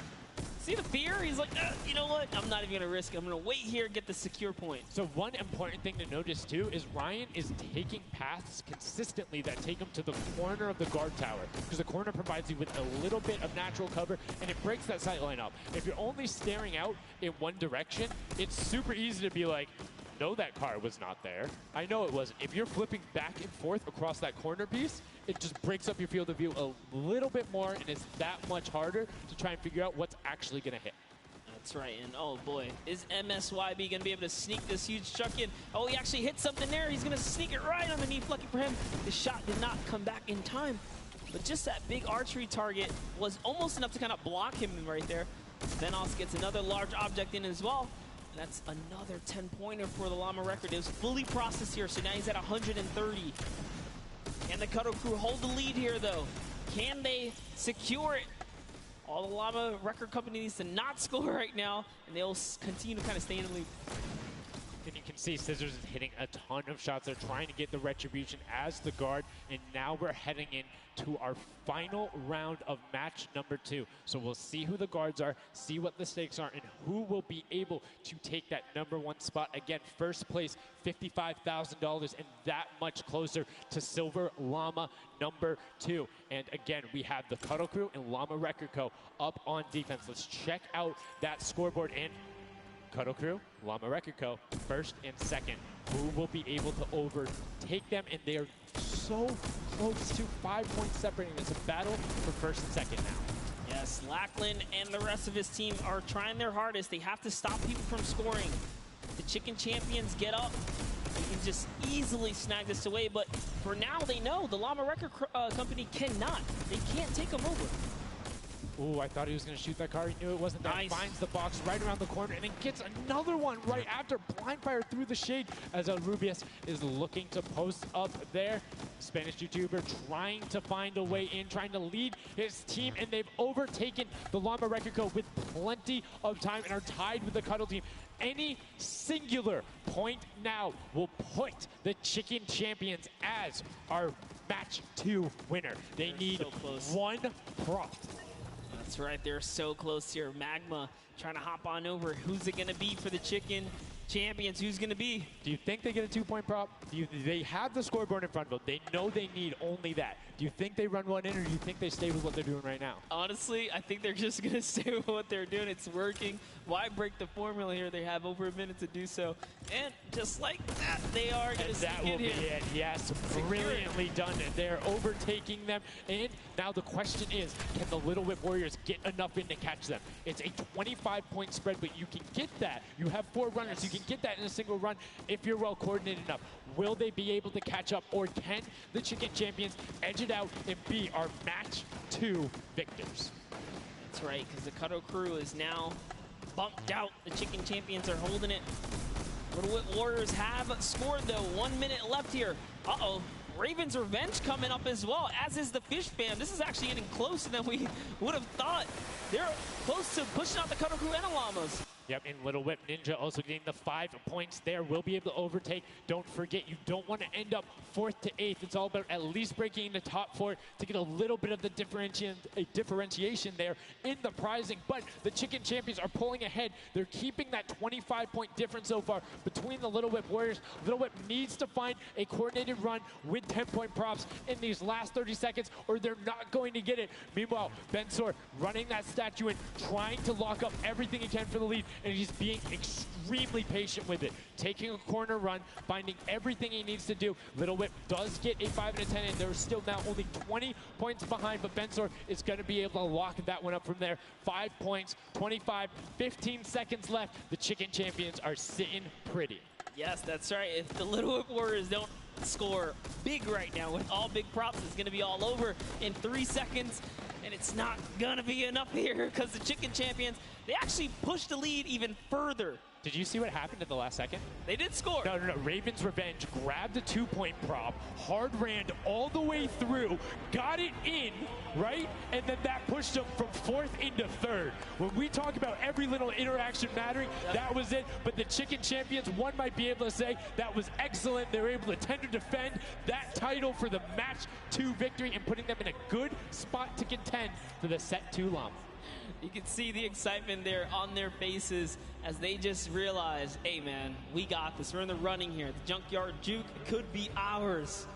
See the fear? He's like, you know what? I'm not even going to risk it. I'm going to wait here, get the secure point. So one important thing to notice, too, is Ryan is taking paths consistently that take him to the corner of the guard tower, because the corner provides you with a little bit of natural cover, and it breaks that sight line up. If you're only staring out in one direction, it's super easy to be like, no, that car was not there. I know it wasn't. If you're flipping back and forth across that corner piece, it just breaks up your field of view a little bit more, and it's that much harder to try and figure out what's actually going to hit. That's right, and oh boy, is MSYB going to be able to sneak this huge chuck in? Oh, he actually hit something there. He's going to sneak it right underneath. Lucky for him, the shot did not come back in time. But just that big archery target was almost enough to kind of block him right there. Venos gets another large object in as well. That's another 10-pointer for the Llama Record. It was fully processed here, so now he's at 130. Can the Cuddle Crew hold the lead here, though? Can they secure it? All the Llama Record Company needs to not score right now, and they'll continue to kind of stay in the lead. And you can see Scissors is hitting a ton of shots. They're trying to get the retribution as the guard, and now we're heading in to our final round of match number 2. So we'll see who the guards are, see what the stakes are, and who will be able to take that #1 spot. Again, first place, $55,000, and that much closer to Silver Llama #2. And again, we have the Cuddle Crew and Llama Record Co. up on defense. Let's check out that scoreboard. And Cuddle Crew, Llama Record Co., first and second. Who will be able to overtake them? And they are so close to 5 points separating. It's a battle for first and second now. Yes, Lackland and the rest of his team are trying their hardest. They have to stop people from scoring. The Chicken Champions get up. They can just easily snag this away. But for now, they know the Llama Record Company cannot. They can't take them over. Ooh, I thought he was going to shoot that car. He knew it wasn't there. Nice. Finds the box right around the corner and then gets another one right after. Blind fire through the shade as Rubius is looking to post up there. Spanish YouTuber trying to find a way in, trying to lead his team, and they've overtaken the Llama Record Co. with plenty of time and are tied with the Cuddle team. Any singular point now will put the Chicken Champions as our match 2 winner. They need one prop. That's right, they're so close here. Magma trying to hop on over. Who's it going to be for the Chicken Champions? Who's going to be? Do you think they get a 2-point prop? They have the scoreboard in front of them. They know they need only that. Do you think they run one in, or do you think they stay with what they're doing right now? Honestly, I think they're just going to stay with what they're doing. It's working. Why break the formula here? They have over a minute to do so. And just like that, they are going to sneak that will in be here. it. Yes, brilliantly done. They're overtaking them. And now the question is, can the Little Whip Warriors get enough in to catch them? It's a 25-point spread, but you can get that. You have 4 runners. You can get that in a single run if you're well coordinated enough. Will they be able to catch up, or can the Chicken Champions edge it out and be our match 2 victors? That's right, because the Cuddle Crew is now bumped out. The Chicken Champions are holding it. Little Whip Warriors have scored, though. 1 minute left here. Uh-oh. Raven's Revenge coming up as well, as is the Fish Fam. This is actually getting closer than we would have thought. They're close to pushing out the Cuddle Crew and the Llamas. Yep, and Little Whip Ninja also getting the 5 points there. Will be able to overtake. Don't forget, you don't want to end up 4th to 8th. It's all about at least breaking into top 4 to get a little bit of the differentiation there in the prizing. But the Chicken Champions are pulling ahead. They're keeping that 25-point difference so far between the Little Whip Warriors. Little Whip needs to find a coordinated run with 10-point props in these last 30 seconds, or they're not going to get it. Meanwhile, Bensor running that statue in, trying to lock up everything he can for the lead. and he's being extremely patient with it. Taking a corner run, finding everything he needs to do. Little Whip does get a 5 and a 10, and they're still now only 20 points behind, but Bensor is going to be able to lock that one up from there. 5 points, 25, 15 seconds left. The Chicken Champions are sitting pretty. Yes, that's right. If the Little Whip Warriors don't score big right now with all big props, it's going to be all over in 3 seconds. And it's not going to be enough here because the Chicken Champions, they actually pushed the lead even further. Did you see what happened at the last second? They did score. No. Raven's Revenge grabbed a 2-point prop, hard ran all the way through, got it in, right? And then that pushed them from 4th into 3rd. When we talk about every little interaction mattering, that was it. But the Chicken Champions, one might be able to say that was excellent. They were able to tender defend that title for the match 2 victory and putting them in a good spot to contend for the set 2 llama. You can see the excitement there on their faces as they just realize, hey man, we got this. We're in the running here. The Junkyard Juke could be ours.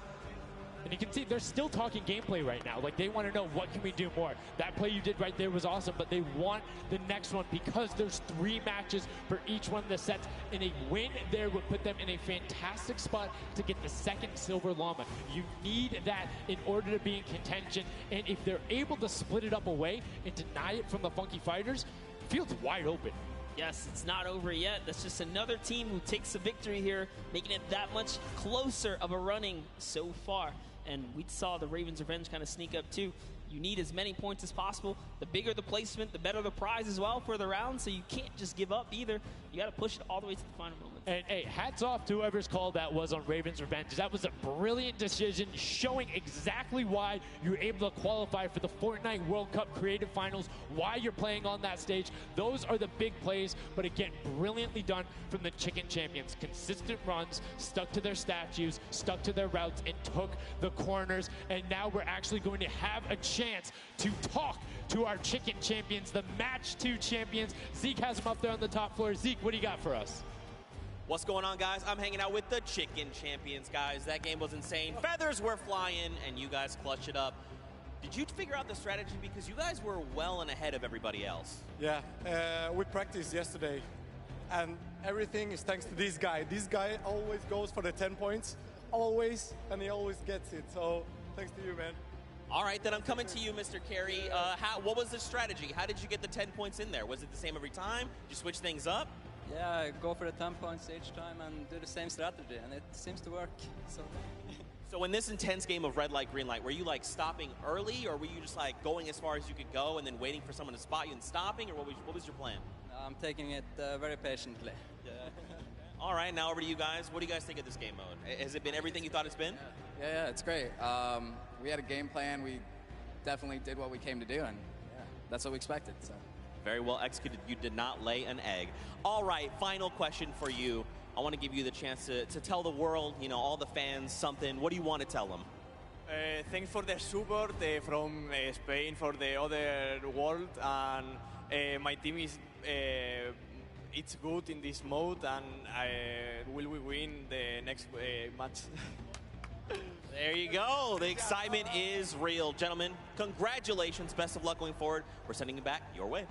And you can see they're still talking gameplay right now. Like, they want to know, what can we do more? That play you did right there was awesome, but they want the next one because there's 3 matches for each one of the sets, and a win there would put them in a fantastic spot to get the 2nd Silver Llama. You need that in order to be in contention, and if they're able to split it up away and deny it from the Funky Fighters, the field's wide open. Yes, it's not over yet. That's just another team who takes a victory here, making it that much closer of a running so far. And we saw the Ravens Revenge kind of sneak up too. You need as many points as possible. The bigger the placement, the better the prize as well for the round, so you can't just give up either. You got to push it all the way to the final moment. And hey, hats off to whoever's call that was on Ravens Revenge. That was a brilliant decision, showing exactly why you're able to qualify for the Fortnite World Cup Creative Finals, why you're playing on that stage. Those are the big plays, but again, brilliantly done from the Chicken Champions. Consistent runs, stuck to their statues, stuck to their routes, and took the corners. And now we're actually going to have a chance to talk to our Chicken Champions, the Match 2 champions. Zeke has them up there on the top floor. Zeke, what do you got for us? What's going on, guys? I'm hanging out with the Chicken Champions, guys. That game was insane. Feathers were flying, and you guys clutched it up. Did you figure out the strategy? Because you guys were well and ahead of everybody else. Yeah, we practiced yesterday, and everything is thanks to this guy. This guy always goes for the 10 points, always, and he always gets it. So thanks to you, man. All right, then I'm coming to you, Mr. Carey. What was the strategy? How did you get the 10 points in there? Was it the same every time? Did you switch things up? Yeah, go for the 10 points each time and do the same strategy, and it seems to work. So in this intense game of red light, green light, were you like stopping early, or were you just like going as far as you could go and then waiting for someone to spot you and stopping, or what was your plan? I'm taking it very patiently. All right, now over to you guys. What do you guys think of this game mode? Has it been everything you thought it's been? Yeah, it's great. We had a game plan. We definitely did what we came to do, and that's what we expected. So. Very well executed. You did not lay an egg. All right, final question for you. I want to give you the chance to tell the world, you know, all the fans something. What do you want to tell them? Thanks for the support from Spain, for the other world, and my team is it's good in this mode, and will we win the next match? There you go. The excitement is real. Gentlemen, congratulations. Best of luck going forward. We're sending it back your way.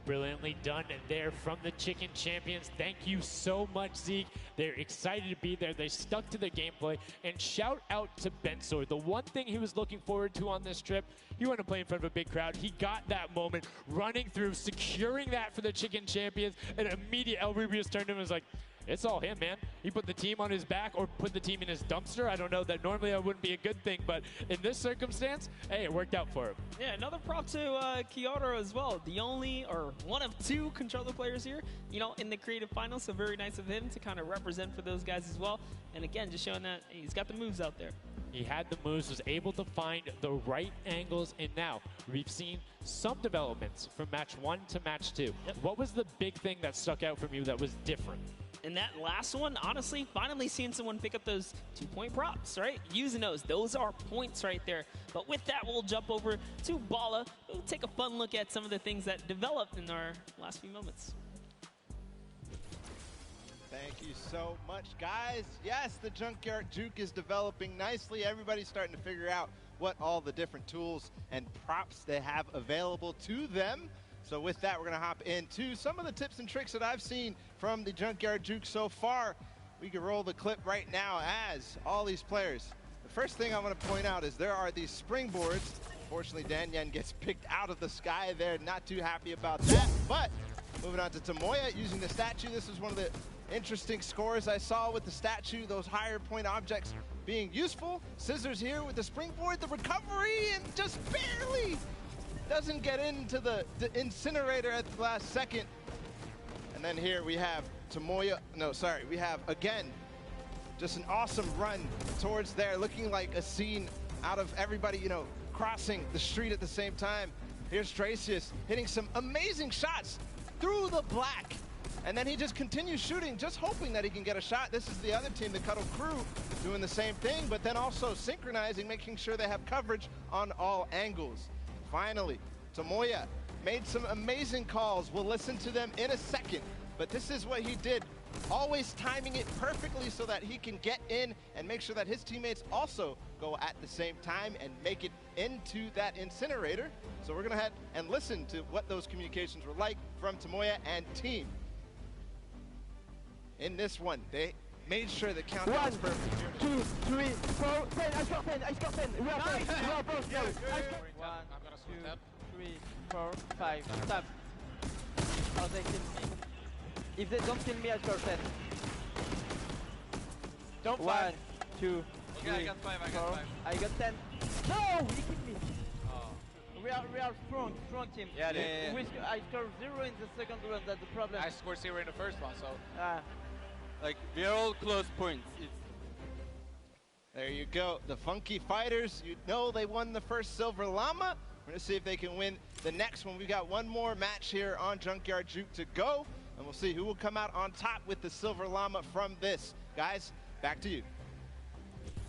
Brilliantly done there from the Chicken Champions. Thank you so much, Zeke. They're excited to be there. They stuck to the gameplay. And shout out to Bensor. The one thing he was looking forward to on this trip, he wanted to play in front of a big crowd. He got that moment, running through, securing that for the Chicken Champions. And immediate El Rubius turned to him and was like, it's all him, man. He put the team on his back or put the team in his dumpster. I don't know. That normally that wouldn't be a good thing, but in this circumstance, hey, it worked out for him. Yeah, another prop to Kyoto as well. The only or one of 2 controller players here, you know, in the creative finals. So very nice of him to kind of represent for those guys as well. And again, just showing that he's got the moves out there. He had the moves, was able to find the right angles, and now we've seen some developments from match 1 to match 2. Yep. What was the big thing that stuck out from you that was different? In that last one, honestly, finally seeing someone pick up those 2-point props, right? Using those are points right there. But with that, we'll jump over to Bala. We'll take a fun look at some of the things that developed in our last few moments. Thank you so much, guys. Yes, the Junkyard Juke is developing nicely. Everybody's starting to figure out what all the different tools and props they have available to them. So with that, we're going to hop into some of the tips and tricks that I've seen from the Junkyard Juke so far. We can roll the clip right now as all these players. The first thing I want to point out is there are these springboards. Unfortunately, Dan Yen gets picked out of the sky there. Not too happy about that. But moving on to Tomoya using the statue. This is one of the interesting scores I saw with the statue. Those higher point objects being useful. Scissors here with the springboard. The recovery and just barely doesn't get into the incinerator at the last second. And then here we have Tomoya. No, sorry. We have, again, just an awesome run towards there. Looking like a scene out of everybody, you know, crossing the street at the same time. Here's Tracius hitting some amazing shots through the black. And then he just continues shooting, just hoping that he can get a shot. This is the other team, the Cuddle Crew, doing the same thing, but then also synchronizing, making sure they have coverage on all angles. Finally, Tomoya made some amazing calls. We'll listen to them in a second, but this is what he did. Always timing it perfectly so that he can get in and make sure that his teammates also go at the same time and make it into that incinerator. So we're gonna head and listen to what those communications were like from Tomoya and team. In this one, they made sure the countdown was perfect. 2, 3, 4, 10. I scored 10. I scored 10. We are both. We are both. Yeah, No. good. I One, scored 2, 3, 4, 5. Stop. Oh, they kill me. If they don't kill me, I score 10. Don't 1, fight. 2, Okay, I 3, got 5. I 4. got 5. I got 10. No, he killed me. Oh. We are strong team. Yeah, I scored 0 in the second round. That's the problem. I scored 0 in the first one, so. Like we are all close points. There you go. The Funky Fighters, you know they won the first Silver Llama. We're going to see if they can win the next one. We've got one more match here on Junkyard Juke to go, and we'll see who will come out on top with the Silver Llama from this. Guys, back to you.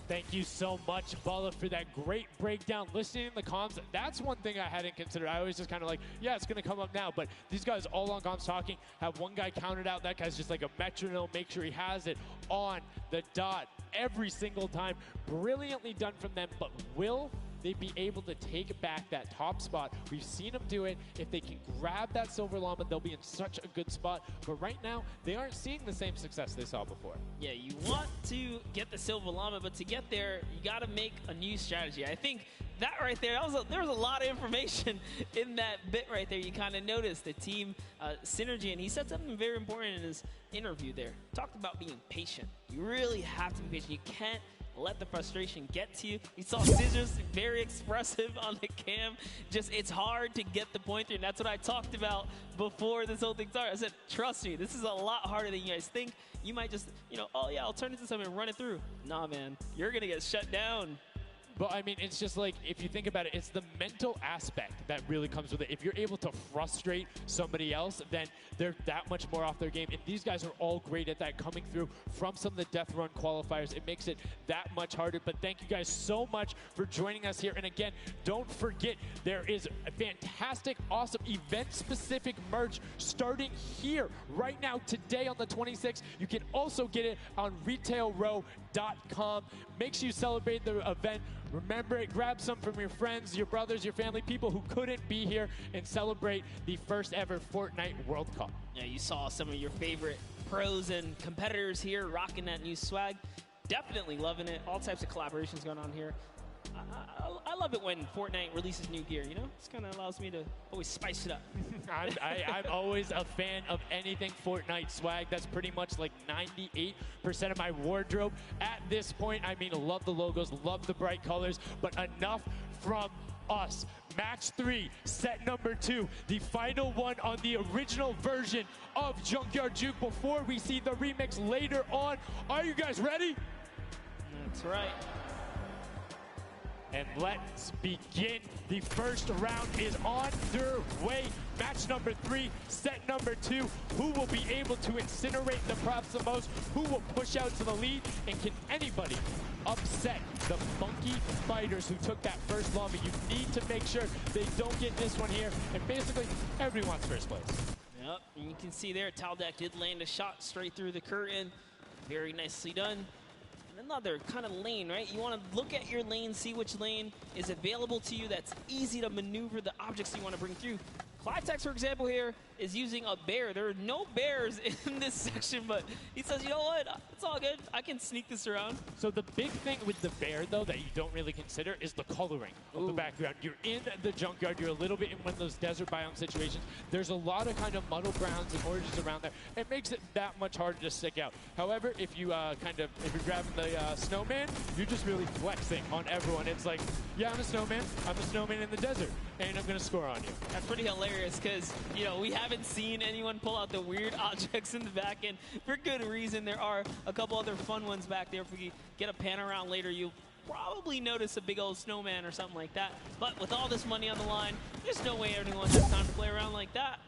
Thank you so much, Bala, for that great breakdown. Listening in the comms, that's one thing I hadn't considered. I always just kind of like, yeah, it's going to come up now. But these guys all on comms talking, have one guy counted out. That guy's just like a metronome. Make sure he has it on the dot every single time. Brilliantly done from them. But will they be able to take back that top spot? We've seen them do it. If they can grab that Silver Llama, they'll be in such a good spot. But right now, they aren't seeing the same success they saw before. Yeah, you want to get the Silver Llama, but to get there, you got to make a new strategy. I think that right there, there was a lot of information in that bit right there. You kind of noticed the team synergy, and he said something very important in his interview there. Talked about being patient. You really have to be patient. You can't let the frustration get to you. You saw Scissors very expressive on the cam. Just, it's hard to get the pointer, and that's what I talked about before this whole thing started. I said, trust me, this is a lot harder than you guys think. You might just, you know, oh yeah, I'll turn it to something and run it through. Nah, man, you're gonna get shut down. But I mean, it's just like, if you think about it, it's the mental aspect that really comes with it. If you're able to frustrate somebody else, then they're that much more off their game. And these guys are all great at that, coming through from some of the Death Run qualifiers. It makes it that much harder. But thank you guys so much for joining us here. And again, don't forget, there is a fantastic, awesome event-specific merch starting here right now, today on the 26th. You can also get it on retailrow.com. Make sure you celebrate the event. Remember it, grab some from your friends, your brothers, your family, people who couldn't be here, and celebrate the first ever Fortnite World Cup. Yeah, you saw some of your favorite pros and competitors here rocking that new swag. Definitely loving it. All types of collaborations going on here. I love it when Fortnite releases new gear, you know? This kind of allows me to always spice it up. I'm always a fan of anything Fortnite swag. That's pretty much like 98% of my wardrobe at this point. I mean, love the logos, love the bright colors, but enough from us. Match 3, set number 2, the final one on the original version of Junkyard Juke before we see the remix later on. Are you guys ready? That's right. And let's begin. The first round is on their way. Match number 3, set number 2. Who will be able to incinerate the props the most? Who will push out to the lead? And can anybody upset the Funky Fighters who took that first llama? You need to make sure they don't get this one here. And basically, everybody wants first place. Yep, and you can see there, Taldeck did land a shot straight through the curtain. Very nicely done. Another kind of lane, right? You want to look at your lane, see which lane is available to you that's easy to maneuver the objects you want to bring through. Clytex, for example, here is using a bear. There are no bears in this section, but he says, you know what? It's all good. I can sneak this around. So the big thing with the bear, though, that you don't really consider is the coloring of the background. You're in the junkyard. You're a little bit in one of those desert biome situations. There's a lot of kind of muddle browns and oranges around there. It makes it that much harder to stick out. However, if you're grabbing the snowman, you're just really flexing on everyone. It's like, yeah, I'm a snowman. I'm a snowman in the desert, and I'm going to score on you. That's pretty hilarious because, you know, we haven't seen anyone pull out the weird objects in the back end for good reason. There are a couple other fun ones back there. If we get a pan around later, you'll probably notice a big old snowman or something like that. But with all this money on the line, there's no way anyone has time to play around like that.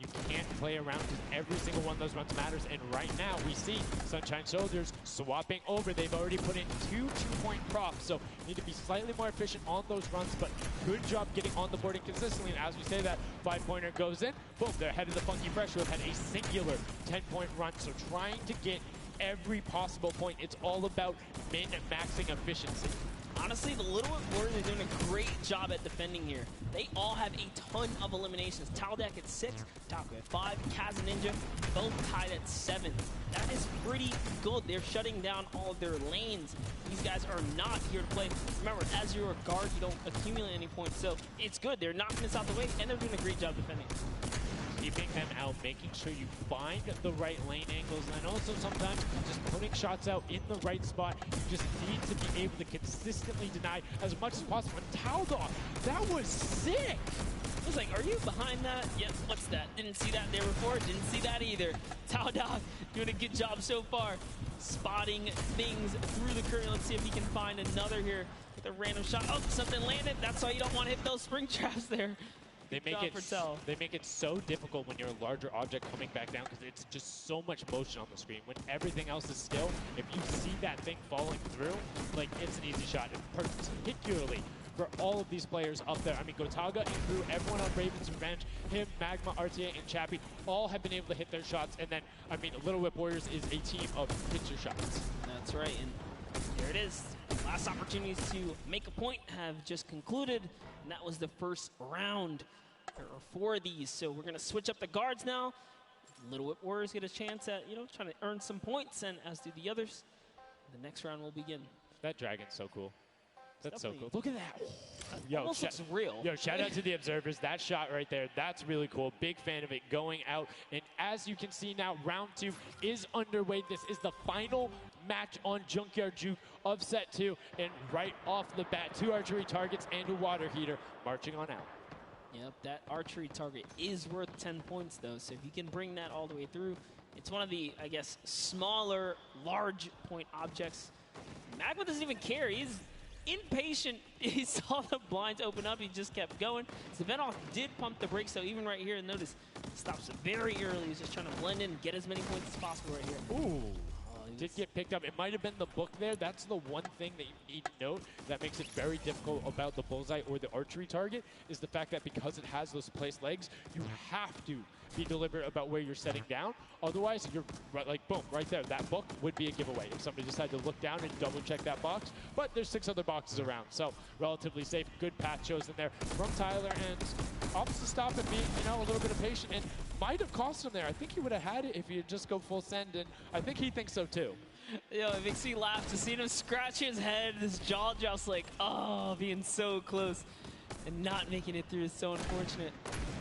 You can't play around because every single one of those runs matters. And right now, we see Sunshine Soldiers swapping over. They've already put in 2 2-point props, so need to be slightly more efficient on those runs, but good job getting on the boarding consistently. And as we say that 5-pointer goes in, boom, they're ahead of the Funky Fresh, who have had a singular 10-point run. So trying to get every possible point. It's all about min-maxing efficiency. Honestly, the Little Warriors are doing a great job at defending here. They all have a ton of eliminations. Taldeck at 6, Taco at 5, Kaz and Ninja both tied at 7. That is pretty good. They're shutting down all of their lanes. These guys are not here to play. Remember, as you're a guard, you don't accumulate any points, so it's good. They're knocking this out the way, and they're doing a great job defending. Keeping them out, making sure you find the right lane angles, and also sometimes just putting shots out in the right spot. You just need to be able to consistently deny as much as possible. And Taldog, that was sick! I was like, are you behind that? Yep, what's that? Didn't see that there before, didn't see that either. Taldog doing a good job so far, spotting things through the curtain. Let's see if he can find another here with a random shot. Oh, something landed. That's why you don't want to hit those spring traps there. They make it so difficult when you're a larger object coming back down because it's just so much motion on the screen. When everything else is still, if you see that thing falling through, like, it's an easy shot. And particularly for all of these players up there. I mean, Gotaga and Crew, everyone on Raven's Revenge, him, Magma, RTA, and Chappie, all have been able to hit their shots. And then, I mean, Little Whip Warriors is a team of pitcher shots. That's right, and there it is. Last opportunities to make a point have just concluded, and that was the first round. There are 4 of these, so we're going to switch up the guards now. Little Whip Warriors get a chance at, you know, trying to earn some points, and as do the others. The next round will begin. That dragon's so cool. That's so cool. Look at that. Yo, almost looks real. Yo, shout out to the observers. That shot right there, that's really cool. Big fan of it going out. And as you can see now, round 2 is underway. This is the final match on Junkyard Juke of set 2. And right off the bat, 2 archery targets and a water heater marching on out. Yep, that archery target is worth 10 points, though. So if you can bring that all the way through, it's one of the, I guess, smaller, large point objects. Magma doesn't even care. He's impatient. He saw the blinds open up. He just kept going. Savenoff did pump the brakes, so even right here, notice, stops it very early. He's just trying to blend in and get as many points as possible right here. Ooh. Did get picked up. It might have been the book there. That's the one thing that you need to note that makes it very difficult about the bullseye or the archery target is the fact that because it has those placed legs, you have to be deliberate about where you're setting down. Otherwise, you're like, boom, right there. That book would be a giveaway if somebody decided to look down and double check that box. But there's 6 other boxes around, so relatively safe. Good path chosen there from Tyler, and opts to stop and be, you know, a little bit of patience, and might have cost him there. I think he would have had it if he had just go full send, and I think he thinks so too. Yo, it makes me laugh to see him scratch his head, his jaw just like, oh, being so close and not making it through is so unfortunate.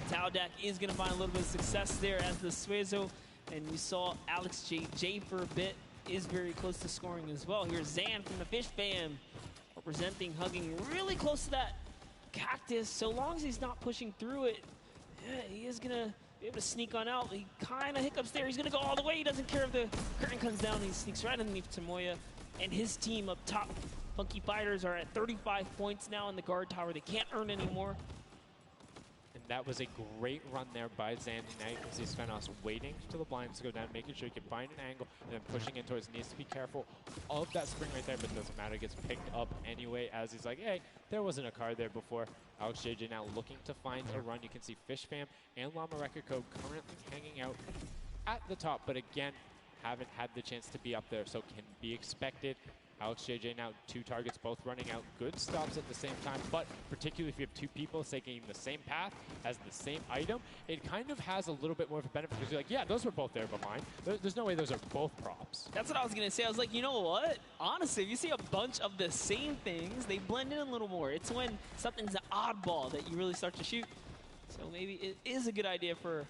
Taldeck is going to find a little bit of success there as the Suezo, and you saw Alex J for a bit is very close to scoring as well. Here's Zan from the Fish Fam representing, hugging really close to that cactus. So long as he's not pushing through it, yeah, he is going to be able to sneak on out. He kind of hiccups there. He's going to go all the way. He doesn't care if the curtain comes down. He sneaks right underneath Tamoya and his team up top. Funky Fighters are at 35 points now in the guard tower. They can't earn any more. And that was a great run there by Zandy Knight as he spent us waiting for the blinds to go down, making sure he can find an angle, and then pushing in towards. Needs to be careful of that spring right there, but doesn't matter. It gets picked up anyway as he's like, hey, there wasn't a card there before. Alex JJ now looking to find a run. You can see Fish Fam and Llama Record Code currently hanging out at the top, but again, haven't had the chance to be up there, so can be expected Alex JJ now 2 targets, both running out. Good stops at the same time, but particularly if you have 2 people taking the same path as the same item, it kind of has a little bit more of a benefit because you're like, yeah, those were both there but mine. There's no way those are both props. That's what I was going to say. I was like, you know what? Honestly, if you see a bunch of the same things, they blend in a little more. It's when something's an oddball that you really start to shoot. So maybe it is a good idea to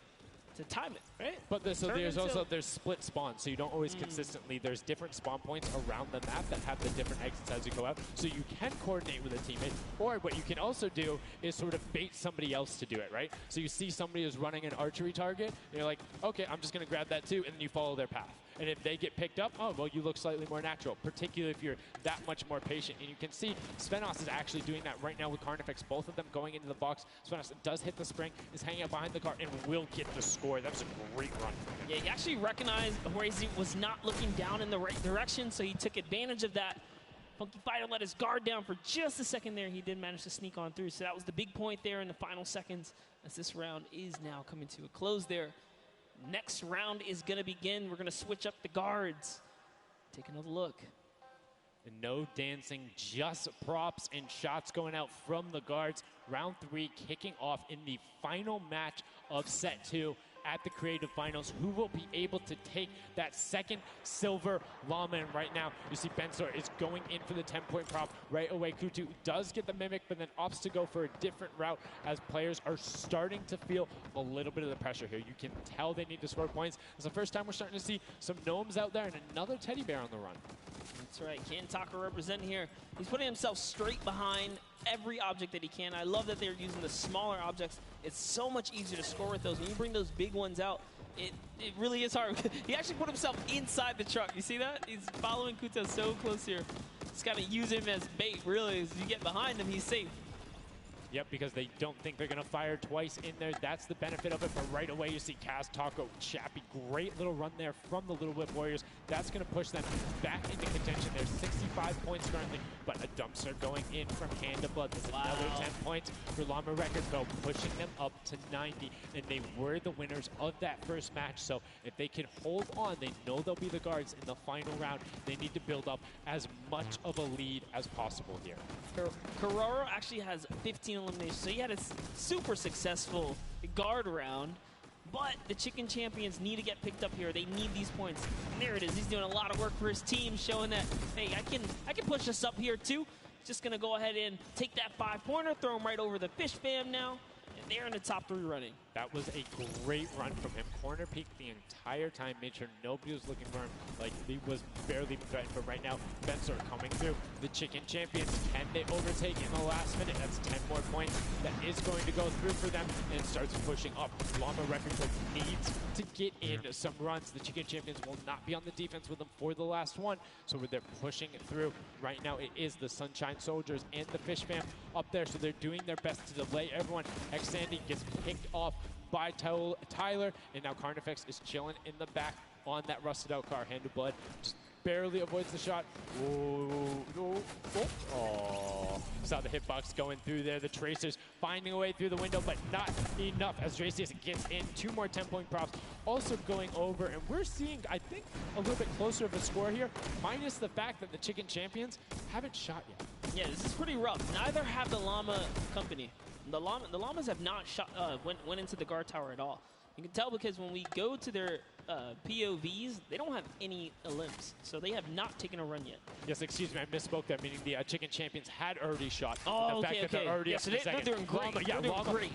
time it, right? But there's split spawns, so you don't always consistently. There's different spawn points around the map that have the different exits as you go out, so you can coordinate with a teammate. Or what you can also do is sort of bait somebody else to do it, right? So you see somebody who's running an archery target, and you're like, okay, I'm just going to grab that too, and then you follow their path. And if they get picked up, oh, well, you look slightly more natural, particularly if you're that much more patient. And you can see Svenos is actually doing that right now with Carnifex, both of them going into the box. Svenos does hit the spring, is hanging out behind the car, and will get the score. That was a great run from him. Yeah, he actually recognized where he was not looking down in the right direction, so he took advantage of that. Funky Fighter let his guard down for just a second there. He did manage to sneak on through, so that was the big point there in the final seconds as this round is now coming to a close there. Next round is going to begin. We're going to switch up the guards. Take another look. And no dancing, just props and shots going out from the guards. Round 3 kicking off in the final match of set 2 at the Creative Finals. Who will be able to take that second silver llama? And right now, you see Bensor is going in for the 10-point prop right away. Kutu does get the Mimic, but then opts to go for a different route as players are starting to feel a little bit of the pressure here. You can tell they need to score points. It's the first time we're starting to see some gnomes out there and another teddy bear on the run. That's right, Kantaka representing here. He's putting himself straight behind every object that he can. I love that they're using the smaller objects. It's so much easier to score with those. When you bring those big ones out, it really is hard. He actually put himself inside the truck. You see that? He's following Kuta so close here. Just got to use him as bait, really. As you get behind him, he's safe. Yep, because they don't think they're going to fire twice in there. That's the benefit of it. But right away, you see Kaz, Taco, Chappie. Great little run there from the Little Whip Warriors. That's going to push them back into contention. There's 65 points currently, but a dumpster going in from Hand of Blood. There's another 10 points for Llama Record, though, pushing them up to 90. And they were the winners of that first match. So if they can hold on, they know they'll be the guards in the final round. They need to build up as much of a lead as possible here. Carraro actually has 15 eliminations, so he had a super successful guard round. But the Chicken Champions need to get picked up here. They need these points. And there it is. He's doing a lot of work for his team, showing that, hey, I can push us up here too. Just gonna go ahead and take that 5-pointer, throw him right over the Fish Fam now. And they're in the top 3 running. That was a great run from him. Corner peeked the entire time, made sure nobody was looking for him. Like, he was barely threatened, but right now, Bensor coming through. The Chicken Champions, can they overtake in the last minute? That's 10 more points. That is going to go through for them, and it starts pushing up. Llama Record needs to get in some runs. The Chicken Champions will not be on the defense with them for the last one, so they're pushing it through. Right now, it is the Sunshine Soldiers and the Fish Fam up there, so they're doing their best to delay everyone. Sandy gets picked off by Tyler, and now Carnifex is chilling in the back on that rusted out car. Hand of Blood just barely avoids the shot. Oh, saw the hitbox going through there. The Tracers finding a way through the window, but not enough as Dracius gets in. 2 more 10-point props also going over, and we're seeing, I think, a little bit closer of a score here, minus the fact that the Chicken Champions haven't shot yet. Yeah, this is pretty rough. Neither have the Llama Company. The Llamas have not shot, went into the guard tower at all. You can tell because when we go to their POVs, they don't have any elims, so they have not taken a run yet. Yes, excuse me, I misspoke there, meaning the Chicken Champions had already shot. Oh, the fact that they're already up so to they're doing great.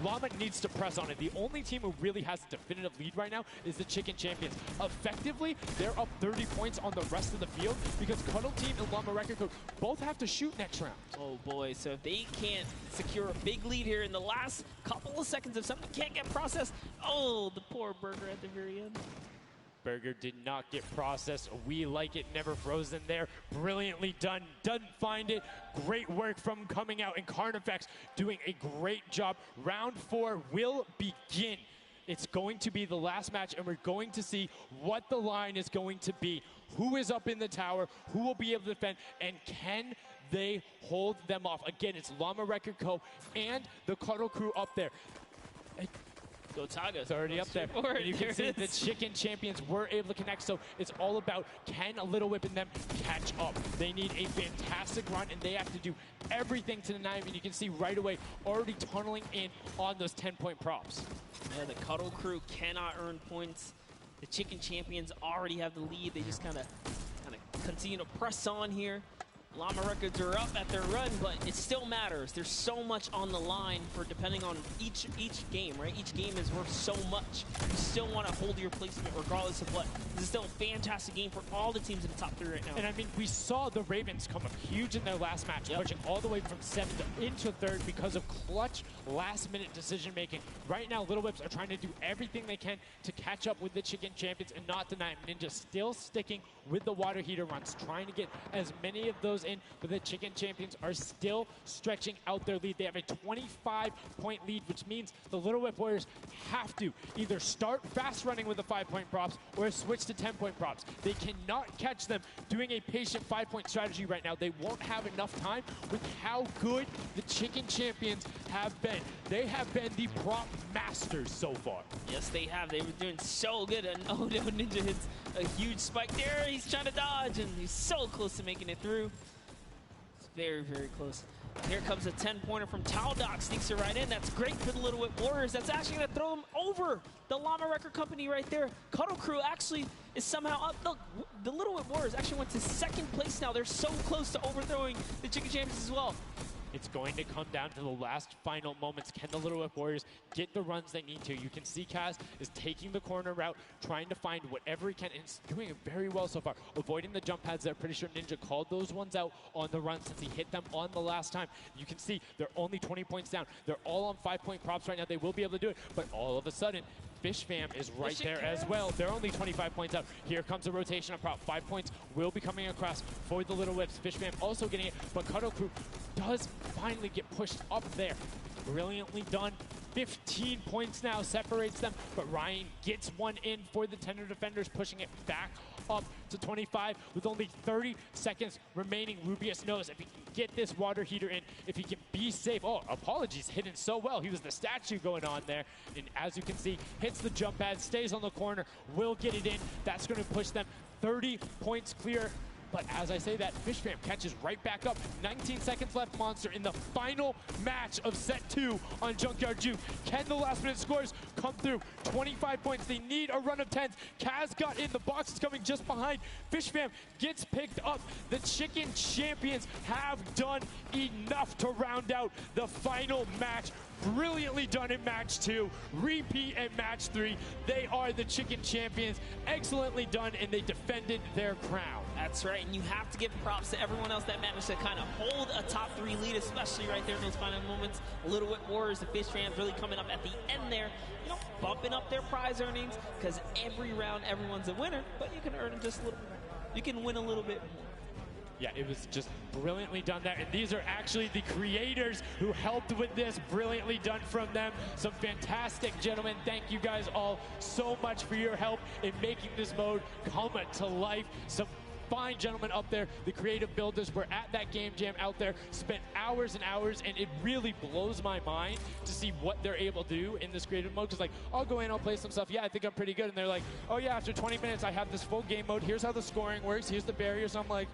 Llama needs to press on it. The only team who really has a definitive lead right now is the Chicken Champions. Effectively, they're up 30 points on the rest of the field because Cuddle Team and Llama Record Code both have to shoot next round. Oh boy, so if they can't secure a big lead here in the last couple of seconds, if something can't get processed, oh, the poor Burger at the very end. Burger did not get processed. We like it, never frozen there. Brilliantly done. Doesn't find it. Great work from coming out, and Carnifex doing a great job. Round 4 will begin. It's going to be the last match, and we're going to see what the line is going to be. Who is up in the tower? Who will be able to defend? And can they hold them off? Again, it's Llama Record Co. and the Cuddle Crew up there. Go Taga. It's already up there. And you can see the Chicken Champions were able to connect, so it's all about can a Little Whip and them catch up. They need a fantastic run, and they have to do everything to deny him, and you can see right away already tunneling in on those 10-point props. Yeah, the Cuddle Crew cannot earn points. The Chicken Champions already have the lead. They just kind of continue to press on here. Llama Records are up at their run, but it still matters. There's so much on the line for depending on each game, right? Each game is worth so much. You still want to hold your placement regardless of what. This is still a fantastic game for all the teams in the top 3 right now. And I mean, we saw the Ravens come up huge in their last match, pushing all the way from 7th into 3rd because of clutch last-minute decision-making. Right now, Little Whips are trying to do everything they can to catch up with the Chicken Champions and not deny them. Ninja still sticking with the water heater runs, trying to get as many of those in, but the Chicken Champions are still stretching out their lead. They have a 25-point lead, which means the Little Whip Warriors have to either start fast running with the 5-point props or switch to 10-point props. They cannot catch them doing a patient 5-point strategy right now. They won't have enough time with how good the Chicken Champions have been. They have been the prop masters so far. Yes, they have. They were doing so good, and oh no, Ninja hits a huge spike there. He's trying to dodge, and he's so close to making it through. It's very, very close. Here comes a 10-pointer from Taldoc, sneaks it right in. That's great for the Little Whip Warriors. That's actually going to throw them over the Llama Record Company right there. Cuddle Crew actually is somehow up. Look, the Little Whip Warriors actually went to 2nd place now. They're so close to overthrowing the Chicken Champions as well. It's going to come down to the last final moments. Can the Little Whip Warriors get the runs they need to? You can see Kaz is taking the corner route, trying to find whatever he can, and he's doing it very well so far. Avoiding the jump pads there. Pretty sure Ninja called those ones out on the run since he hit them on the last time. You can see they're only 20 points down. They're all on 5-point props right now. They will be able to do it, but all of a sudden, Fish Fam is right there as well. They're only 25 points out. Here comes a rotation of prop. 5 points will be coming across for the Little Whips. Fish Fam also getting it, but Cuddle Crew does finally get pushed up there. Brilliantly done. 15 points now separates them, but Ryan gets one in for the Tender Defenders, pushing it back up to 25 with only 30 seconds remaining. Rubius knows if he can get this water heater in, if he can be safe. Oh, apologies, hidden so well. He was the statue going on there. And as you can see, hits the jump pad, stays on the corner, will get it in. That's going to push them 30 points clear. But as I say that, Fish Fam catches right back up. 19 seconds left, Monster, in the final match of set 2 on Junkyard Juke. Can the last-minute scores come through? 25 points. They need a run of 10s. Kaz got in. The box is coming just behind. Fish Fam gets picked up. The Chicken Champions have done enough to round out the final match. Brilliantly done in match 2, repeat at match 3. They are the Chicken Champions. Excellently done, and they defended their crown. That's right, and you have to give props to everyone else that managed to kind of hold a top 3 lead, especially right there in those final moments. Little Whip Warriors, the Fish Fans really coming up at the end there, you know, bumping up their prize earnings, because every round everyone's a winner, but you can earn just a little bit. You can win a little bit more. Yeah, it was just brilliantly done there. And these are actually the creators who helped with this. Brilliantly done from them. Some fantastic gentlemen. Thank you guys all so much for your help in making this mode come to life. Some fine gentlemen up there. The creative builders were at that game jam out there, spent hours and hours, and it really blows my mind to see what they're able to do in this creative mode. Because, like, I'll go in, I'll play some stuff. Yeah, I think I'm pretty good. And they're like, oh, yeah, after 20 minutes, I have this full game mode. Here's how the scoring works. Here's the barriers. I'm like,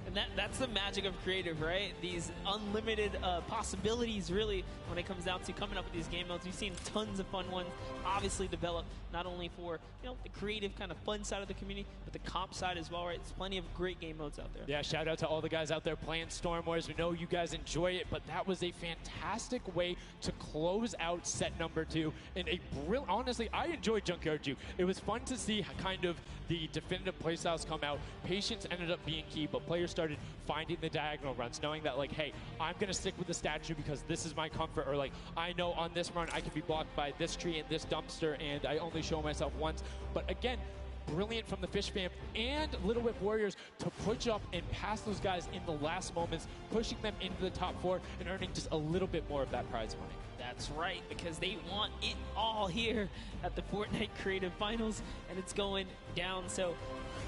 and that's the magic of creative, right? These unlimited possibilities, really, when it comes down to coming up with these game modes. We've seen tons of fun ones obviously develop, not only for, you know, the creative kind of fun side of the community, but the comp side as well, right? There's plenty of great game modes out there. Yeah, shout out to all the guys out there playing Storm Wars. We know you guys enjoy it, but that was a fantastic way to close out set number 2. And a brilliant, honestly, I enjoyed Junkyard Juke. It was fun to see kind of the definitive playstyles come out. Patience ended up being key, but players started finding the diagonal runs, knowing that, like, hey, I'm going to stick with the statue because this is my comfort, or like, I know on this run I can be blocked by this tree and this dumpster, and I only show myself once. But again, brilliant from the Fish Fam and Little Whip Warriors to push up and pass those guys in the last moments, pushing them into the top 4 and earning just a little bit more of that prize money. That's right, because they want it all here at the Fortnite Creative Finals, and it's going down. So,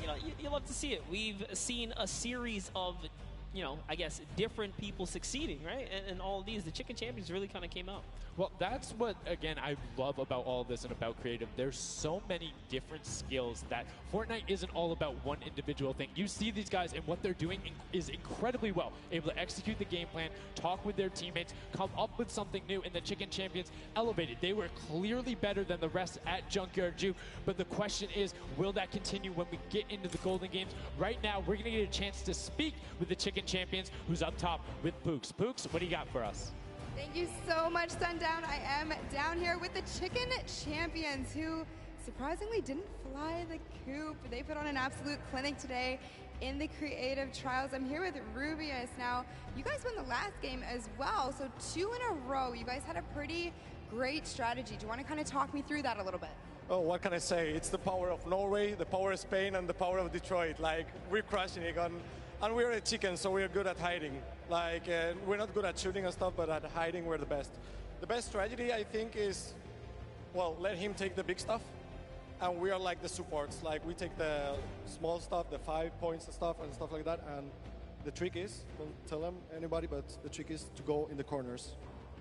you know, you love to see it. We've seen a series of, you know, I guess different people succeeding, right? And all of these, the Chicken Champions really kind of came out. Well, that's what, again, I love about all of this and about creative. There's so many different skills that Fortnite isn't all about one individual thing. You see these guys, and what they're doing is incredibly well. Able to execute the game plan, talk with their teammates, come up with something new, and the Chicken Champions elevated. They were clearly better than the rest at Junkyard Juke, but the question is, will that continue when we get into the Golden Games? Right now, we're going to get a chance to speak with the Chicken Champions, who's up top with Pooks. Pooks, what do you got for us? Thank you so much, Sundown. I am down here with the Chicken Champions, who surprisingly didn't fly the coop. They put on an absolute clinic today in the creative trials. I'm here with Rubius. Now, you guys won the last game as well, so 2 in a row. You guys had a pretty great strategy. Do you want to kind of talk me through that a little bit? Oh, what can I say? It's the power of Norway, the power of Spain, and the power of Detroit. Like, we're crushing it. And we're a chicken, so we're good at hiding. Like, we're not good at shooting and stuff, but at hiding, we're the best. The best strategy, I think, is, well, let him take the big stuff, and we are like the supports. Like, we take the small stuff, the 5 points and stuff like that, and the trick is, don't tell them, anybody, but the trick is to go in the corners.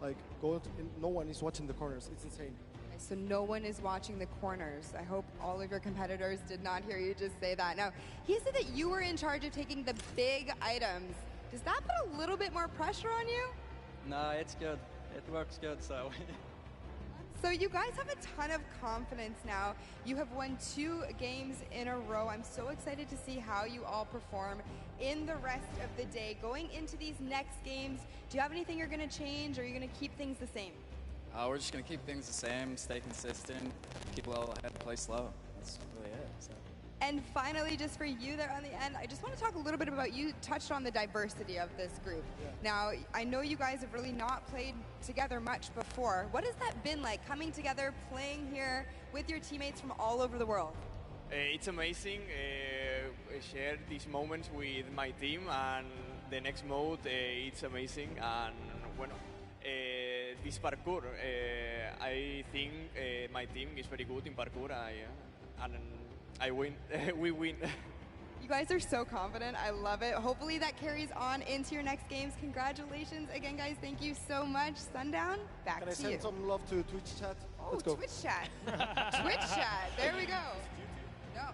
Like, no one is watching the corners. It's insane. So no one is watching the corners. I hope all of your competitors did not hear you just say that. Now, he said that you were in charge of taking the big items. Does that put a little bit more pressure on you? No, it's good. It works good, so. So you guys have a ton of confidence now. You have won 2 games in a row. I'm so excited to see how you all perform in the rest of the day. Going into these next games, do you have anything you're going to change, or are you going to keep things the same? We're just going to keep things the same, stay consistent, keep a level ahead, play slow. That's really it. So. And finally, just for you there on the end, I just want to talk a little bit about, you touched on the diversity of this group. Yeah. Now, I know you guys have really not played together much before. What has that been like, coming together, playing here with your teammates from all over the world? It's amazing. Share these moments with my team, and the next mode, it's amazing. And bueno, this parkour, I think my team is very good in parkour, and I win. We win. You guys are so confident. I love it. Hopefully that carries on into your next games. Congratulations again, guys. Thank you so much. Sundown, back to you. Can I send some love to Twitch chat? Oh, Let's go. Twitch chat. Twitch chat. There we go.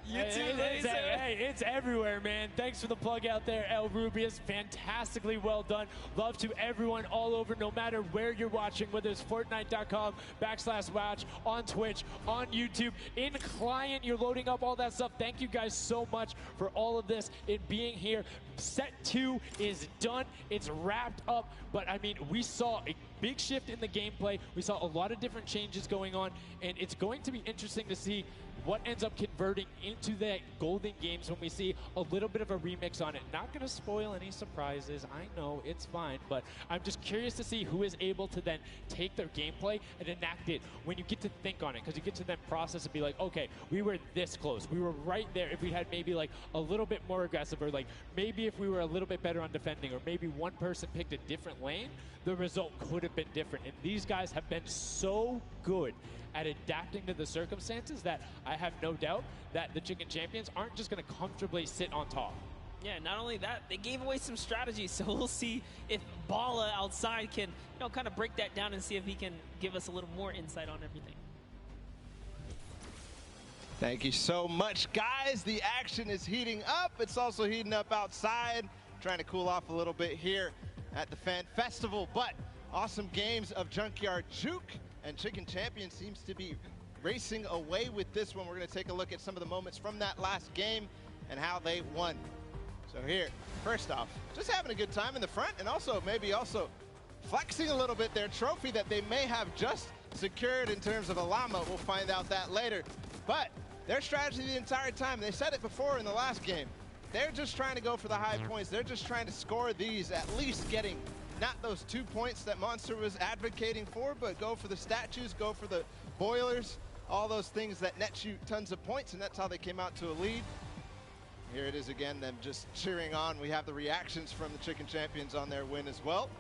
It's everywhere, man. Thanks for the plug out there, El Rubius. Fantastically well done. Love to everyone all over, no matter where you're watching, whether it's Fortnite.com/watch, on Twitch, on YouTube, in client, you're loading up all that stuff. Thank you guys so much for all of this, it being here. Set 2 is done. It's wrapped up. But, I mean, we saw a big shift in the gameplay. We saw a lot of different changes going on, and it's going to be interesting to see what ends up converting into the Golden Games when we see a little bit of a remix on it. Not going to spoil any surprises. I know, it's fine. But I'm just curious to see who is able to then take their gameplay and enact it when you get to think on it. Because you get to then process and be like, okay, we were this close. We were right there. If we had maybe like a little bit more aggressive, or like maybe if we were a little bit better on defending, or maybe one person picked a different lane, the result could have been different. And these guys have been so good at adapting to the circumstances that I have no doubt that the Chicken Champions aren't just going to comfortably sit on top. Yeah, not only that, they gave away some strategies, so we'll see if Bala outside can, kind of break that down and see if he can give us a little more insight on everything. Thank you so much, guys. The action is heating up. It's also heating up outside. Trying to cool off a little bit here at the Fan Festival, but awesome games of Junkyard Juke. And Chicken Champion seems to be racing away with this one. We're going to take a look at some of the moments from that last game and how they won. So here, first off, just having a good time in the front, and also maybe flexing a little bit their trophy that they may have just secured in terms of a llama. We'll find out that later. But their strategy the entire time, they said it before in the last game, they're just trying to go for the high points. They're just trying to score these, at least getting not those 2 points that Monster was advocating for, but go for the statues, go for the boilers, all those things that net you tons of points, and that's how they came out to a lead. Here it is again, them just cheering on. We have the reactions from the Chicken Champions on their win as well.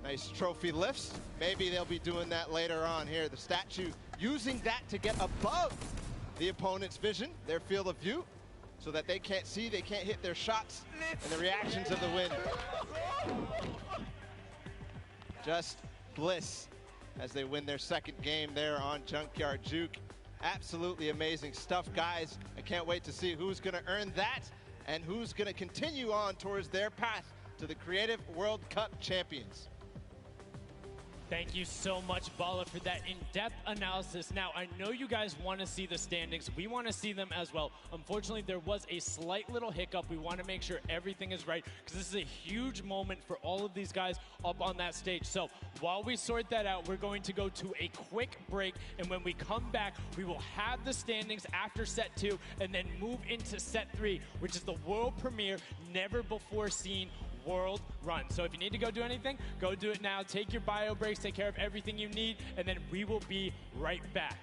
Nice trophy lifts. Maybe they'll be doing that later on here. The statue using that to get above the opponent's vision, their field of view. so that they can't see, they can't hit their shots, and the reactions of the wind. Just bliss as they win their second game there on Junkyard Juke. Absolutely amazing stuff, guys. I can't wait to see who's going to earn that and who's going to continue on towards their path to the Creative World Cup champions. Thank you so much, Bala, for that in-depth analysis. Now, I know you guys want to see the standings. We want to see them as well. Unfortunately, there was a slight little hiccup. We want to make sure everything is right because this is a huge moment for all of these guys up on that stage. So while we sort that out, we're going to go to a quick break. And when we come back, we will have the standings after set 2 and then move into set 3, which is the world premiere, never before seen world run. So if you need to go do anything, go do it now. Take your bio breaks, take care of everything you need, and then we will be right back.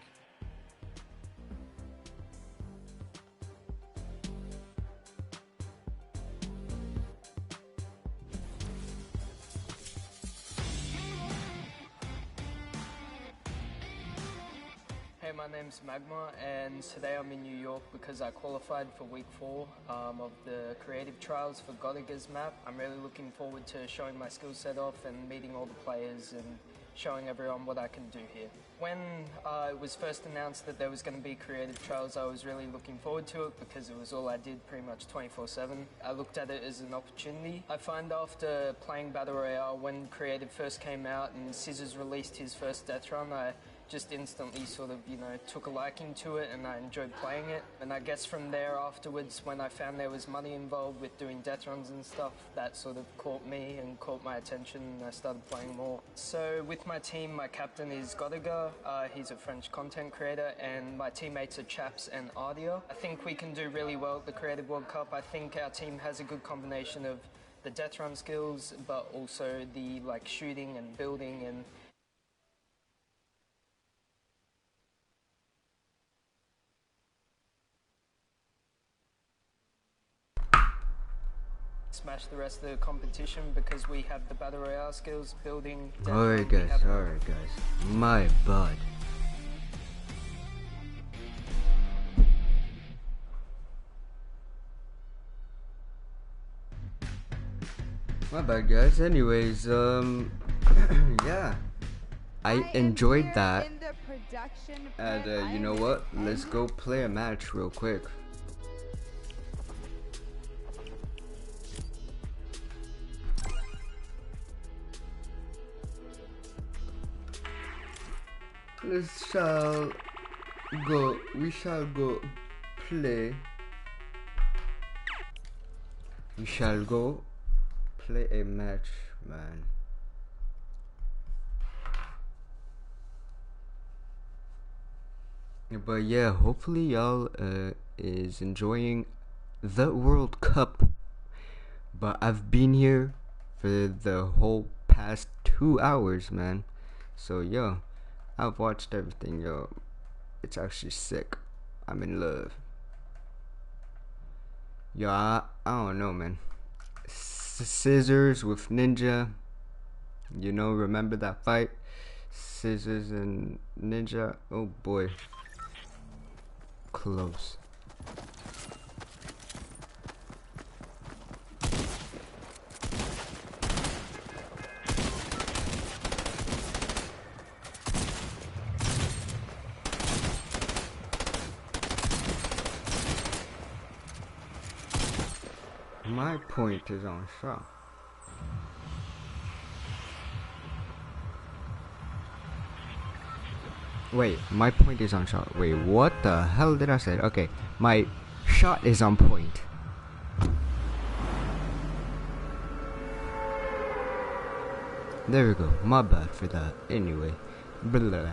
Hey, my name's Magma, and today I'm in New York because I qualified for week 4 of the creative trials for Godiga's map. I'm really looking forward to showing my skill set off and meeting all the players and showing everyone what I can do here. When it was first announced that there was going to be creative trials, I was really looking forward to it because it was all I did pretty much 24/7. I looked at it as an opportunity. I find after playing Battle Royale, when creative first came out and Scissors released his first death run, I just instantly sort of, took a liking to it and I enjoyed playing it. And I guess from there afterwards, when I found there was money involved with doing death runs and stuff, that sort of caught me and caught my attention and I started playing more. So with my team, my captain is Godiga, he's a French content creator, and my teammates are Chaps and Ardia. I think we can do really well at the Creative World Cup. I think our team has a good combination of the death run skills, but also the shooting and building and smash the rest of the competition because we have the Battle Royale skills, building. Alright guys, my bad. My bad guys, anyways, yeah. I enjoyed that. And you know what? Let's go play a match real quick. We shall go play. We shall go play a match, man. But yeah, hopefully y'all is enjoying the World Cup. But I've been here for the whole past 2 hours, man. So yo, I've watched everything, yo. It's actually sick. I'm in love. Yo, I don't know, man. Scissors with Ninja. You know, remember that fight? Scissors and Ninja. Oh boy. Close. My point is on shot. Wait, my point is on shot. Wait, what the hell did I say? Okay, my shot is on point. There we go. My bad for that. Anyway, blah.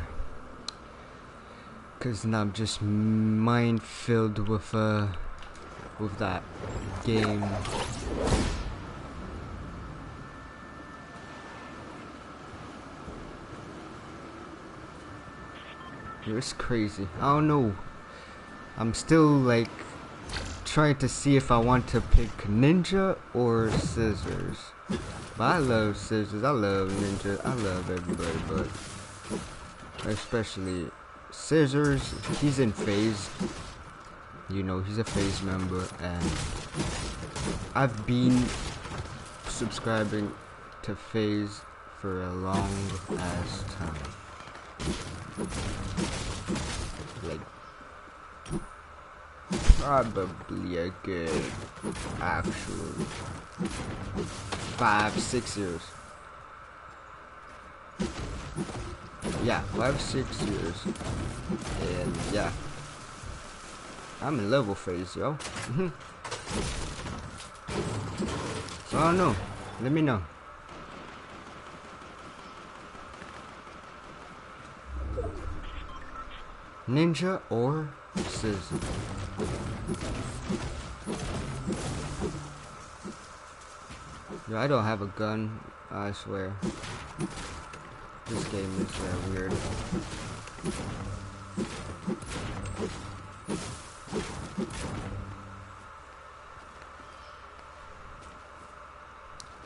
Cause now I'm just mind filled with that game. It's crazy. I don't know. I'm still trying to see if I want to pick Ninja or Scissors. But I love Scissors. I love Ninja. I love everybody, but especially Scissors. He's in phase. You know, he's a FaZe member, and I've been subscribing to FaZe for a long ass time. Like, probably a good actual 5-6 years. Yeah, 5-6 years. And yeah, I'm in level phase, yo. So I don't know. Let me know. Ninja or Sizz? Yo, I don't have a gun, I swear. This game is weird.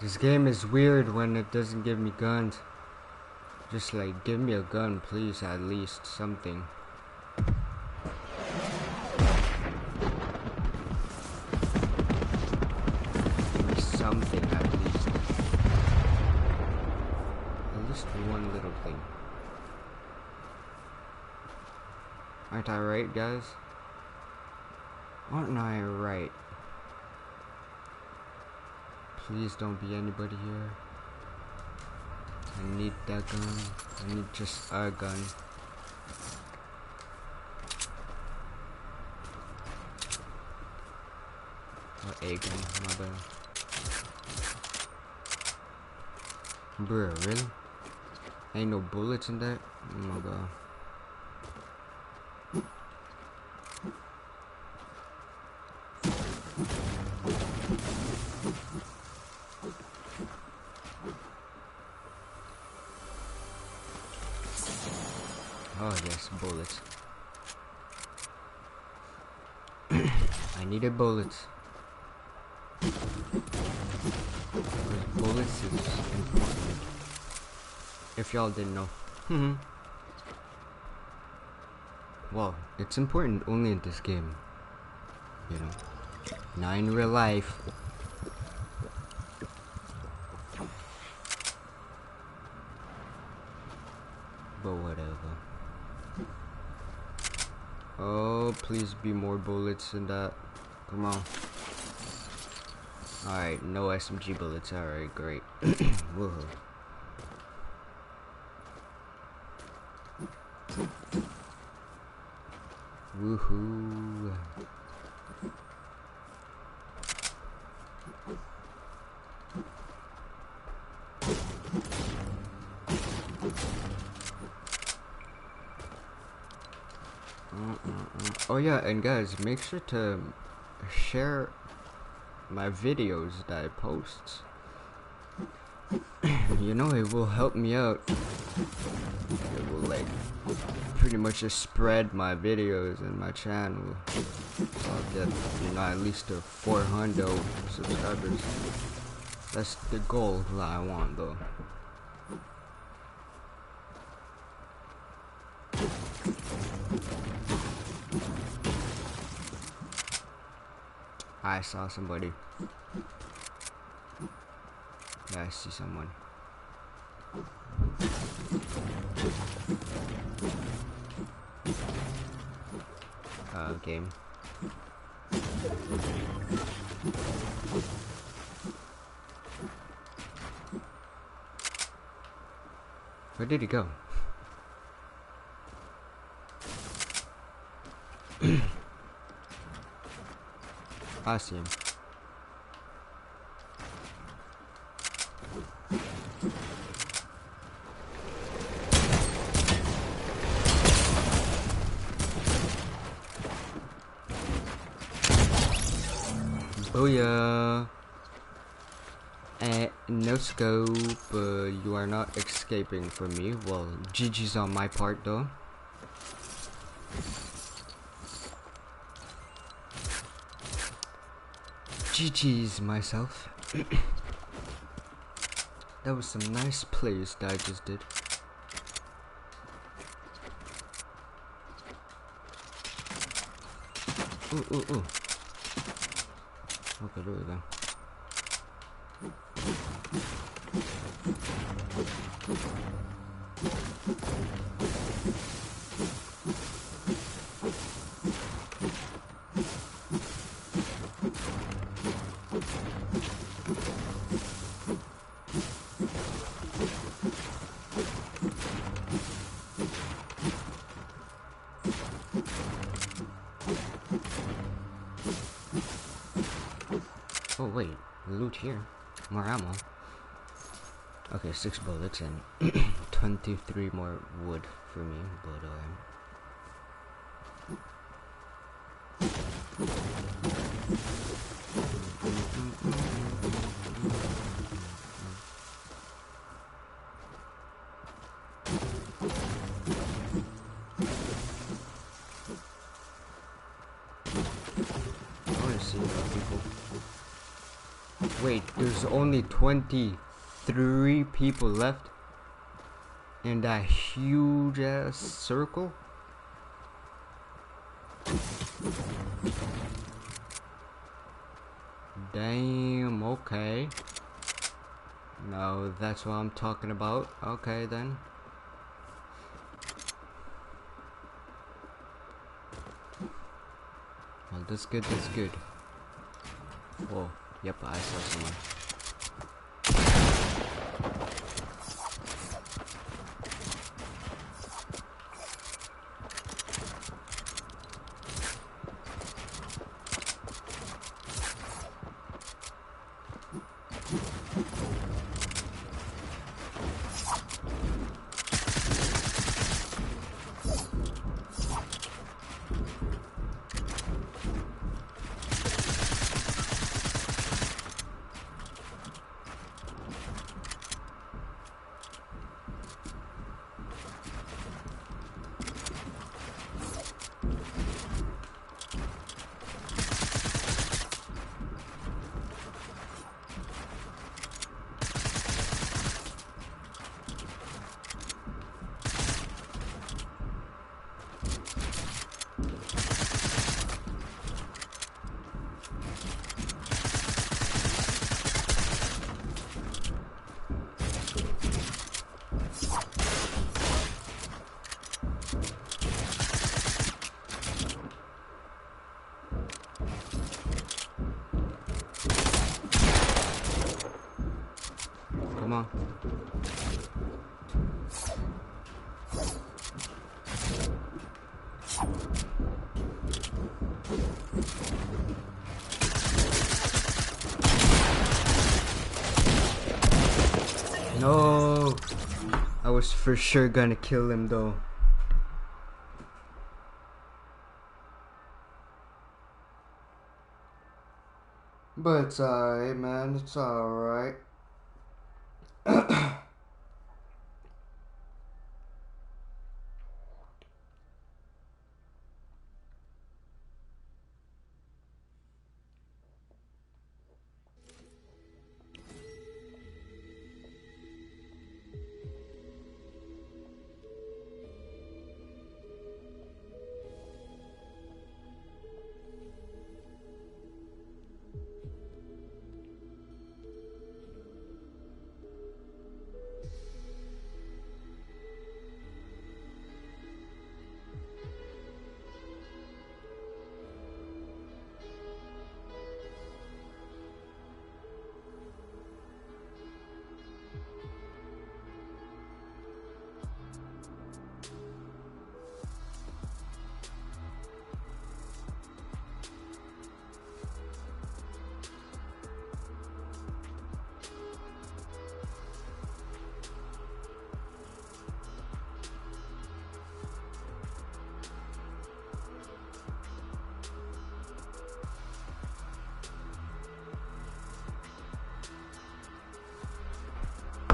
This game is weird when it doesn't give me guns. Just like, give me a gun, please, at least something. Give me something at least. At least one little thing. Aren't I right, guys? Aren't I right? Please don't be anybody here. I need that gun. I need just a gun. Or a gun, my bad. Bruh, really? Ain't no bullets in that? Oh my god. Oh yes, bullets. I needed bullets. Because bullets is important. If y'all didn't know. Well, it's important only in this game. You know. Not in real life. But whatever. Oh, please be more bullets than that. Come on. Alright, no SMG bullets. Alright, great. Woohoo. Woohoo. Oh yeah, and guys, make sure to share my videos that I post. You know, it will help me out. It will like pretty much just spread my videos and my channel. I'll get, you know, at least 400 subscribers. That's the goal that I want though. I saw somebody. Yeah, I see someone. Game. Where did he go? I see him. Booyah! No scope, you are not escaping from me. Well, GG's on my part though. GG's myself. That was some nice plays that I just did. ooh. Okay, there we go. Oh wait, loot here. More ammo. Okay, 6 bullets and 23 more wood for me, but I wanna see people. Wait, there's only 23 people left in that huge ass circle? Damn, okay. No, that's what I'm talking about. Okay then. Well, that's good, that's good. Whoa, yep, I saw someone. Come on. No, I was for sure gonna kill him though. But it's alright, man. It's alright.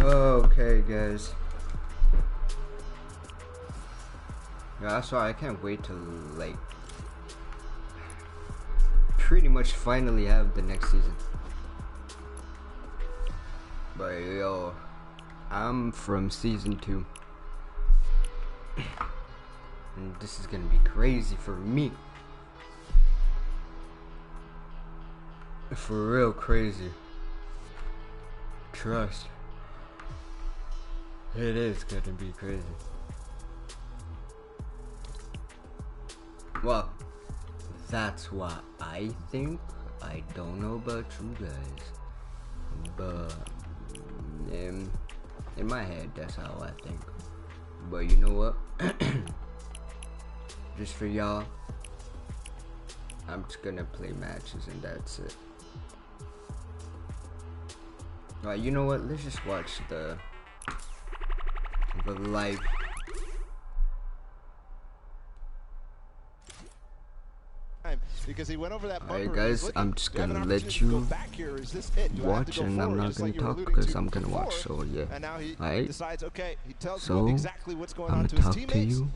Okay, guys. Yeah, that's why I can't wait to, like, pretty much finally have the next season. But yo, I'm from season 2. And this is gonna be crazy for me. For real crazy. Trust. It is gonna be crazy. Well, that's what I think. I don't know about you guys, but in my head, that's how I think. But you know what? Just for y'all, I'm just gonna play matches and that's it. Alright, you know what? Let's just watch the live. Because he went over that bumper. Alright guys, I'm just gonna let you watch and I'm not gonna talk because I'm gonna watch, so yeah. Alright, so I'm gonna talk to you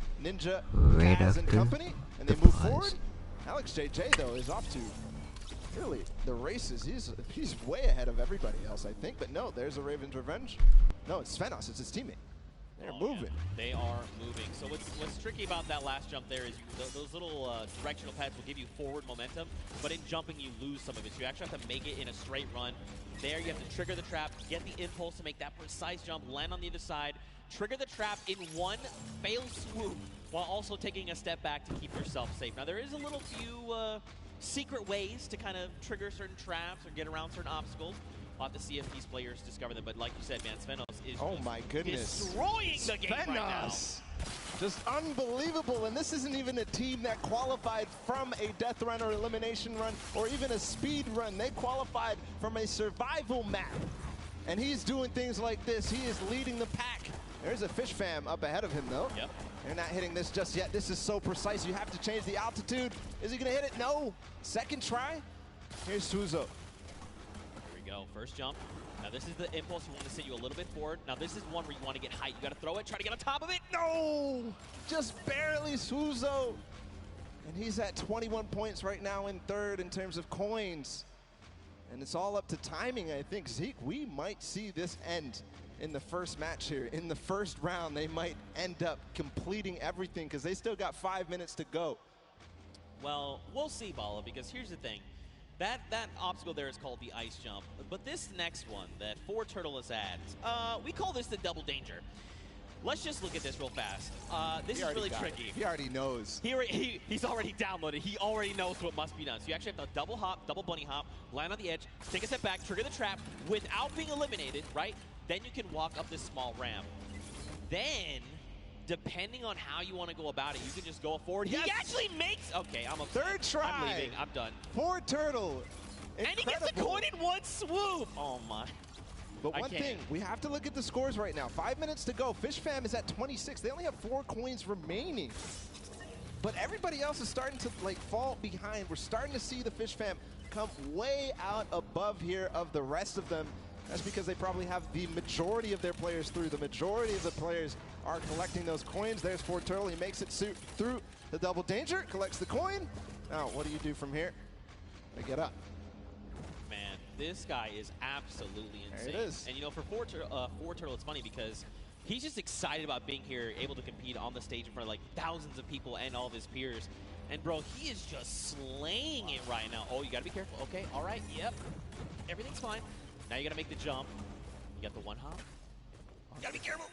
right after the pause. Alex JJ though is off to really the races. He's way ahead of everybody else, I think. But no, there's a Raven's Revenge. No, it's Svenos. It's his teammate. They're moving. Yeah, they are moving. So what's tricky about that last jump there is those little directional pads will give you forward momentum, but in jumping you lose some of it. So you actually have to make it in a straight run. There you have to trigger the trap, get the impulse to make that precise jump, land on the other side, trigger the trap in one fail swoop, while also taking a step back to keep yourself safe. Now there is a little few secret ways to kind of trigger certain traps or get around certain obstacles. We'll have to see if these players discover them. But like you said, man, Svenos is destroying the game right now. Just unbelievable. And this isn't even a team that qualified from a death run or elimination run or even a speed run. They qualified from a survival map. And he's doing things like this. He is leading the pack. There's a Fish Fam up ahead of him, though. Yep. They're not hitting this just yet. This is so precise. You have to change the altitude. Is he going to hit it? No. Second try. Here's Suzo. Go. First jump. Now this is the impulse you want to send you a little bit forward. Now this is one where you want to get height. You got to throw it, try to get on top of it. No! Just barely Suzo. And he's at 21 points right now in third in terms of coins. And it's all up to timing, I think. Zeke, we might see this end in the first match here. In the first round, they might end up completing everything because they still got 5 minutes to go. Well, we'll see, Bala, because here's the thing. That obstacle there is called the ice jump, but this next one that Turtle is at, we call this the double danger. Let's just look at this real fast. This is really tricky. He already knows. He's already downloaded. He already knows what must be done. So you actually have to double hop, double bunny hop, land on the edge, take a step back, trigger the trap without being eliminated, right? Then you can walk up this small ramp. Then, depending on how you want to go about it, you can just go forward. Yes. He actually makes... Okay, I'm upset. Third try. I'm leaving. I'm done. Turtle. And he gets the coin in one swoop. Oh, my. But one thing, we have to look at the scores right now. 5 minutes to go. Fish Fam is at 26. They only have 4 coins remaining. But everybody else is starting to fall behind. We're starting to see the Fish Fam come way out above here of the rest of them. That's because they probably have the majority of their players through. The majority of the players are collecting those coins. There's Turtle. He makes it through the double danger, collects the coin. Now, what do you do from here? They get up. Man, this guy is absolutely insane. There it is. And you know, for Turtle, it's funny because he's just excited about being here, able to compete on the stage in front of thousands of people and all of his peers. And bro, he is just slaying it right now. Oh, you gotta be careful. Okay, all right, yep. Everything's fine. Now you gotta make the jump. You got the one hop. You gotta be careful.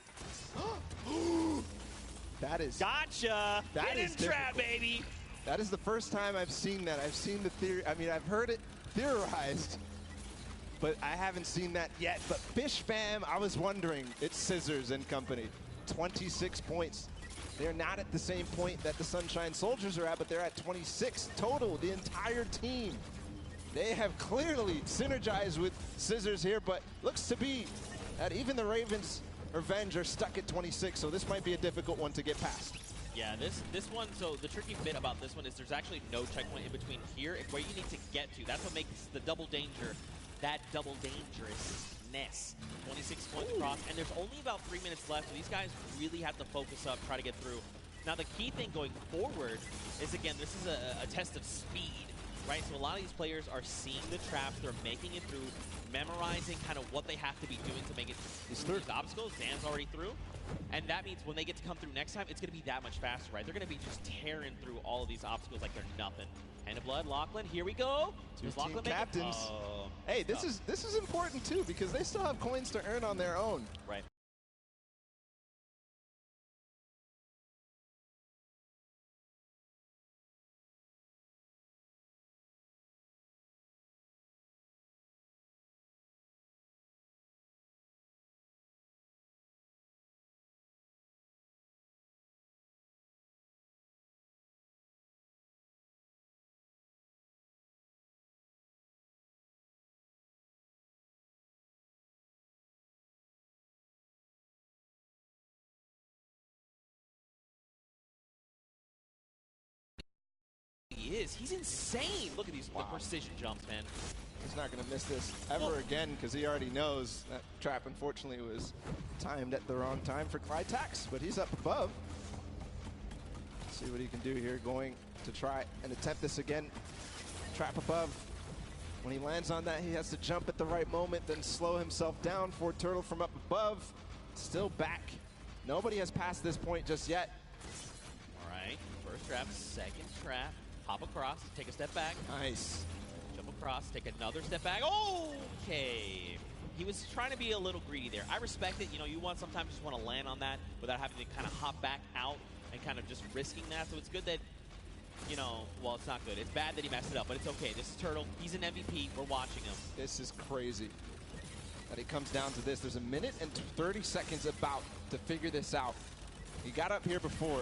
That is... Gotcha! That is trap, baby! That is the first time I've seen that. I've seen the theory. I mean, I've heard it theorized, but I haven't seen that yet. But Fish Fam, I was wondering. It's Scissors and company. 26 points. They're not at the same point that the Sunshine Soldiers are at, but they're at 26 total, the entire team. They have clearly synergized with Scissors here, but looks to be that even the Ravens Revenge are stuck at 26, so this might be a difficult one to get past. Yeah, this one, so the tricky bit about this one is there's actually no checkpoint in between here. Where you need to get to. That's what makes the double danger that double dangerousness. 26 points across, and there's only about 3 minutes left, so these guys really have to focus up, try to get through. Now, the key thing going forward is, again, this is a test of speed. Right, so a lot of these players are seeing the traps, they're making it through, memorizing kind of what they have to be doing to make it through these obstacles. Dan's already through. And that means when they get to come through next time, it's going to be that much faster, right? They're going to be just tearing through all of these obstacles like they're nothing. Hand of Blood, Lachlan, here we go. Does Team Lachlan make captains. it? Oh, Hey, this is important too because they still have coins to earn on their own. Right. He is. He's insane. Look at these the precision jumps, man. He's not going to miss this ever again because he already knows that trap, unfortunately, was timed at the wrong time for Clytax, but he's up above. Let's see what he can do here, going to try and attempt this again. Trap above. When he lands on that, he has to jump at the right moment, then slow himself down. Ford Turtle from up above, still back. Nobody has passed this point just yet. All right, first trap, second trap. Hop across, take a step back. Nice. Jump across, take another step back. Okay. He was trying to be a little greedy there. I respect it. You know, you sometimes just want to land on that without having to kind of hop back out and kind of just risking that. So it's good that, you know, well, it's not good. It's bad that he messed it up, but it's okay. This is Turtle. He's an MVP. We're watching him. This is crazy that it comes down to this. There's a minute and 30 seconds about to figure this out. He got up here before,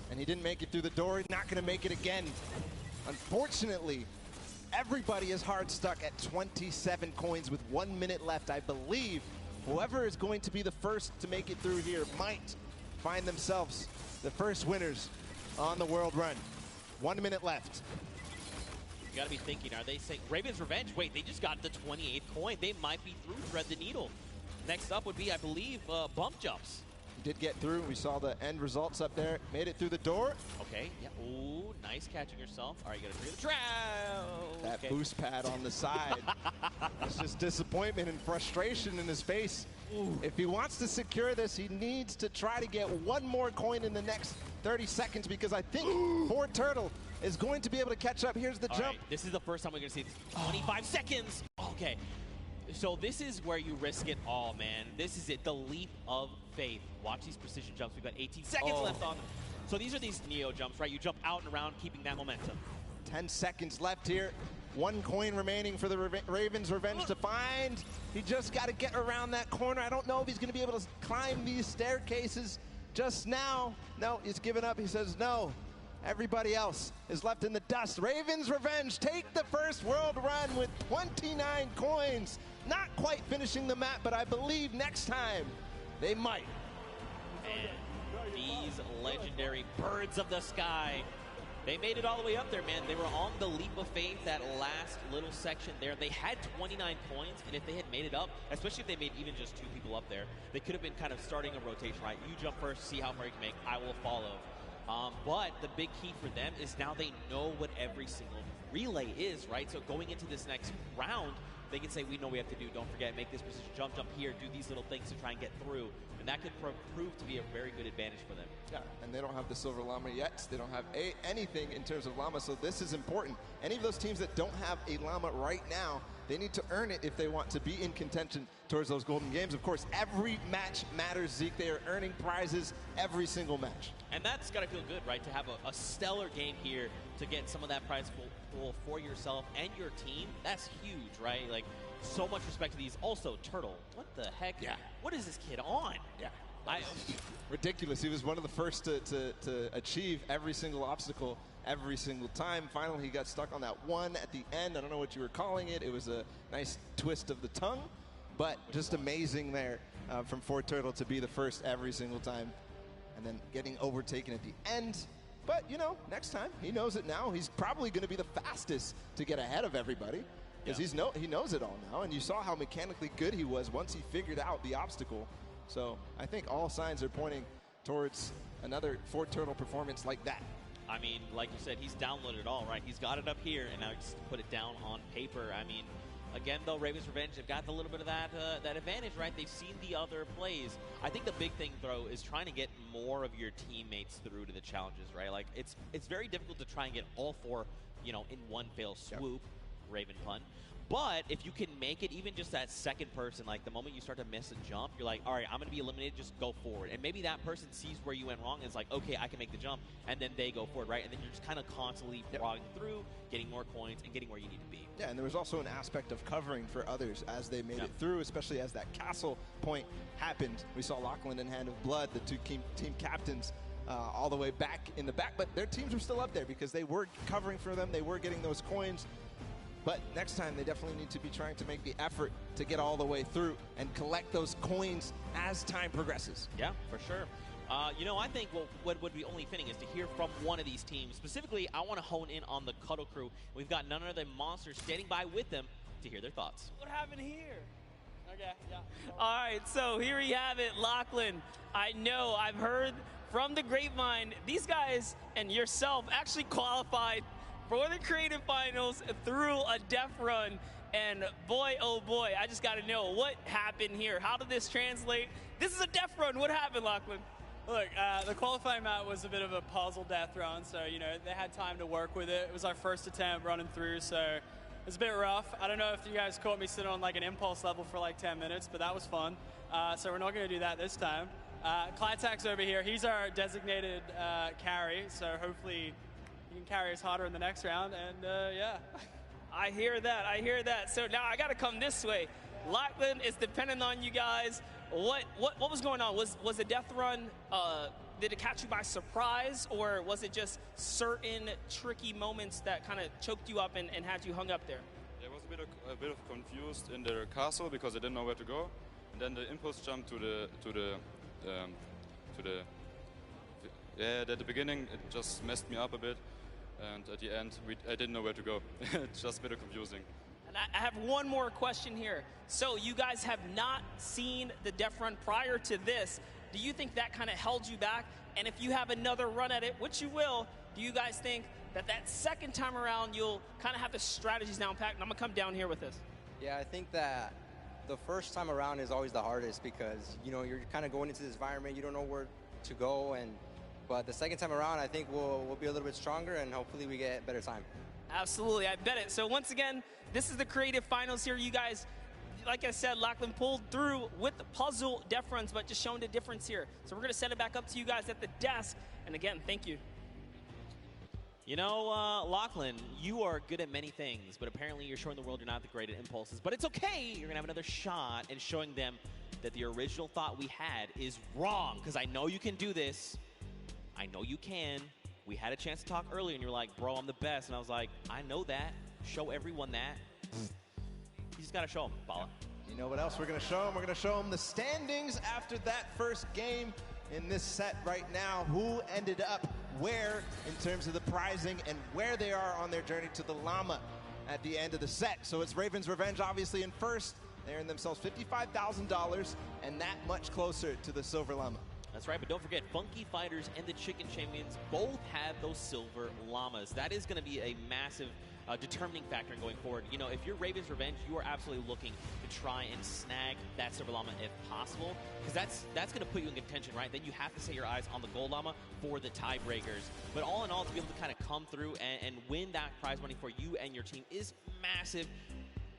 and he didn't make it through the door. He's not going to make it again. Unfortunately, everybody is hard stuck at 27 coins with 1 minute left. I believe whoever is going to be the first to make it through here might find themselves the first winners on the world run. 1 minute left. You got to be thinking, are they saying Raven's Revenge? Wait, they just got the 28th coin. They might be through Thread the Needle. Next up would be, I believe, bump jumps. Did get through. We saw the end results up there. Made it through the door. Okay. Yeah. Ooh, nice catching yourself. All right, you got to clear the trail. That boost pad on the side. It's just disappointment and frustration in his face. Ooh. If he wants to secure this, he needs to try to get one more coin in the next 30 seconds because I think Ford Turtle is going to be able to catch up. Here's the jump. Right. This is the first time we're going to see this. 25 seconds. Okay. So this is where you risk it all, man. This is it, the leap of faith. Watch these precision jumps. We've got 18 seconds left on them. So these are these Neo jumps, right? You jump out and around, keeping that momentum. 10 seconds left here. 1 coin remaining for the Ravens Revenge to find. He just got to get around that corner. I don't know if he's going to be able to climb these staircases just now. No, he's given up. He says no. Everybody else is left in the dust. Ravens Revenge take the first world run with 29 coins. Not quite finishing the map, but I believe next time they might. And these legendary birds of the sky, they made it all the way up there, man. They were on the leap of faith, that last little section there. They had 29 points, and if they had made it up, especially if they made even just 2 people up there, they could have been kind of starting a rotation, right? You jump first, see how far you can make. I will follow. But the big key for them is now they know what every single relay is, right? So going into this next round, they can say, we know we have to do. Don't forget, make this precision jump here, do these little things to try and get through. And that could prove to be a very good advantage for them. Yeah, and they don't have the Silver Llama yet. They don't have anything in terms of Llama, so this is important. Any of those teams that don't have a Llama right now, they need to earn it if they want to be in contention towards those golden games. Of course, every match matters, Zeke. They are earning prizes every single match. And that's got to feel good, right, to have a stellar game here to get some of that prize pool for yourself and your team. That's huge, right? Like, so much respect to these. Also, Turtle, what the heck? Yeah. What is this kid on? Yeah. Ridiculous. He was one of the first to achieve every single obstacle every single time. Finally, he got stuck on that one at the end. I don't know what you were calling it. It was a nice twist of the tongue, but just amazing there from Ford Turtle to be the first every single time and then getting overtaken at the end. But, you know, next time, he knows it now. He's probably going to be the fastest to get ahead of everybody because he knows it all now. And you saw how mechanically good he was once he figured out the obstacle. So I think all signs are pointing towards another Ford Turtle performance like that. I mean, like you said, he's downloaded it all, right? He's got it up here, and now just put it down on paper. I mean, Again, though, Ravens Revenge have got a little bit of that that advantage, right? They've seen the other plays. I think the big thing, though, is trying to get more of your teammates through to the challenges, right? Like, it's very difficult to try and get all 4, in one fell swoop, Raven pun. But if you can make it even just that second person, like the moment you start to miss a jump, you're like, all right, I'm going to be eliminated, just go forward. And maybe that person sees where you went wrong and is like, okay, I can make the jump, and then they go forward, right? And then you're just kind of constantly logging through, getting more coins, and getting where you need to be. Yeah, and there was also an aspect of covering for others as they made it through, especially as that castle point happened. We saw Lachlan and Hand of Blood, the two team captains, all the way back in the back, but their teams were still up there because they were covering for them, they were getting those coins. But next time, they definitely need to be trying to make the effort to get all the way through and collect those coins as time progresses. Yeah, for sure. I think what would be only fitting is to hear from one of these teams. Specifically, I want to hone in on the Cuddle Crew. We've got none other than Monster standing by with them to hear their thoughts. What happened here? Okay, yeah. All right, so here we have it, Lachlan. I know, I've heard from the grapevine, these guys and yourself actually qualified for the creative finals through a death run. And boy, oh boy, I just got to know what happened here. How did this translate? This is a death run. What happened, Lachlan? Look, the qualifying map was a bit of a puzzle death run, so, they had time to work with it. It was our first attempt running through, so it was a bit rough. I don't know if you guys caught me sitting on like an impulse level for like 10 minutes, but that was fun. So we're not going to do that this time. Clytak's over here. He's our designated carry, so hopefully he can carry us harder in the next round, and yeah. I hear that. So now I got to come this way. Lachlan is dependent on you guys. What was going on? Was the death run, did it catch you by surprise, or was it just certain tricky moments that kind of choked you up and had you hung up there? I was a bit of confused in the castle because I didn't know where to go, and then the impulse jump to the at the beginning it just messed me up a bit. And at the end, I didn't know where to go. It's just a bit confusing. And I have one more question here. So you guys have not seen the death run prior to this. Do you think that kind of held you back? And if you have another run at it, which you will, do you guys think that second time around you'll kind of have the strategies down packed? And I'm going to come down here with this. Yeah, I think that the first time around is always the hardest because, you're kind of going into this environment, you don't know where to go, but the second time around, I think we'll be a little bit stronger, and hopefully we get better time. Absolutely, I bet it. So once again, this is the creative finals here. You guys, like I said, Lachlan pulled through with the puzzle death runs, but just showing the difference here. So we're going to send it back up to you guys at the desk. And again, thank you. Lachlan, you are good at many things, but apparently you're showing the world you're not the great at impulses. But it's okay. You're going to have another shot and showing them that the original thought we had is wrong, because I know you can do this. I know you can. We had a chance to talk earlier, and you're like, bro, I'm the best. And I was like, I know that. Show everyone that. You just got to show them, Bala. You know what else we're going to show them? We're going to show them the standings after that first game in this set right now. Who ended up where in terms of the prizing and where they are on their journey to the llama at the end of the set. So it's Ravens Revenge, obviously, in first. They earned themselves $55,000 and that much closer to the silver llama. That's right, but don't forget, Funky Fighters and the Chicken Champions both have those silver llamas. That is going to be a massive determining factor in going forward. If you're Raven's Revenge, you are absolutely looking to try and snag that silver llama if possible, because that's going to put you in contention, right? Then you have to set your eyes on the gold llama for the tiebreakers. But all in all, to be able to kind of come through and win that prize money for you and your team is massive.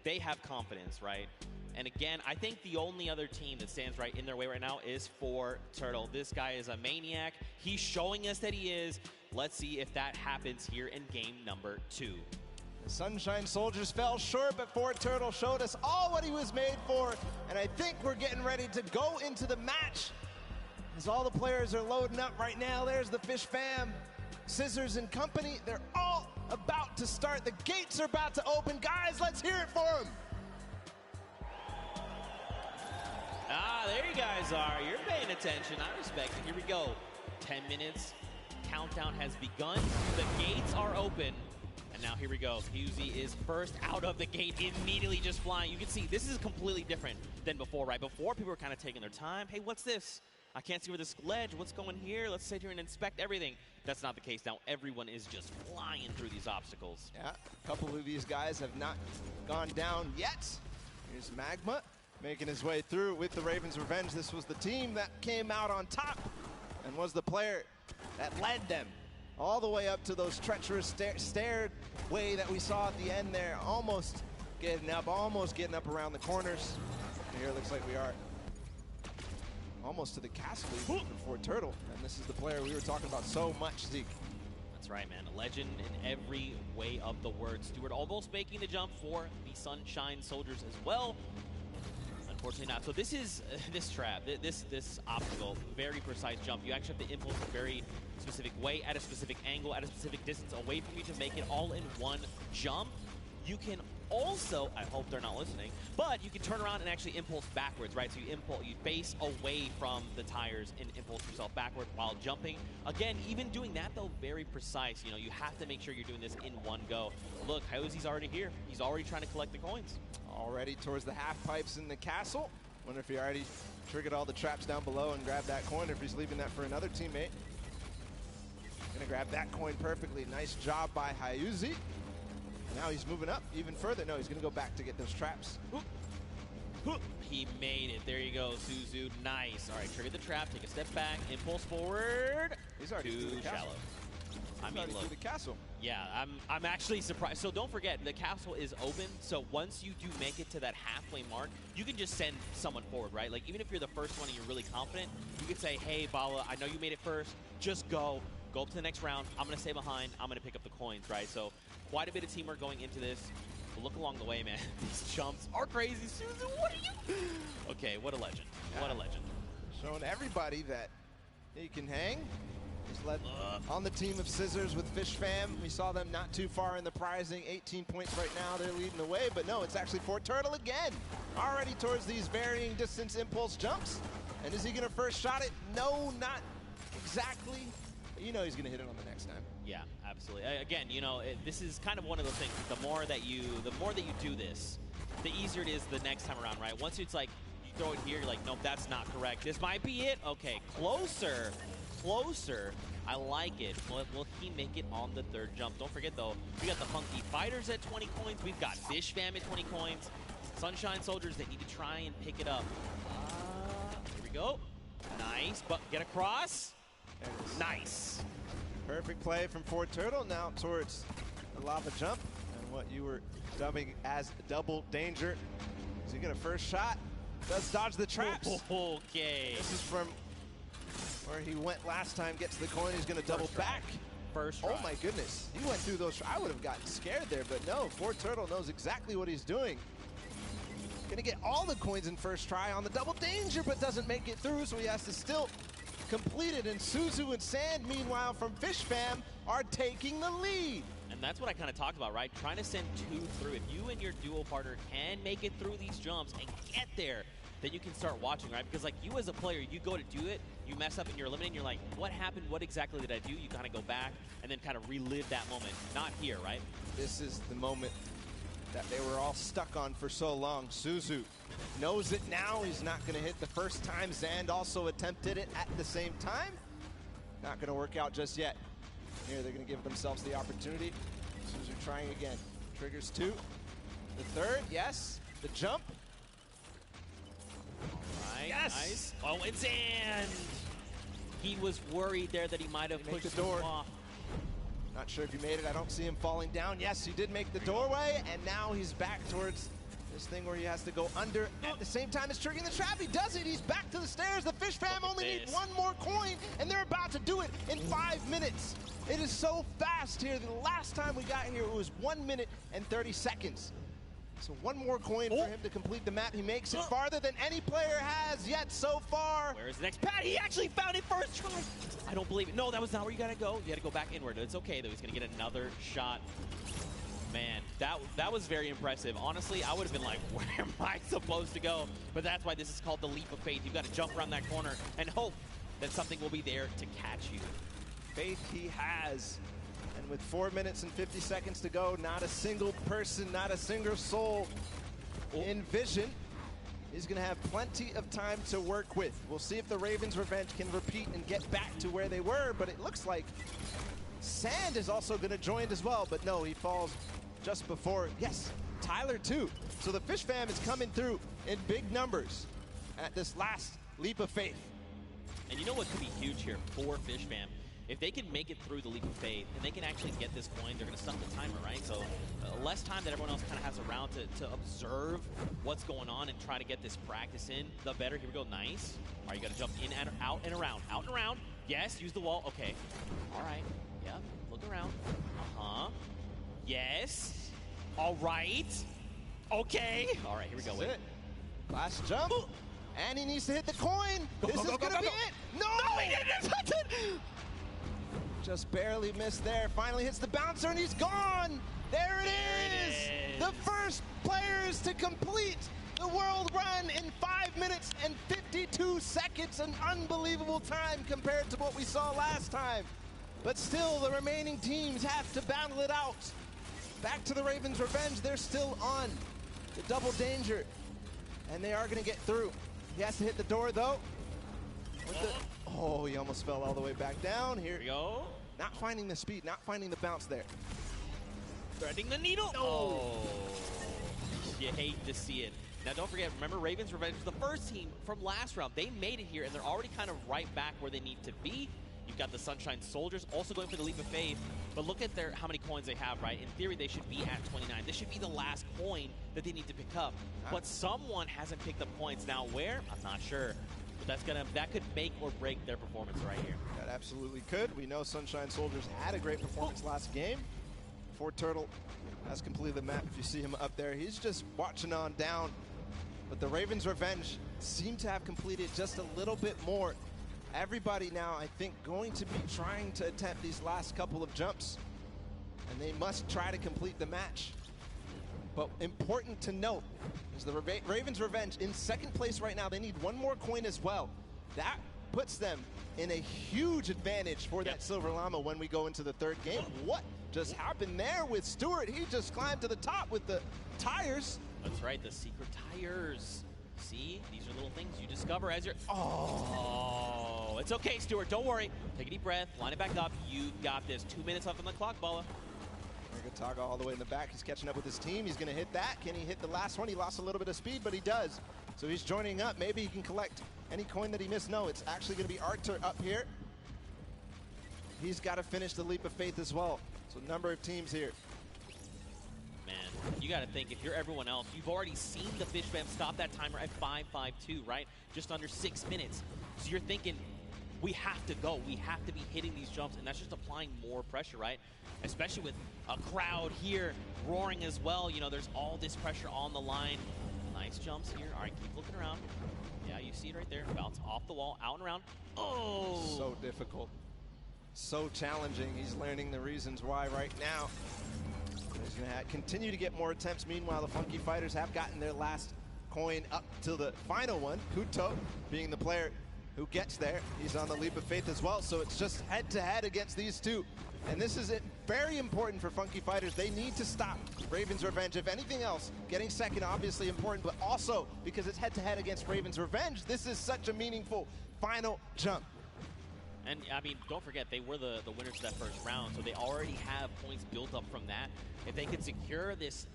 They have confidence, right? And again, I think the only other team that stands right in their way right now is for Turtle. This guy is a maniac. He's showing us that he is. Let's see if that happens here in game number 2. The Sunshine Soldiers fell short, but Fort Turtle showed us all what he was made for. And I think we're getting ready to go into the match. As all the players are loading up right now, there's the Fish Fam, Scissors and company. They're all about to start. The gates are about to open. Guys, let's hear it for them. There you guys are. You're paying attention. I respect it. Here we go. 10 minutes. Countdown has begun. The gates are open. And now here we go. Husey is first out of the gate, immediately just flying. You can see this is completely different than before, right? Before, people were kind of taking their time. Hey, what's this? I can't see where this ledge, what's going here? Let's sit here and inspect everything. That's not the case now. Everyone is just flying through these obstacles. Yeah, a couple of these guys have not gone down yet. Here's Magma making his way through with the Ravens' Revenge. This was the team that came out on top and was the player that led them all the way up to those treacherous stairway that we saw at the end there. Almost getting up around the corners. And here it looks like we are almost to the castle for Fort Turtle. And this is the player we were talking about so much, Zeke. That's right, man. A legend in every way of the word. Stewart almost making the jump for the Sunshine Soldiers as well. Unfortunately not. So this is this trap, this obstacle, very precise jump. You actually have to impulse a very specific way, at a specific angle, at a specific distance away from you to make it all in one jump. You can also, I hope they're not listening, but you can turn around and actually impulse backwards, right? So you face away from the tires and impulse yourself backward while jumping. Again, even doing that though, very precise. You know, you have to make sure you're doing this in one go. Look, Hyozi's already here. He's already trying to collect the coins. Already towards the half pipes in the castle. Wonder if he already triggered all the traps down below and grabbed that coin, or if he's leaving that for another teammate. Gonna grab that coin perfectly. Nice job by Hyozi. Now he's moving up even further. No, he's going to go back to get those traps. He made it. There you go, Suzu. Nice. All right, trigger the trap. Take a step back. Impulse forward. He's already too shallow. I mean, look. Through the castle. Yeah, I'm actually surprised. So don't forget, the castle is open. So once you do make it to that halfway mark, you can just send someone forward, right? Like, even if you're the first one and you're really confident, you can say, hey, Bala, I know you made it first. Just go. Go up to the next round. I'm going to stay behind. I'm going to pick up the coins, right? So quite a bit of teamwork going into this. But look along the way, man. These jumps are crazy. Suzu, what are you? Okay, what a legend. What a legend. Showing everybody that he can hang. He's led on the team of Scissors with Fish Fam. We saw them not too far in the prizing. 18 points right now. They're leading the way. But no, it's actually Fort Turtle again. Already towards these varying distance impulse jumps. And is he going to first shot it? No, not exactly. You know he's going to hit it on the next time. Yeah, absolutely. Again, you know, this is kind of one of those things. The more that you do this, the easier it is the next time around, right? Once it's like you throw it here, you're like, nope, that's not correct. This might be it. Okay, closer, closer. I like it. Will he make it on the third jump? Don't forget though, we got the Funky Fighters at 20 coins. We've got Fish Fam at 20 coins. Sunshine Soldiers, they need to try and pick it up. Here we go. Nice, but get across. Nice. Perfect play from Fort Turtle. Now towards the lava jump and what you were dubbing as double danger. Is he going to first shot? Does dodge the traps. Okay. This is from where he went last time. Gets the coin. He's going to double back. First try. Oh my goodness. He went through those. I would have gotten scared there, but no. Fort Turtle knows exactly what he's doing. Going to get all the coins in first try on the double danger, but doesn't make it through, so he has to still complete it. And Suzu and Sand, meanwhile, from Fish Fam, are taking the lead. And that's what I kind of talked about, right? Trying to send two through. If you and your duo partner can make it through these jumps and get there, then you can start watching, right? Because like you as a player, you go to do it, you mess up and you're eliminated, you're like, what happened? What exactly did I do? You kind of go back and then kind of relive that moment. Not here, right? This is the moment that they were all stuck on for so long. Suzu knows it now. He's not going to hit the first time. Zand also attempted it at the same time. Not going to work out just yet. Here, they're going to give themselves the opportunity. Suzu trying again. Triggers two. The third, yes. The jump. Right, yes. Nice. Oh, and Zand. He was worried there that he might have pushed the door off. Not sure if he made it. I don't see him falling down. Yes, he did make the doorway, and now he's back towards this thing where he has to go under at the same time as triggering the trap. He does it. He's back to the stairs. The Fish Fam only need one more coin, and they're about to do it in 5 minutes. It is so fast here. The last time we got here, it was 1 minute and 30 seconds. So one more coin for him to complete the map. He makes it farther than any player has yet so far. Where is the next pad? He actually found it first try. I don't believe it. No, that was not where you gotta go. You gotta go back inward. It's okay though. He's gonna get another shot. Man, that was very impressive. Honestly, I would have been like, where am I supposed to go? But that's why this is called the leap of faith. You've got to jump around that corner and hope that something will be there to catch you. Faith he has. And with 4 minutes and 50 seconds to go, not a single person, not a single soul in vision. He's going to have plenty of time to work with. We'll see if the Ravens Revenge can repeat and get back to where they were, but it looks like Sand is also going to join as well, but no, he falls just before. Yes, Tyler too. So the Fish Fam is coming through in big numbers at this last leap of faith. And you know what could be huge here for Fish Fam? If they can make it through the leap of faith and they can actually get this coin, they're going to stop the timer, right? So less time that everyone else kind of has around to observe what's going on and try to get this practice in, the better. Here we go. Nice. All right, you got to jump in and out and around. Out and around. Yes, use the wall. Okay. All right. Yep. Look around. Uh-huh. Yes. All right. Okay. All right, here we go. Wait. Last jump. Ooh. And he needs to hit the coin. This is going to be it. No, he didn't touch it. Just barely missed there. Finally hits the bouncer and he's gone. There it is. The first players to complete the world run in 5 minutes and 52 seconds. An unbelievable time compared to what we saw last time. But still, the remaining teams have to battle it out. Back to the Ravens Revenge. They're still on the double danger. And they are going to get through. He has to hit the door, though. Oh, he almost fell all the way back down. Here we go. Not finding the speed, not finding the bounce there. Threading the needle. Oh. You hate to see it. Now, don't forget, remember, Ravens Revenge was the first team from last round. They made it here, and they're already kind of right back where they need to be. You've got the Sunshine Soldiers also going for the leap of faith. But look at how many coins they have, right? In theory, they should be at 29. This should be the last coin that they need to pick up. But someone hasn't picked up points. Now, where? I'm not sure. But that could make or break their performance right here. That absolutely could. We know Sunshine Soldiers had a great performance last game. Fort Turtle has completed the map. If you see him up there, he's just watching on down. But the Ravens Revenge seem to have completed just a little bit more. Everybody now, I think, going to be trying to attempt these last couple of jumps. And they must try to complete the match. But important to note is the Ravens Revenge in second place right now. They need one more coin as well. That puts them in a huge advantage for that Silver Llama when we go into the third game. What just happened there with Stewart? He just climbed to the top with the tires. That's right, the secret tires. See, these are little things you discover as you're... Oh, it's okay, Stewart. Don't worry. Take a deep breath. Line it back up. You've got this. 2 minutes left on the clock, Bala. Taga all the way in the back. He's catching up with his team. He's going to hit that. Can he hit the last one? He lost a little bit of speed, but he does. So he's joining up. Maybe he can collect any coin that he missed. No, it's actually going to be Arthur up here. He's got to finish the leap of faith as well. So number of teams here. Man, you got to think, if you're everyone else, you've already seen the Fish Fam stop that timer at 5:52, right? Just under 6 minutes. So you're thinking, we have to go. We have to be hitting these jumps, and that's just applying more pressure, right? Especially with a crowd here roaring as well. You know, there's all this pressure on the line. Nice jumps here. All right, keep looking around. Yeah, you see it right there. Bounce off the wall, out and around. Oh! So difficult. So challenging. He's learning the reasons why right now. He's going to continue to get more attempts. Meanwhile, the Funky Fighters have gotten their last coin up to the final one. Kuto being the player who gets there. He's on the leap of faith as well, so it's just head-to-head against these two. And this is very important for Funky Fighters. They need to stop Ravens Revenge. If anything else, getting second obviously important, but also because it's head-to-head against Ravens Revenge, this is such a meaningful final jump. And, I mean, don't forget, they were the winners of that first round, so they already have points built up from that. If they could secure this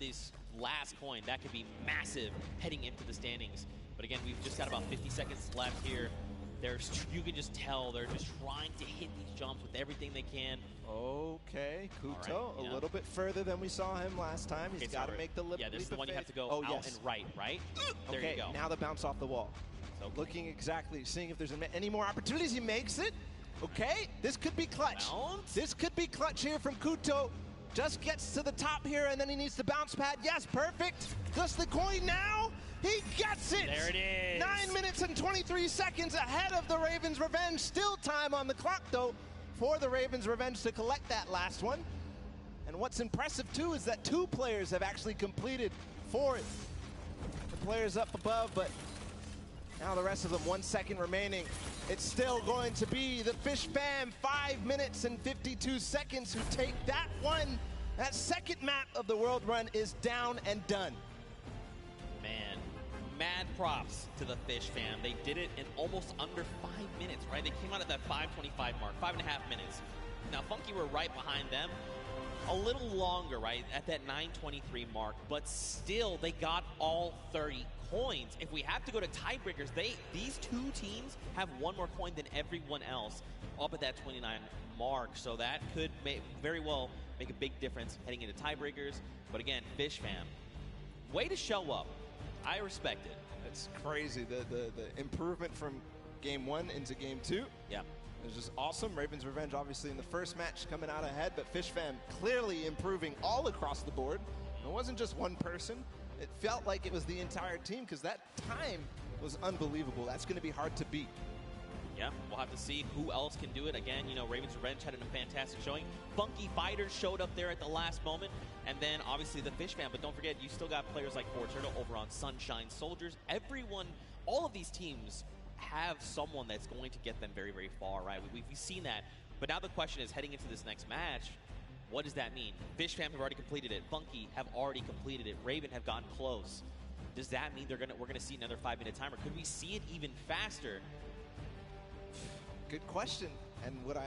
last coin, that could be massive heading into the standings. But again, we've just got about 50 seconds left here. You can just tell they're just trying to hit these jumps with everything they can. Okay, Kuto, a little bit further than we saw him last time. He's got to make the leap of faith. Yeah, this is the one you have to go out and right? There you go. Now the bounce off the wall. So looking exactly, seeing if there's any more opportunities. He makes it. Okay, this could be clutch. Bounce. This could be clutch here from Kuto. Just gets to the top here, and then he needs the bounce pad. Yes, perfect. Just the coin now. He gets it! There it is. 9 minutes and 23 seconds ahead of the Ravens Revenge. Still time on the clock, though, for the Ravens Revenge to collect that last one. And what's impressive, too, is that 2 players have actually completed for it. The players up above, but now the rest of them, 1 second remaining. It's still going to be the Fish Fam, 5 minutes and 52 seconds, who take that one. That second map of the world run is down and done. Man, mad props to the Fish fam. They did it in almost under 5 minutes, right? They came out at that 5:25 mark, 5.5 minutes. Now, Funky were right behind them. A little longer, right, at that 9:23 mark, but still, they got all 30 coins. If we have to go to tiebreakers, these two teams have one more coin than everyone else up at that 29 mark, so that could very well make a big difference heading into tiebreakers. But again, Fish fam, way to show up. I respect it. It's crazy, the improvement from game 1 into game 2. Yeah. It was just awesome. Ravens Revenge obviously in the first match coming out ahead, but Fish fam clearly improving all across the board. It wasn't just one person. It felt like it was the entire team because that time was unbelievable. That's going to be hard to beat. Yeah, we'll have to see who else can do it. Again, you know, Ravens Revenge had a fantastic showing. Funky Fighters showed up there at the last moment. And then, obviously, the Fish fam. But don't forget, you still got players like Fortnite over on Sunshine Soldiers. Everyone, all of these teams have someone that's going to get them very, very far, right? We've seen that. But now the question is, heading into this next match, what does that mean? Fish fam have already completed it. Funky have already completed it. Raven have gotten close. Does that mean we're gonna see another 5-minute timer? Could we see it even faster? Good question. And what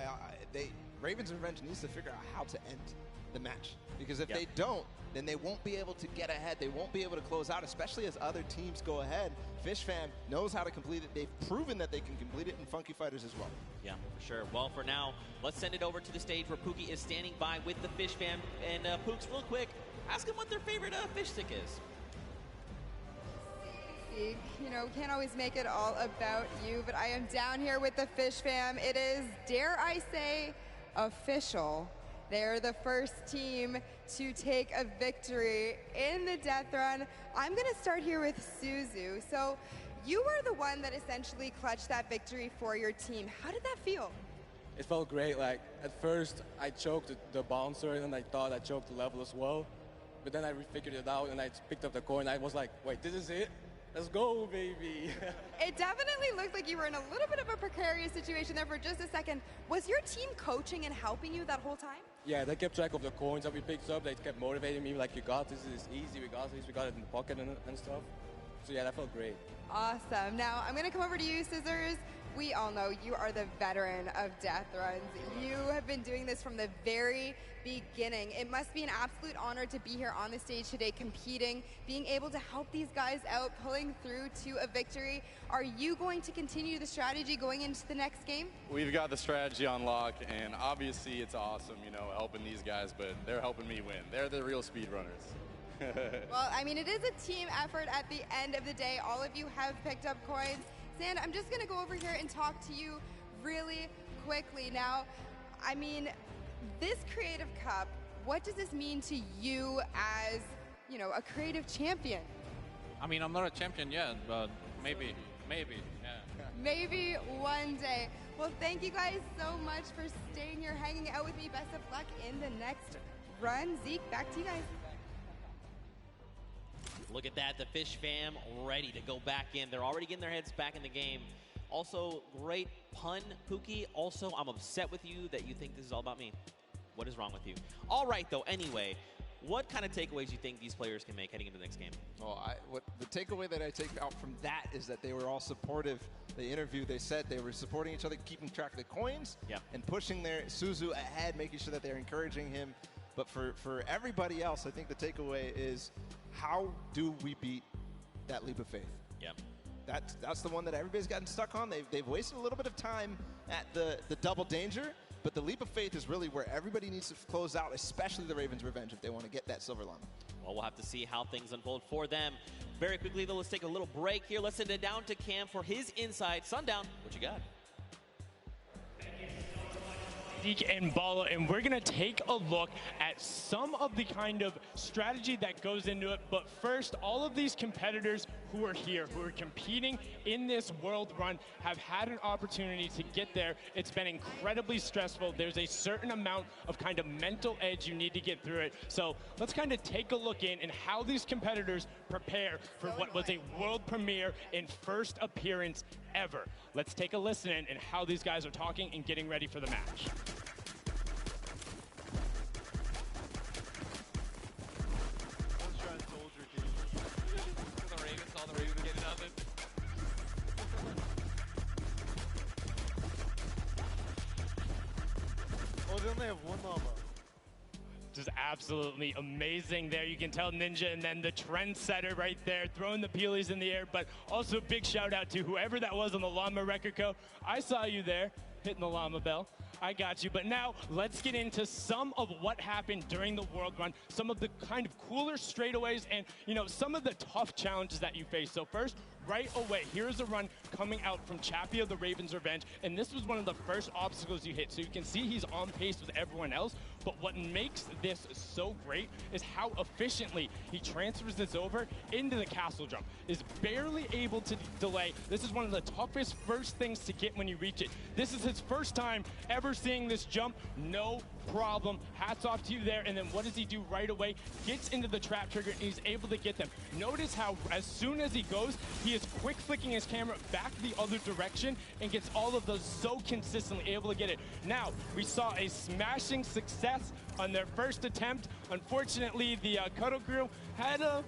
Ravens Revenge needs to figure out how to end the match. Because if they don't, then they won't be able to get ahead. They won't be able to close out, especially as other teams go ahead. Fish fam knows how to complete it. They've proven that they can complete it, and Funky Fighters as well. Yeah, for sure. Well, for now, let's send it over to the stage where Pookie is standing by with the Fish fam. And Pooks, real quick, ask them what their favorite fish stick is. You know, we can't always make it all about you, but I am down here with the Fish fam. It is, dare I say, official. They're the first team to take a victory in the death run. I'm going to start here with Suzu. So you were the one that essentially clutched that victory for your team. How did that feel? It felt great. Like, at first, I choked the bouncer, and I thought I choked the level as well. But then I figured it out, and I picked up the coin. I was like, wait, this is it? Let's go, baby. It definitely looked like you were in a little bit of a precarious situation there for just a second. Was your team coaching and helping you that whole time? Yeah, they kept track of the coins that we picked up. They kept motivating me, like, you got this, this is easy, we got this, we got it in the pocket and stuff. So yeah, that felt great. Awesome. Now, I'm going to come over to you, Scissors. We all know you are the veteran of death runs. You have been doing this from the very beginning. It must be an absolute honor to be here on the stage today competing, being able to help these guys out, pulling through to a victory. Are you going to continue the strategy going into the next game? We've got the strategy on lock, and obviously it's awesome, you know, helping these guys, but they're helping me win. They're the real speedrunners. Well, I mean, it is a team effort at the end of the day. All of you have picked up coins. Sand, I'm just going to go over here and talk to you really quickly. Now, I mean, this Creative Cup, what does this mean to you as, you know, a creative champion? I mean, I'm not a champion yet, but maybe, yeah. Maybe one day. Well, thank you guys so much for staying here, hanging out with me. Best of luck in the next run. Zeke, back to you guys. Look at that, the Fish fam ready to go back in. They're already getting their heads back in the game. Also, great pun, Pookie. Also, I'm upset with you that you think this is all about me. What is wrong with you? All right, though, anyway, what kind of takeaways do you think these players can make heading into the next game? Well, the takeaway that I take out from that is that they were all supportive. The interview, they said they were supporting each other, keeping track of the coins, and pushing their Suzu ahead, making sure that they're encouraging him. But for everybody else, I think the takeaway is, how do we beat that leap of faith? Yeah. That's the one that everybody's gotten stuck on. They've wasted a little bit of time at the double danger, but the leap of faith is really where everybody needs to close out, especially the Ravens Revenge, if they want to get that silver llama. Well, we'll have to see how things unfold for them. Very quickly, though, let's take a little break here. Let's send it down to Cam for his insight. Sundown, what you got? And Bala, and we're going to take a look at some of the kind of strategy that goes into it. But first, all of these competitors who are here, who are competing in this world run, have had an opportunity to get there. It's been incredibly stressful. There's a certain amount of kind of mental edge you need to get through it. So let's kind of take a look in and how these competitors prepare for what was a world premiere and first appearance ever. Let's take a listen in and how these guys are talking and getting ready for the match. All the Ravens getting we only have one llama. Just absolutely amazing there. You can tell Ninja and then the trendsetter right there throwing the peelies in the air, but also a big shout out to whoever that was on the Llama Record Co. I saw you there hitting the llama bell. I got you. But now let's get into some of what happened during the World Run, some of the kind of cooler straightaways and, you know, some of the tough challenges that you face. So first, right away, here's a run coming out from Chappie of the Raven's Revenge, and this was one of the first obstacles you hit. So you can see he's on pace with everyone else, but what makes this so great is how efficiently he transfers this over into the castle jump. Is barely able to delay. This is one of the toughest first things to get when you reach it. This is his first time ever seeing this jump. No problem. Hats off to you there. And then what does he do right away? Gets into the trap trigger and he's able to get them. Notice how as soon as he goes, he is quick flicking his camera back the other direction and gets all of those so consistently able to get it. Now, we saw a smashing success on their first attempt. Unfortunately, the Cuddle Crew had a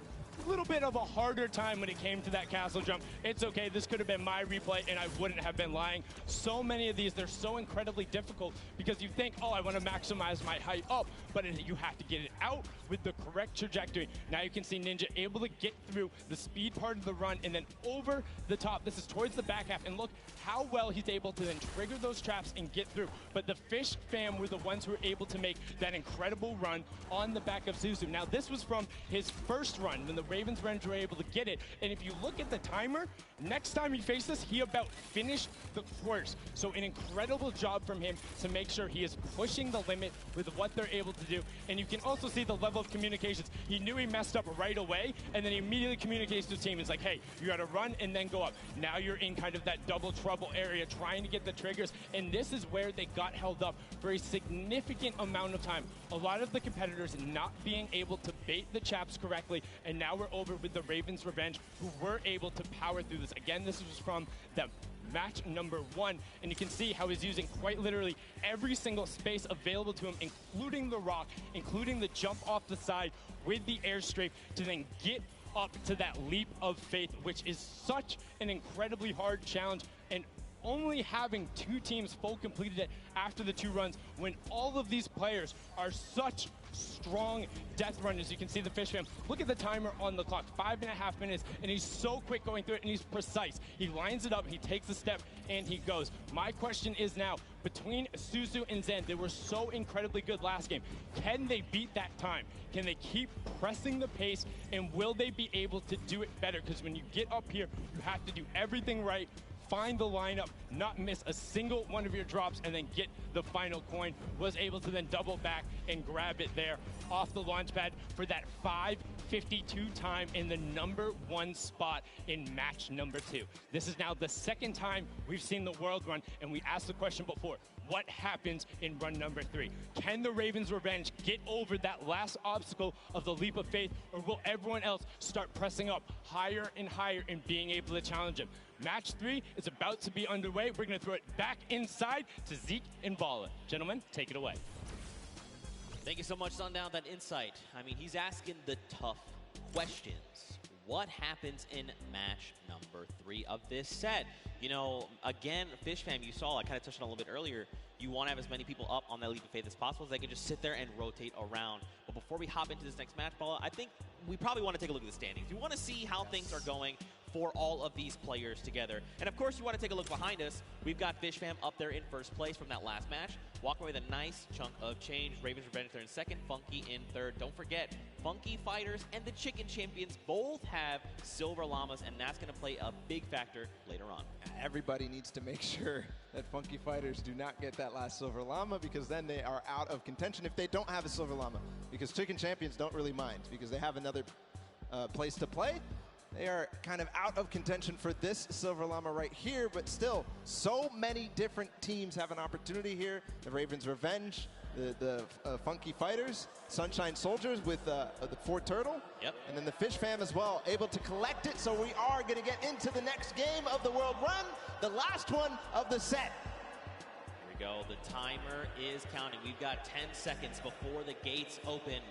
little bit of a harder time when it came to that castle jump. It's okay, this could have been my replay and I wouldn't have been lying. So many of these, they're so incredibly difficult because you think, oh, I want to maximize my height up, but you have to get it out with the correct trajectory. Now you can see Ninja able to get through the speed part of the run and then over the top. This is towards the back half, and look how well he's able to then trigger those traps and get through. But the Fish fam were the ones who were able to make that incredible run on the back of Suzu. Now this was from his first run when the Ravens Revenge were able to get it, and if you look at the timer, next time he faced this, he about finished the course. So an incredible job from him to make sure he is pushing the limit with what they're able to do. And you can also see the level of communications. He knew he messed up right away, and then he immediately communicates to the team. It's like, hey, you got to run and then go up. Now you're in kind of that double trouble area trying to get the triggers, and this is where they got held up for a significant amount of time. A lot of the competitors not being able to bait the chaps correctly, and now we're over with the Ravens Revenge, who were able to power through this. Again, this was from the match number 1, and you can see how he's using quite literally every single space available to him, including the rock, including the jump off the side with the airstrike to then get up to that leap of faith, which is such an incredibly hard challenge, and only having 2 teams full completed it after the 2 runs when all of these players are such strong death runners. You can see the Fish fam. Look at the timer on the clock, 5.5 minutes, and he's so quick going through it, and he's precise. He lines it up, he takes a step, and he goes. My question is now, between Suzu and Zen, they were so incredibly good last game. Can they beat that time? Can they keep pressing the pace, and will they be able to do it better? Because when you get up here, you have to do everything right, find the lineup, not miss a single one of your drops, and then get the final coin. Was able to then double back and grab it there off the launch pad for that 5:52 time in the #1 spot in match number 2. This is now the second time we've seen the World Run, and we asked the question before, what happens in run number 3? Can the Ravens Revenge get over that last obstacle of the leap of faith, or will everyone else start pressing up higher and higher and being able to challenge him? Match 3 is about to be underway. We're going to throw it back inside to Zeke and Bala. Gentlemen, take it away. Thank you so much, Sundown, that insight. I mean, he's asking the tough questions. What happens in match number 3 of this set? You know, again, Fish fam, you saw, I kind of touched on a little bit earlier, you want to have as many people up on that leap of faith as possible so they can just sit there and rotate around. But before we hop into this next match, Bala, I think we probably want to take a look at the standings. We want to see how things are going for all of these players together. And of course, you want to take a look behind us. We've got Fish fam up there in first place from that last match, walking away with a nice chunk of change. Ravens Revenge there in second, Funky in third. Don't forget, Funky Fighters and the Chicken Champions both have silver llamas, and that's going to play a big factor later on. Everybody needs to make sure that Funky Fighters do not get that last silver llama, because then they are out of contention if they don't have a silver llama, because Chicken Champions don't really mind because they have another place to play. They are kind of out of contention for this silver llama right here, but still, so many different teams have an opportunity here. The Ravens Revenge, the Funky Fighters, Sunshine Soldiers with the Fort Turtle, and then the Fish fam as well, able to collect it. So we are going to get into the next game of the World Run, the last one of the set. Here we go. The timer is counting. We've got 10 seconds before the gates open,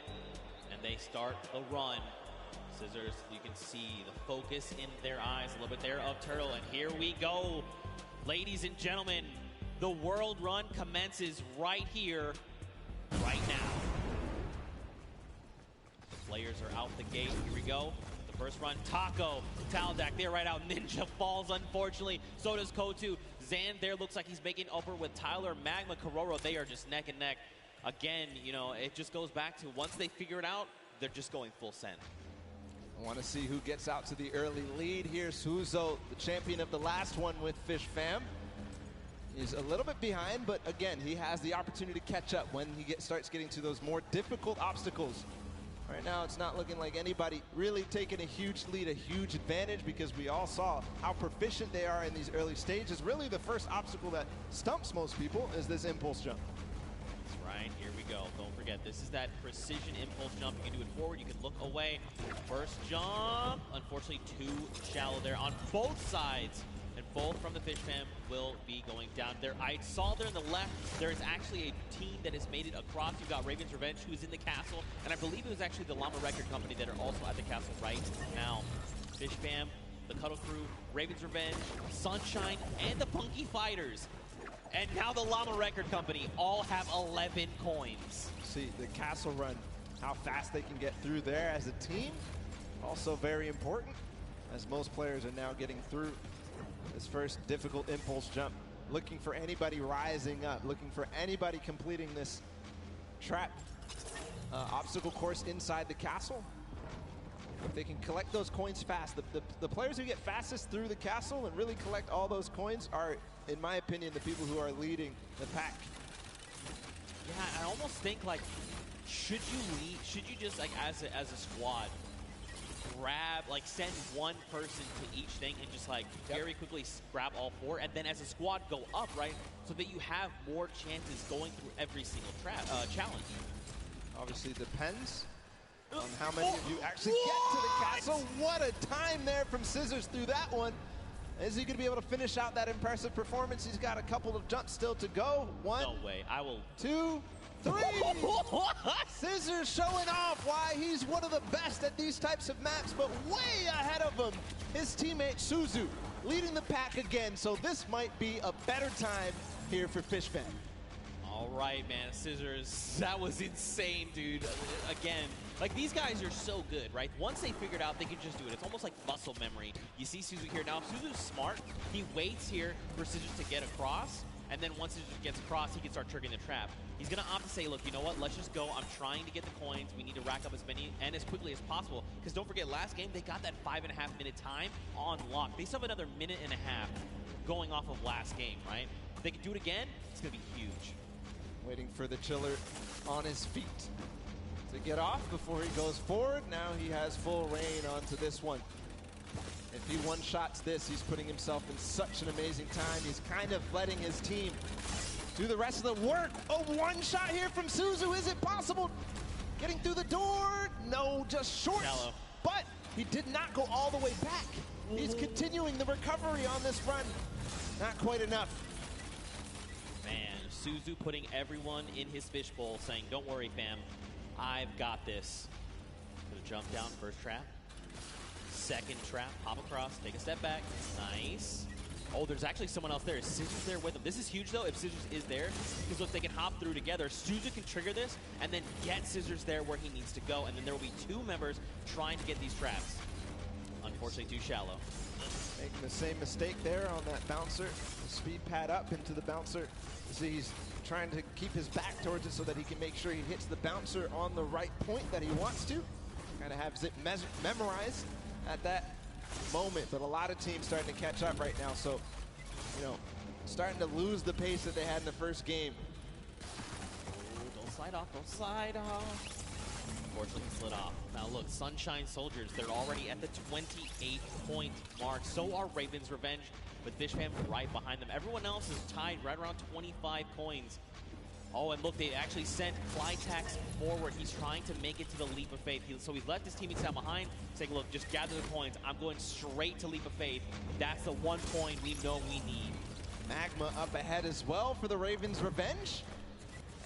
and they start the run. Scissors, you can see the focus in their eyes a little bit there of Turtle, and here we go. Ladies and gentlemen, the World Run commences right here right now. The players are out the gate. Here we go. The first run, Taco, Taldak, they're right out. Ninja falls, unfortunately. So does Kotu. Zan there looks like he's making upper with Tyler. Magma, Kororo, they are just neck and neck. Again, you know, it just goes back to once they figure it out, they're just going full send. I want to see who gets out to the early lead here. Suzo, the champion of the last one with Fish Fam. He's a little bit behind, but again, he has the opportunity to catch up when he starts getting to those more difficult obstacles. Right now, it's not looking like anybody really taking a huge lead, a huge advantage, because we all saw how proficient they are in these early stages. Really, the first obstacle that stumps most people is this impulse jump. That's right. Here we go. Don't forget, this is that precision impulse jump. You can do it forward. You can look away. First jump, unfortunately, too shallow there on both sides. And both from the Fish Fam will be going down there. I saw there on the left, there is actually a team that has made it across. You've got Raven's Revenge, who is in the castle. And I believe it was actually the Llama Record Company that are also at the castle right now. Fish Fam, the Cuddle Crew, Raven's Revenge, Sunshine, and the Punky Fighters. And now the Llama Record Company all have 11 coins. See the castle run, how fast they can get through there as a team. Also very important, as most players are now getting through this first difficult impulse jump. Looking for anybody rising up, looking for anybody completing this trap obstacle course inside the castle. If they can collect those coins fast, the players who get fastest through the castle and really collect all those coins are, in my opinion, the people who are leading the pack. Yeah, I almost think, like, should you just, like, as a squad, grab, like, send one person to each thing and just, like, very quickly grab all four, and then as a squad go up, right, so that you have more chances going through every single challenge. Obviously depends on how many of you actually get to the castle. What a time there from Scissors through that one. Is he going to be able to finish out that impressive performance? He's got a couple of jumps still to go. One. No way. I will. 2, 3. Scissors showing off why he's one of the best at these types of maps, but way ahead of him, his teammate Suzu leading the pack again. So this might be a better time here for Fish Fam. All right, man. Scissors, that was insane, dude. Again, like, these guys are so good, right? Once they figured out, they can just do it. It's almost like muscle memory. You see Suzu here. Now, if Suzu's smart, he waits here for Scissors to get across, and then once Scissors gets across, he can start triggering the trap. He's going to opt to say, look, you know what? Let's just go. I'm trying to get the coins. We need to rack up as many and as quickly as possible, because don't forget, last game, they got that 5.5-minute time on lock. They still have another 1.5 minutes going off of last game, right? If they can do it again, it's going to be huge. Waiting for the chiller on his feet to get off before he goes forward. Now he has full reign onto this one. If he one-shots this, he's putting himself in such an amazing time. He's kind of letting his team do the rest of the work. Oh, one shot here from Suzu. Is it possible? Getting through the door? No, just short. Shallow. But he did not go all the way back. He's continuing the recovery on this run. Not quite enough. Man, Suzu putting everyone in his fishbowl, saying, don't worry, fam. I've got this. Gonna jump down, first trap. Second trap, hop across, take a step back. Nice. Oh, there's actually someone else there. Is Scissors there with him? This is huge, though, if Scissors is there, because look, they can hop through together. Suzu can trigger this, and then get Scissors there where he needs to go, and then there will be two members trying to get these traps. Unfortunately, too shallow. Making the same mistake there on that bouncer. The speed pad up into the bouncer. You see, he's trying to keep his back towards it so that he can make sure he hits the bouncer on the right point that he wants to. Kind of has it memorized at that moment, but a lot of teams starting to catch up right now, so, you know, starting to lose the pace that they had in the first game. Ooh, don't slide off, don't slide off. Unfortunately, slid off. Now look, Sunshine Soldiers, they're already at the 28-point mark. So are Raven's Revenge, with Fish Fam right behind them. Everyone else is tied right around 25 coins. Oh, and look, they actually sent Flytax forward. He's trying to make it to the Leap of Faith. So he left his teammates down behind, saying, look, just gather the coins. I'm going straight to Leap of Faith. That's the 1 point we know we need. Magma up ahead as well for the Raven's Revenge.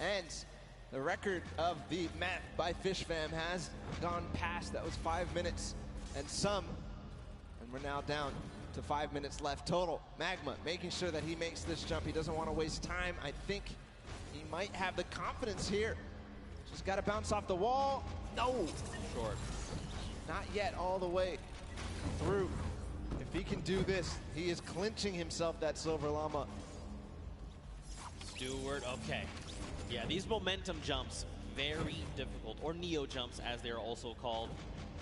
And the record of the map by Fish Fam has gone past. That was 5 minutes and some. And we're now down to 5 minutes left total. Magma making sure that he makes this jump. He doesn't want to waste time. I think he might have the confidence here Just got to bounce off the wall. No. Short. Not yet all the way through. If he can do this, he is clinching himself that Silver Llama. Stewart, okay. Yeah, these momentum jumps, very difficult, or neo jumps as they're also called.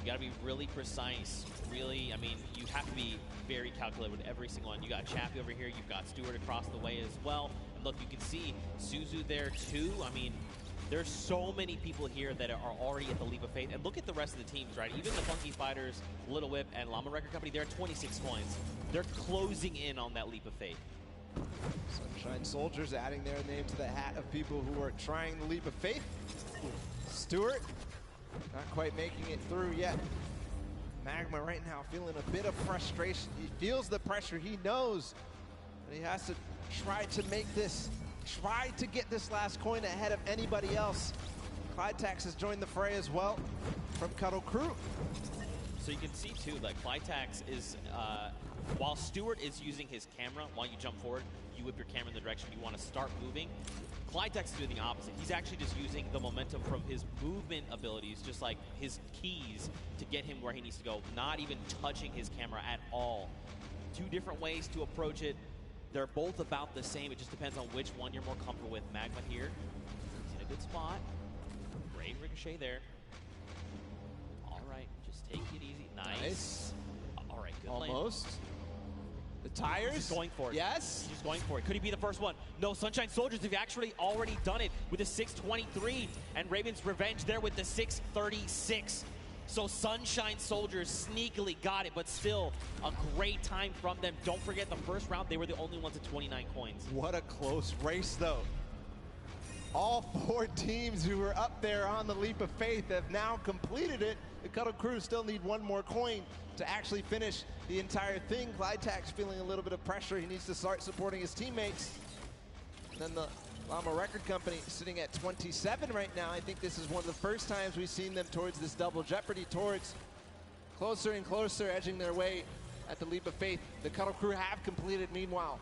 You gotta be really precise, really, I mean, you have to be very calculated with every single one. You got Chappie over here, you've got Stewart across the way as well. And look, you can see Suzu there too. I mean, there's so many people here that are already at the leap of faith. And look at the rest of the teams, right? Even the Funky Fighters, Little Whip, and Llama Record Company, they're at 26 coins. They're closing in on that leap of faith. Sunshine Soldiers adding their name to the hat of people who are trying the leap of faith. Stewart, not quite making it through yet. Magma right now feeling a bit of frustration. He feels the pressure. He knows that he has to try to make this, try to get this last coin ahead of anybody else. Clytax has joined the fray as well from Cuddle Crew. So you can see too, like Clytax is, while Stewart is using his camera, while you jump forward, you whip your camera in the direction you want to start moving. Clytax is doing the opposite. He's actually just using the momentum from his movement abilities, just like his keys, to get him where he needs to go, not even touching his camera at all. Two different ways to approach it. They're both about the same. It just depends on which one you're more comfortable with. Magma here. He's in a good spot. Great ricochet there. All right, just take it easy. Nice. All right, good Almost. Land. The tires? He's just going for it. Yes. He's just going for it. Could he be the first one? No, Sunshine Soldiers have actually already done it with a 623, and Raven's Revenge there with the 636. So Sunshine Soldiers sneakily got it, but still a great time from them. Don't forget the first round, they were the only ones at 29 coins. What a close race, though. All four teams who were up there on the leap of faith have now completed it. The Cuddle Crew still need one more coin to actually finish the entire thing. Clytax feeling a little bit of pressure. He needs to start supporting his teammates. And then the Llama Record Company sitting at 27 right now. I think this is one of the first times we've seen them towards this double jeopardy, towards closer and closer, edging their way at the leap of faith. The Cuddle Crew have completed, meanwhile,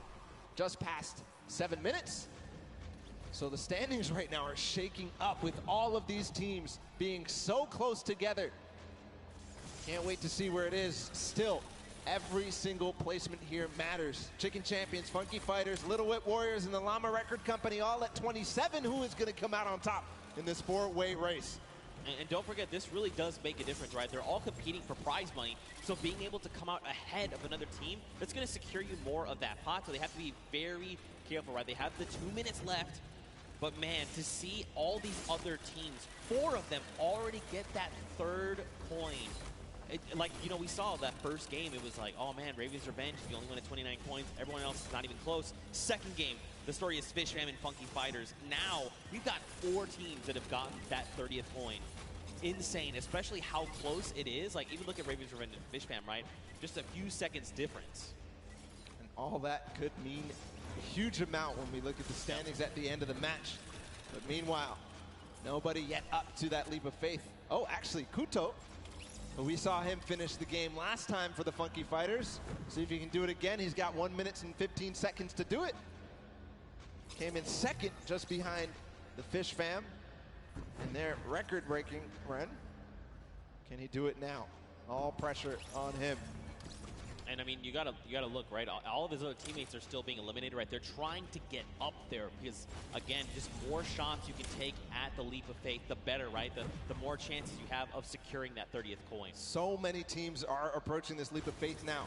just past 7 minutes. So the standings right now are shaking up with all of these teams being so close together. Can't wait to see where it is. Still, every single placement here matters. Chicken Champions, Funky Fighters, Little Whip Warriors, and the Llama Record Company all at 27. Who is going to come out on top in this four-way race? And don't forget, this really does make a difference, right? They're all competing for prize money, so being able to come out ahead of another team, that's going to secure you more of that pot, so they have to be very careful, right? They have the 2 minutes left, but man, to see all these other teams, 4 of them already get that third coin. Like, you know, we saw that first game, it was like, oh man, Raven's Revenge, you only win at 29 coins, everyone else is not even close. Second game, the story is Fish Fam and Funky Fighters. Now, we've got 4 teams that have gotten that 30th coin. Insane, especially how close it is. Like, even look at Raven's Revenge and Fish Fam, right? Just a few seconds difference. And all that could mean a huge amount when we look at the standings at the end of the match. But meanwhile, nobody yet up to that leap of faith. Oh, actually, Kuto. But we saw him finish the game last time for the Funky Fighters. See if he can do it again. He's got 1 minute and 15 seconds to do it. Came in second, just behind the Fish Fam in their record-breaking run. Can he do it now? All pressure on him. And I mean, you gotta look, right? All of his other teammates are still being eliminated, right? They're trying to get up there because, again, just more shots you can take at the leap of faith, the better, right? The more chances you have of securing that 30th coin. So many teams are approaching this leap of faith now.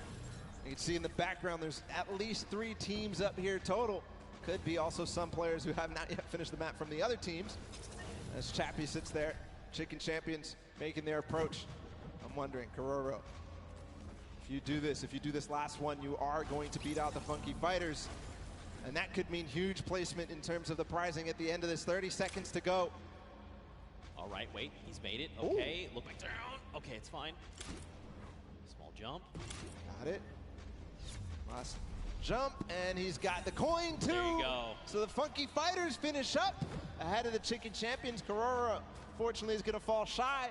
You can see in the background, there's at least 3 teams up here total. Could be also some players who have not yet finished the map from the other teams. As Chappie sits there, Chicken Champions making their approach. I'm wondering, Kororo, if you do this last one, you are going to beat out the Funky Fighters. And that could mean huge placement in terms of the prizing at the end of this. 30 seconds to go. All right, wait, he's made it. Okay, look back down. Okay, it's fine. Small jump. Got it. Last jump, and he's got the coin too. There you go. So the Funky Fighters finish up ahead of the Chicken Champions. Korora, fortunately, is going to fall shy.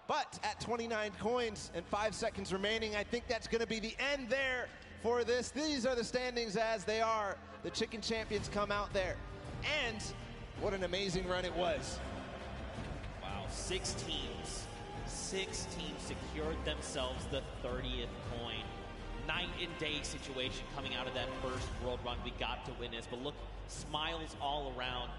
But at 29 coins and 5 seconds remaining, I think that's going to be the end there for this. These are the standings as they are. The Chicken Champions come out there. And what an amazing run it was. 6 teams secured themselves the 30th point. Night and day situation coming out of that first world run. We got to witness, but look, smiles all around.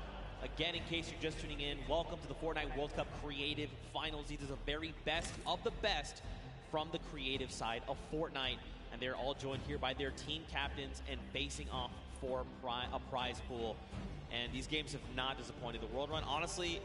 Again, in case you're just tuning in, welcome to the Fortnite World Cup Creative Finals. These are the very best of the best from the creative side of Fortnite, and they're all joined here by their team captains and facing off for a prize pool. And these games have not disappointed. The world run, honestly,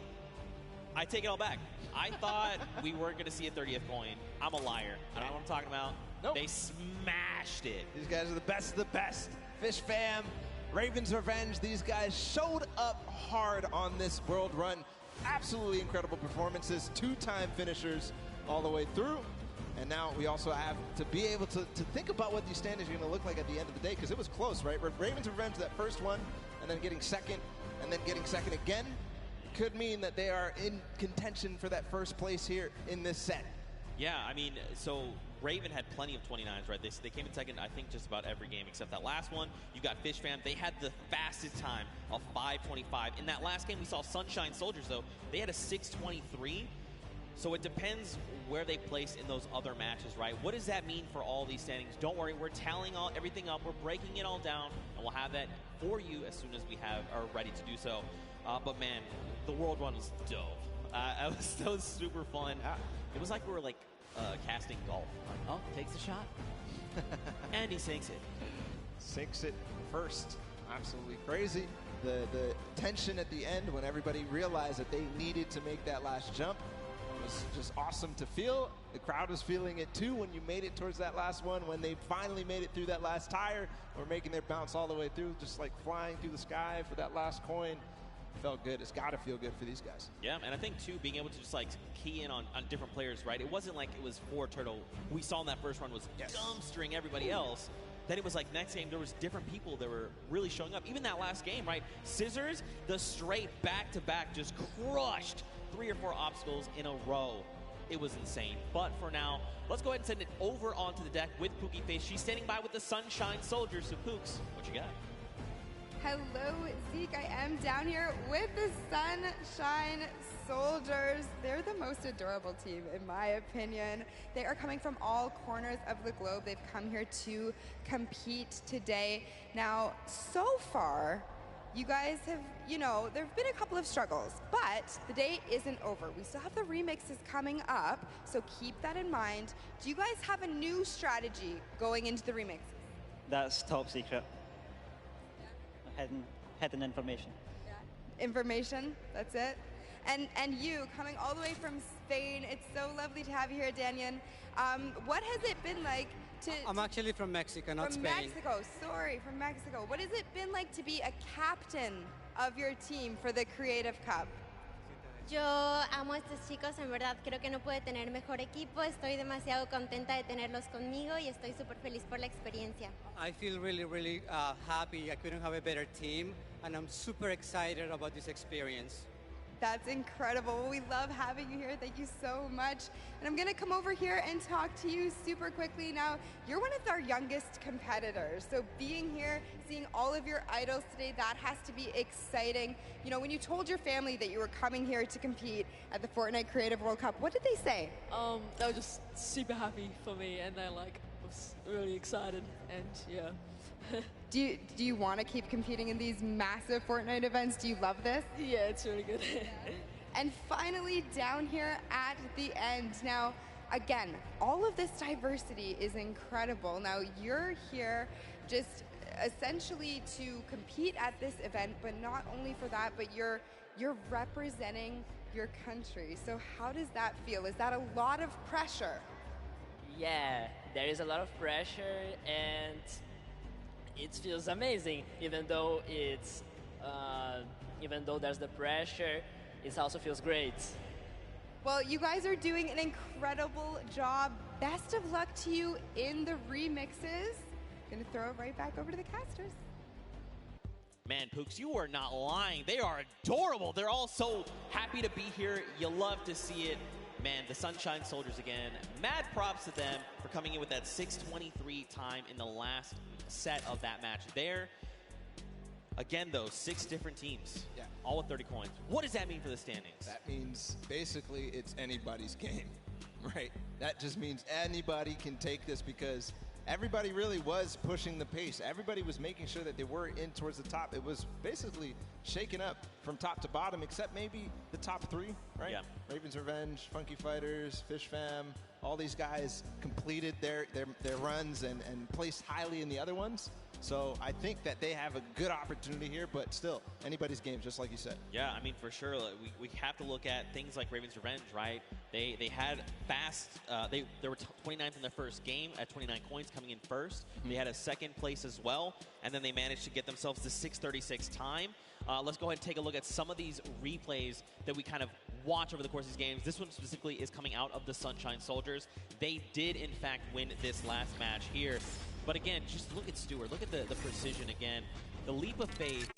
I take it all back. I thought we weren't going to see a 30th coin. I'm a liar. I don't know what I'm talking about. Nope. They smashed it. These guys are the best of the best. Fish Fam, Ravens Revenge, these guys showed up hard on this world run. Absolutely incredible performances, 2-time finishers all the way through. And now we also have to be able to think about what these standings are going to look like at the end of the day, because it was close, right? Ravens Revenge, that first one, and then getting second, and then getting second again, could mean that they are in contention for that first place here in this set. Yeah, I mean, so Raven had plenty of 29s, right? They came in second, I think, just about every game except that last one. You got Fish Fam. They had the fastest time of 5:25. In that last game, we saw Sunshine Soldiers, though. They had a 6:23. So it depends where they place in those other matches, right? What does that mean for all these standings? Don't worry, we're tallying everything up. We're breaking it all down, and we'll have that for you as soon as we are ready to do so. But man, the world run was dope. That was super fun. It was like we were like casting golf. Like, oh, takes a shot, and he sinks it. Sinks it first. Absolutely crazy. The tension at the end when everybody realized that they needed to make that last jump was just awesome to feel. The crowd was feeling it too when you made it towards that last one. When they finally made it through that last tire, or making their bounce all the way through, just like flying through the sky for that last coin. Felt good. It's got to feel good for these guys. Yeah, and I think, too, being able to just, like, key in on different players, right? It wasn't like it was for Turtle. We saw in that first run was dumpstering everybody else. Then it was like next game, there was different people that were really showing up. Even that last game, right? Scissors, the straight back-to-back just crushed 3 or 4 obstacles in a row. It was insane. But for now, let's go ahead and send it over onto the deck with Pookie Face. She's standing by with the Sunshine Soldiers. So, Pooks, what you got? Hello, Zeke. I am down here with the Sunshine Soldiers. They're the most adorable team, in my opinion. They are coming from all corners of the globe. They've come here to compete today. Now, so far, you guys have, there have been a couple of struggles, but the day isn't over. We still have the remixes coming up, so keep that in mind. Do you guys have a new strategy going into the remixes? That's top secret. Hidden information. Yeah. Information, that's it. And you, coming all the way from Spain, it's so lovely to have you here, Daniel. What has it been like to... I'm actually from Mexico, not Spain. From Mexico, sorry, from Mexico. What has it been like to be a captain of your team for the Creative Cup? Yo amo a estos chicos, en verdad creo que no puede tener mejor equipo, estoy demasiado contenta de tenerlos conmigo y estoy súper feliz por la experiencia. I feel really happy. I couldn't have a better team, and I'm super excited about this experience. That's incredible. Well, we love having you here. Thank you so much. And I'm going to come over here and talk to you super quickly. Now, you're one of our youngest competitors. So being here, seeing all of your idols today, that has to be exciting. When you told your family that you were coming here to compete at the Fortnite Creative World Cup, what did they say? They were just super happy for me, and they was really excited, and yeah. Do you want to keep competing in these massive Fortnite events? Do you love this? Yeah, it's really good. And finally, down here at the end. Now, again, all of this diversity is incredible. Now, you're here just essentially to compete at this event, but not only for that, but you're representing your country. So how does that feel? Is that a lot of pressure? Yeah, there is a lot of pressure, and it feels amazing, even though there's the pressure, it also feels great. Well, you guys are doing an incredible job. Best of luck to you in the remixes. Gonna throw it right back over to the casters. Man, Pooks, you are not lying. They are adorable. They're all so happy to be here. You love to see it. Man, the Sunshine Soldiers again. Mad props to them for coming in with that 6:23 time in the last set of that match there. Again, though, 6 different teams. Yeah. All with 30 coins. What does that mean for the standings? That means basically it's anybody's game, right? That just means anybody can take this because everybody really was pushing the pace. Everybody was making sure that they were in towards the top. It was basically shaken up from top to bottom, except maybe the top 3, right? Yeah. Ravens Revenge, Funky Fighters, Fish Fam, all these guys completed their runs and placed highly in the other ones. So I think that they have a good opportunity here, but still, anybody's game, just like you said. Yeah, I mean, for sure, we have to look at things like Ravens Revenge, right? They had fast, they were 29th in their first game at 29 coins coming in first. They had a second place as well, and then they managed to get themselves to 6:36 time. Let's go ahead and take a look at some of these replays that we kind of watch over the course of these games. This one specifically is coming out of the Sunshine Soldiers. They did, in fact, win this last match here. But again, just look at Stewart. Look at the precision again. The leap of faith.